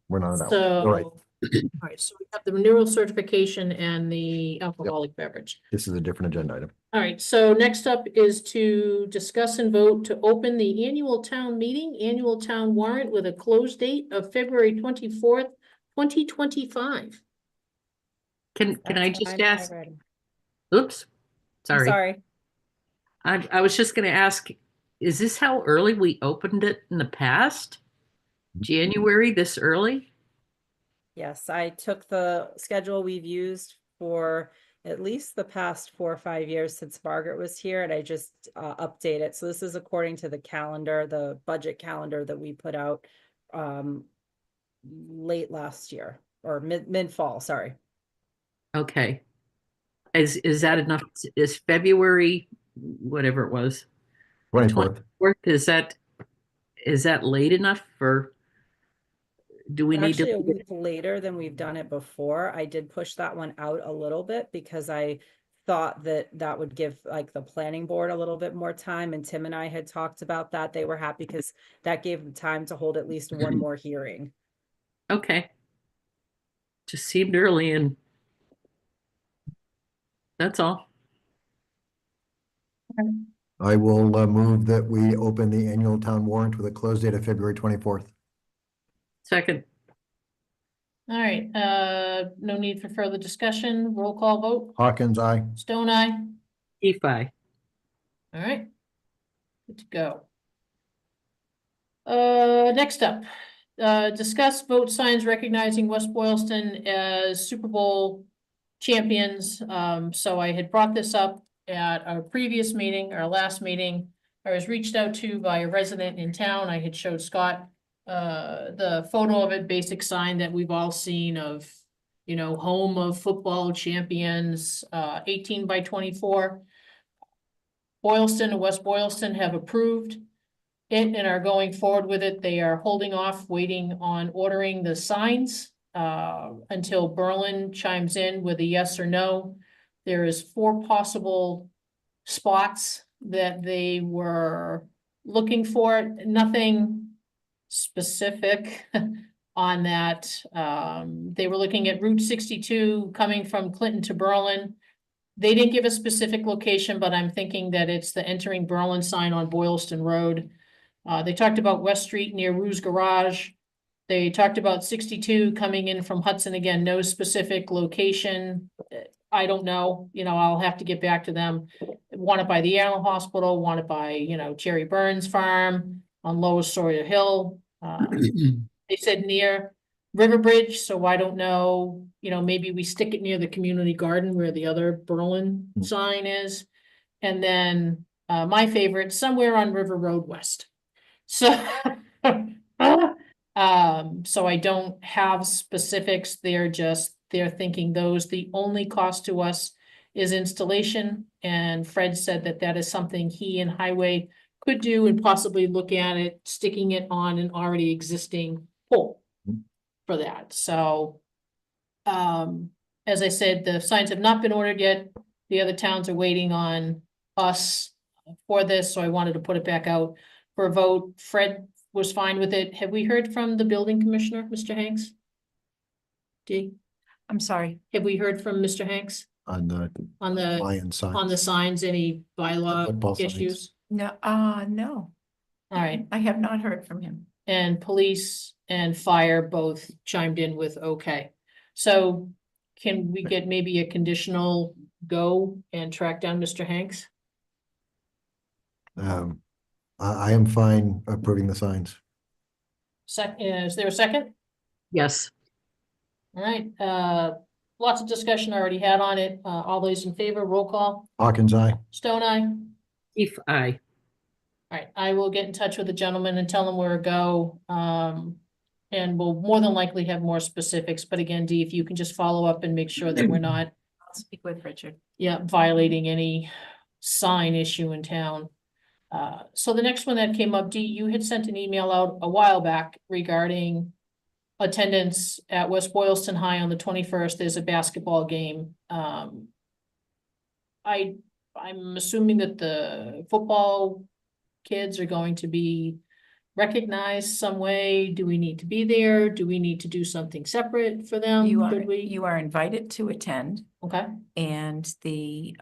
We're not on that. one. so, You're right. all right, so we have the renewal certification and the alcoholic beverage. This is a different agenda item. All right, so next up is to discuss and vote to open the annual town meeting, annual town warrant with a close date of February 24th, 2025. can I That's just fine, I ask, read. oops, I'm sorry. sorry. I was just gonna ask, is this how early we opened it in the past? January this early? Yes, I took the schedule we've used for at least the past 4 or 5 years since Margaret was here, and I just update it. So this is according to the calendar, the budget calendar that we put out late last year or mid-fall, sorry. Okay. Is that enough? Is February, whatever it was, 24th. 24th, is that late enough for, do we need Actually, a to? week later than we've done it before. I did push that one out a little bit because I thought that that would give like the planning board a little bit more time, and Tim and I had talked about that. They were happy because that gave them time to hold at least one more hearing. Okay. Just seemed early and that's all. I will move that we open the annual town warrant with a close date of February 24th. Second, All right, no need for further discussion, roll call vote, Hawkins, aye. Stone eye. EFI. All right. Good to go. Next up, discuss vote signs recognizing West Boylston as Super Bowl champions. So I had brought this up at our previous meeting, our last meeting. I was reached out to by a resident in town. I had showed Scott the photo of it, basic sign that we've all seen of, you know, home of football champions, 18 by 24. Boylston and West Boylston have approved it and are going forward with it. They are holding off, waiting on ordering the signs until Berlin chimes in with a yes or no. There is 4 possible spots that they were looking for, nothing specific on that. They were looking at Route 62 coming from Clinton to Berlin. They didn't give a specific location, but I'm thinking that it's the entering Berlin sign on Boylston Road. They talked about West Street near Ruse Garage. They talked about 62 coming in from Hudson. Again, no specific location. I don't know, you know, I'll have to get back to them. Want it by the animal hospital, want it by, you know, Jerry Burns Farm on Lower Sawyer Hill. They said near River Bridge, so I don't know, you know, maybe we stick it near the community garden where the other Berlin sign is. And then my favorite, somewhere on River Road West. So so I don't have specifics. They're thinking those. The only cost to us is installation. And Fred said that that is something he and Highway could do and possibly look at it, sticking it on an already existing pole for that. So as I said, the signs have not been ordered yet. The other towns are waiting on us for this, so I wanted to put it back out for a vote. Fred was fine with it. Have we heard from the building commissioner, Mr. Hanks? I'm sorry. Have we heard from Mr. Hanks On the on the lion sign. on the signs, any bylaw football signs. issues? No, no, All right, I have not heard from him. and police and fire both chimed in with okay. So can we get maybe a conditional go and track down Mr. Hanks? I am fine approving the signs. Is there a second? Yes. All right, lots of discussion already had on it. All those in favor, roll call. Hawkins, aye. Stone eye. EFI. All right, I will get in touch with the gentleman and tell him where to go. And we'll more than likely have more specifics, but again, Dee, if you can just follow up and make sure that we're not, I'll speak with Richard. yeah, violating any sign issue in town. So the next one that came up, Dee, you had sent an email out a while back regarding attendance at West Boylston High on the 21st. There's a basketball game. I'm assuming that the football kids are going to be recognized some way. Do we need to be there? Do we need to do something separate for them? Should we? You are invited to attend, Okay, and the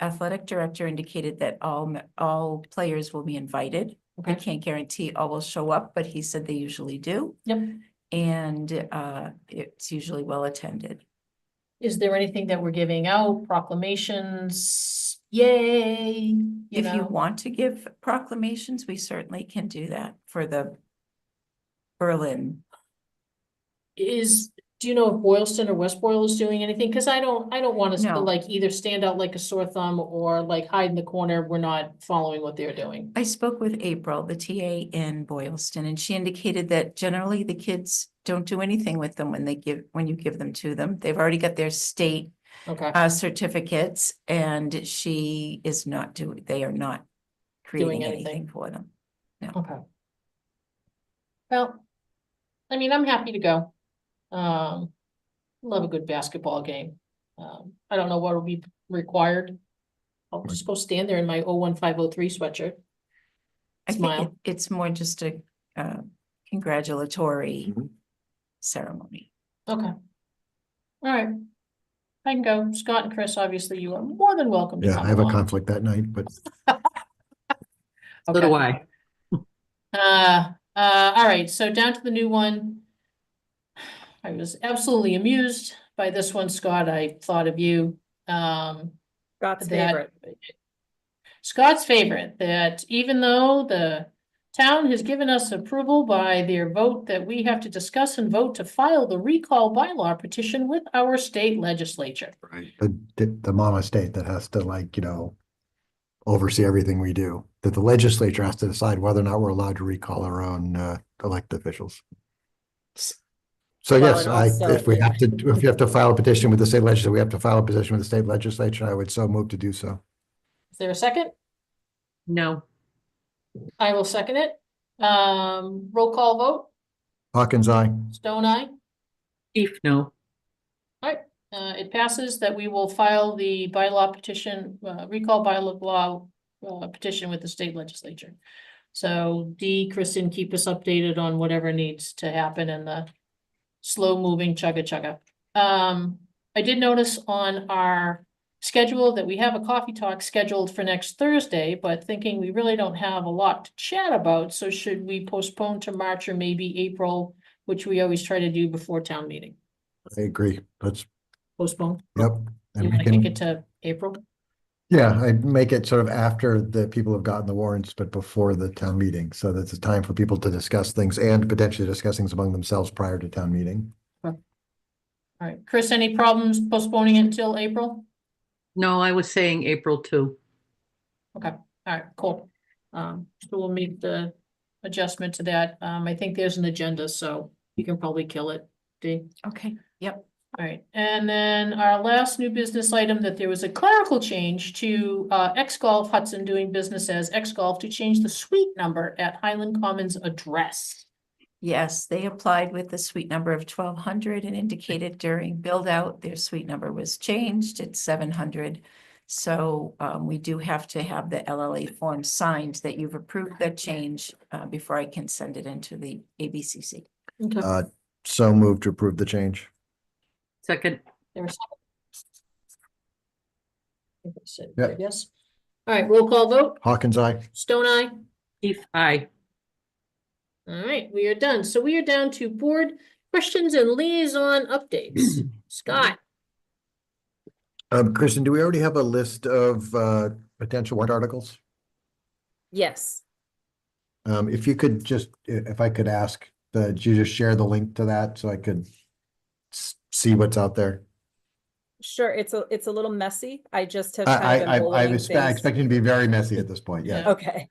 athletic director indicated that all players will be invited. I okay, can't guarantee all will show up, but he said they usually do. yep. And it's usually well attended. Is there anything that we're giving out, proclamations? Yay, If you know? want to give proclamations, we certainly can do that for the Berlin. Do you know if Boylston or West Boyle is doing anything? Cause I don't want us to No. like either stand out like a sore thumb or like hide in the corner. We're not following what they're doing. I spoke with April, the TA in Boylston, and she indicated that generally the kids don't do anything with them when you give them to them. They've already got their state Okay, certificates, and they are not creating anything. anything for them. okay. Well, I mean, I'm happy to go. Love a good basketball game. I don't know what will be required. I'll just go stand there in my 01503 sweatshirt. I think Smile. it's more just a congratulatory Mhm. ceremony. Okay. All right. I can go. Scott and Chris, obviously you are more than welcome to Yeah, come I have a along. conflict that night, but So do I. All right, so down to the new one. I was absolutely amused by this one, Scott. I thought of you. Scott's that- favorite. Scott's favorite, that even though the town has given us approval by their vote that we have to discuss and vote to file the recall bylaw petition with our state legislature. right, the mama state that has to like, oversee everything we do, that the legislature has to decide whether or not we're allowed to recall our own elected officials. So Well, yes, and also- if you have to file a petition with the state legislature, we have to file a petition with the state legislature. I would so move to do so. Is there a second? No, I will second it. Roll call vote, Hawkins, aye. Stone eye. Chief, no. It passes that we will file the bylaw petition, recall bylaw petition with the state legislature. So Dee, Kristen, keep us updated on whatever needs to happen in the slow moving chugga chugga. I did notice on our schedule that we have a coffee talk scheduled for next Thursday, but thinking we really don't have a lot to chat about, so should we postpone to March or maybe April, which we always try to do before town meeting? I agree. Let's, Postpone? yep. You And we wanna kick can, it to April? yeah, I'd make it sort of after the people have gotten the warrants, but before the town meeting. So that's a time for people to discuss things and potentially discuss things among themselves prior to town meeting. All right, Chris, any problems postponing it until April? No, I was saying April too. Okay, all right, cool. So we'll make the adjustment to that. I think there's an agenda, so you can probably kill it, Dee. Okay, yep. All right, and then our last new business item, that there was a clerical change to X-Golf Hudson doing business as X-Golf to change the suite number at Highland Commons address. Yes, they applied with the suite number of 1200 and indicated during build out, their suite number was changed. It's 700. So we do have to have the LLA form signed that you've approved that change before I can send it into the ABCC. Okay. So move to approve the change. Second, There was- I think I said Yep. yes. All right, roll call vote. Hawkins, aye. Stone eye. Chief, aye. All right, we are done. So we are down to board questions and liaison updates. Scott, Kristen, do we already have a list of potential warrant articles? Yes, If you could just, if I could ask, that you just share the link to that so I could see what's out there. sure. It's a little messy. I just have I kind of been bulleting expect it to be very messy at this point, yeah. Okay.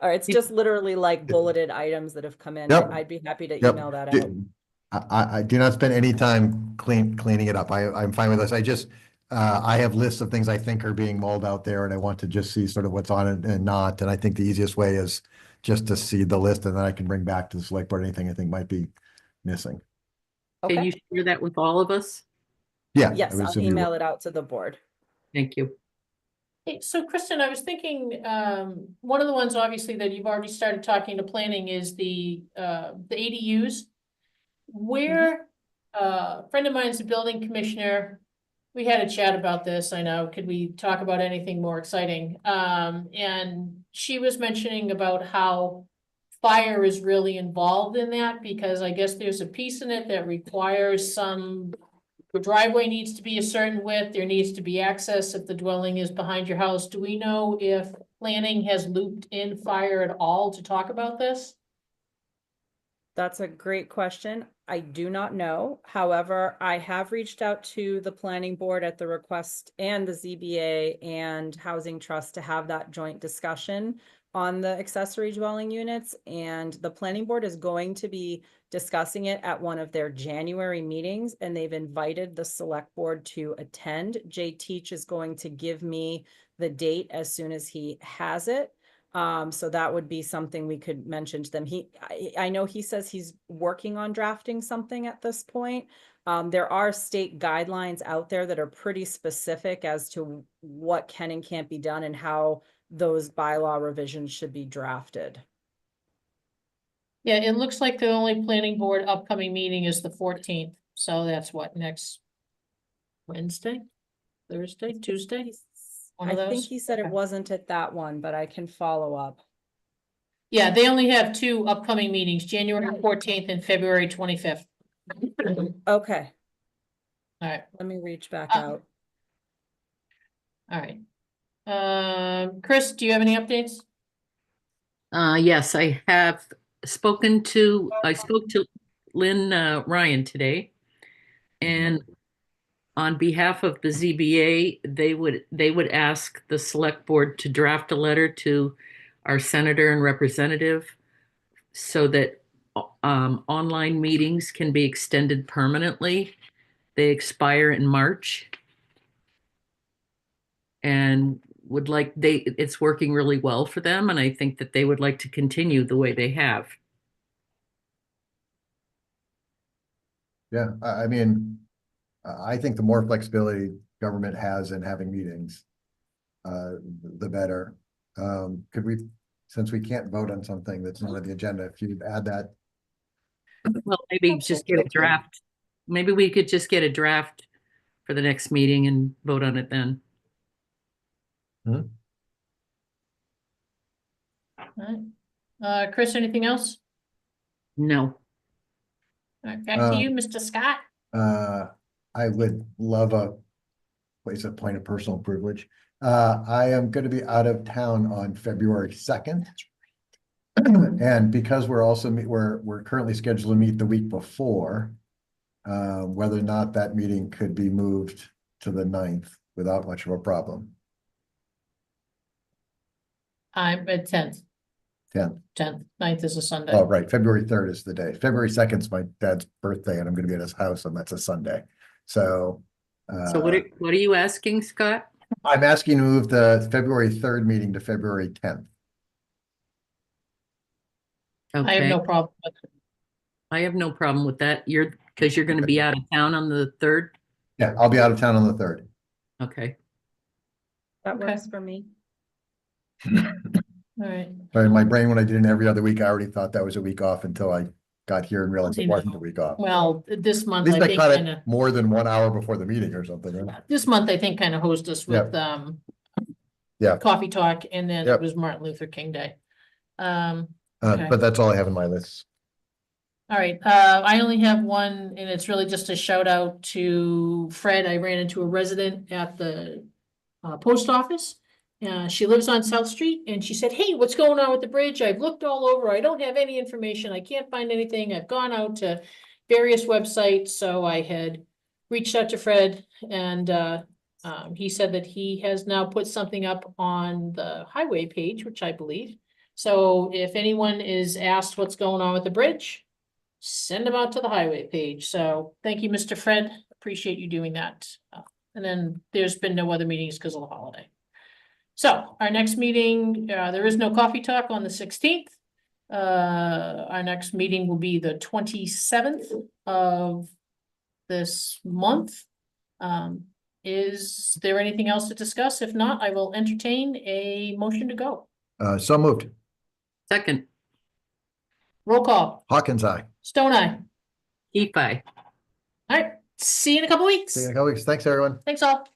All right, it's just literally like bulleted items that have come in. Yep. I'd be happy to Yep. email that out. I do not spend any time cleaning it up. I'm fine with this. I have lists of things I think are being mulled out there, and I want to just see sort of what's on it and not. And I think the easiest way is just to see the list, and then I can bring back to the select board anything I think might be missing. Can Okay, you share that with all of us? Yeah. I yes, would I'll assume you would. email it out to the board. Thank you. Hey, so Kristen, I was thinking, one of the ones obviously that you've already started talking to planning is the ADUs. Where, a friend of mine's a building commissioner. We had a chat about this, I know. Could we talk about anything more exciting? And she was mentioning about how fire is really involved in that, because I guess there's a piece in it that requires the driveway needs to be a certain width, there needs to be access if the dwelling is behind your house. Do we know if planning has looped in fire at all to talk about this? That's a great question. I do not know. However, I have reached out to the planning board at the request and the ZBA and Housing Trust to have that joint discussion on the accessory dwelling units. And the planning board is going to be discussing it at one of their January meetings, and they've invited the select board to attend. Jay Teach is going to give me the date as soon as he has it. So that would be something we could mention to them. I know he says he's working on drafting something at this point. There are state guidelines out there that are pretty specific as to what can and can't be done and how those bylaw revisions should be drafted. Yeah, it looks like the only planning board upcoming meeting is the 14th, so that's what, next Wednesday, Thursday, Tuesday? One of I think those? he said it Okay. wasn't at that one, but I can follow up. Yeah, they only have two upcoming meetings, January 14th and February 25th. Okay, All right, let me reach back Uh, out. all right. Chris, do you have any updates? Yes, I spoke to Lynn Ryan today. And on behalf of the ZBA, they would ask the select board to draft a letter to our senator and representative so that online meetings can be extended permanently. They expire in March. And it's working really well for them, and I think that they would like to continue the way they have. Yeah, I mean, I think the more flexibility government has in having meetings, the better. Could we, since we can't vote on something that's not on the agenda, if you add that, Well, maybe just get a draft. Maybe we could just get a draft for the next meeting and vote on it then. All right. Chris, anything else? No. All right, back to you, Mr. Scott. I would love a point of personal privilege. I am going to be out of town on February 2nd. And because we're currently scheduled to meet the week before, whether or not that meeting could be moved to the 9th without much of a problem. I'm at 10th. 10th. 9th is a Sunday. Oh, right. February 3rd is the day. February 2nd is my dad's birthday, and I'm going to be at his house, and that's a Sunday. So, So what are you asking, Scott? I'm asking to move the February 3rd meeting to February 10th. I have Okay, no problem with it. I have no problem with that. Because you're going to be out of town on the 3rd? Yeah, I'll be out of town on the 3rd. Okay. That Okay. works for me. All right. But in my brain, when I did it every other week, I already thought that was a week off until I got here and realized it wasn't a week off. Well, this At month, least I I think caught kind of, it more than 1 hour before the meeting or something, right? this month, I think kind of hosted us with, Yeah. coffee talk, and then Yep. it was Martin Luther King Day. Okay. But that's all I have in my list. All right, I only have one, and it's really just a shout out to Fred. I ran into a resident at the post office. She lives on South Street, and she said, "Hey, what's going on with the bridge? I've looked all over. I don't have any information. I can't find anything. I've gone out to various websites." So I had reached out to Fred, and he said that he has now put something up on the highway page, which I believe. So if anyone is asked what's going on with the bridge, send them out to the highway page. So thank you, Mr. Fred. Appreciate you doing that. And then there's been no other meetings because of the holiday. So our next meeting, there is no coffee talk on the 16th. Our next meeting will be the 27th of this month. Is there anything else to discuss? If not, I will entertain a motion to go. So moved. Second, Roll call. Hawkins, aye. Stone eye. keep I. All right. See you in a couple weeks. See you in a couple weeks. Thanks, everyone. Thanks all.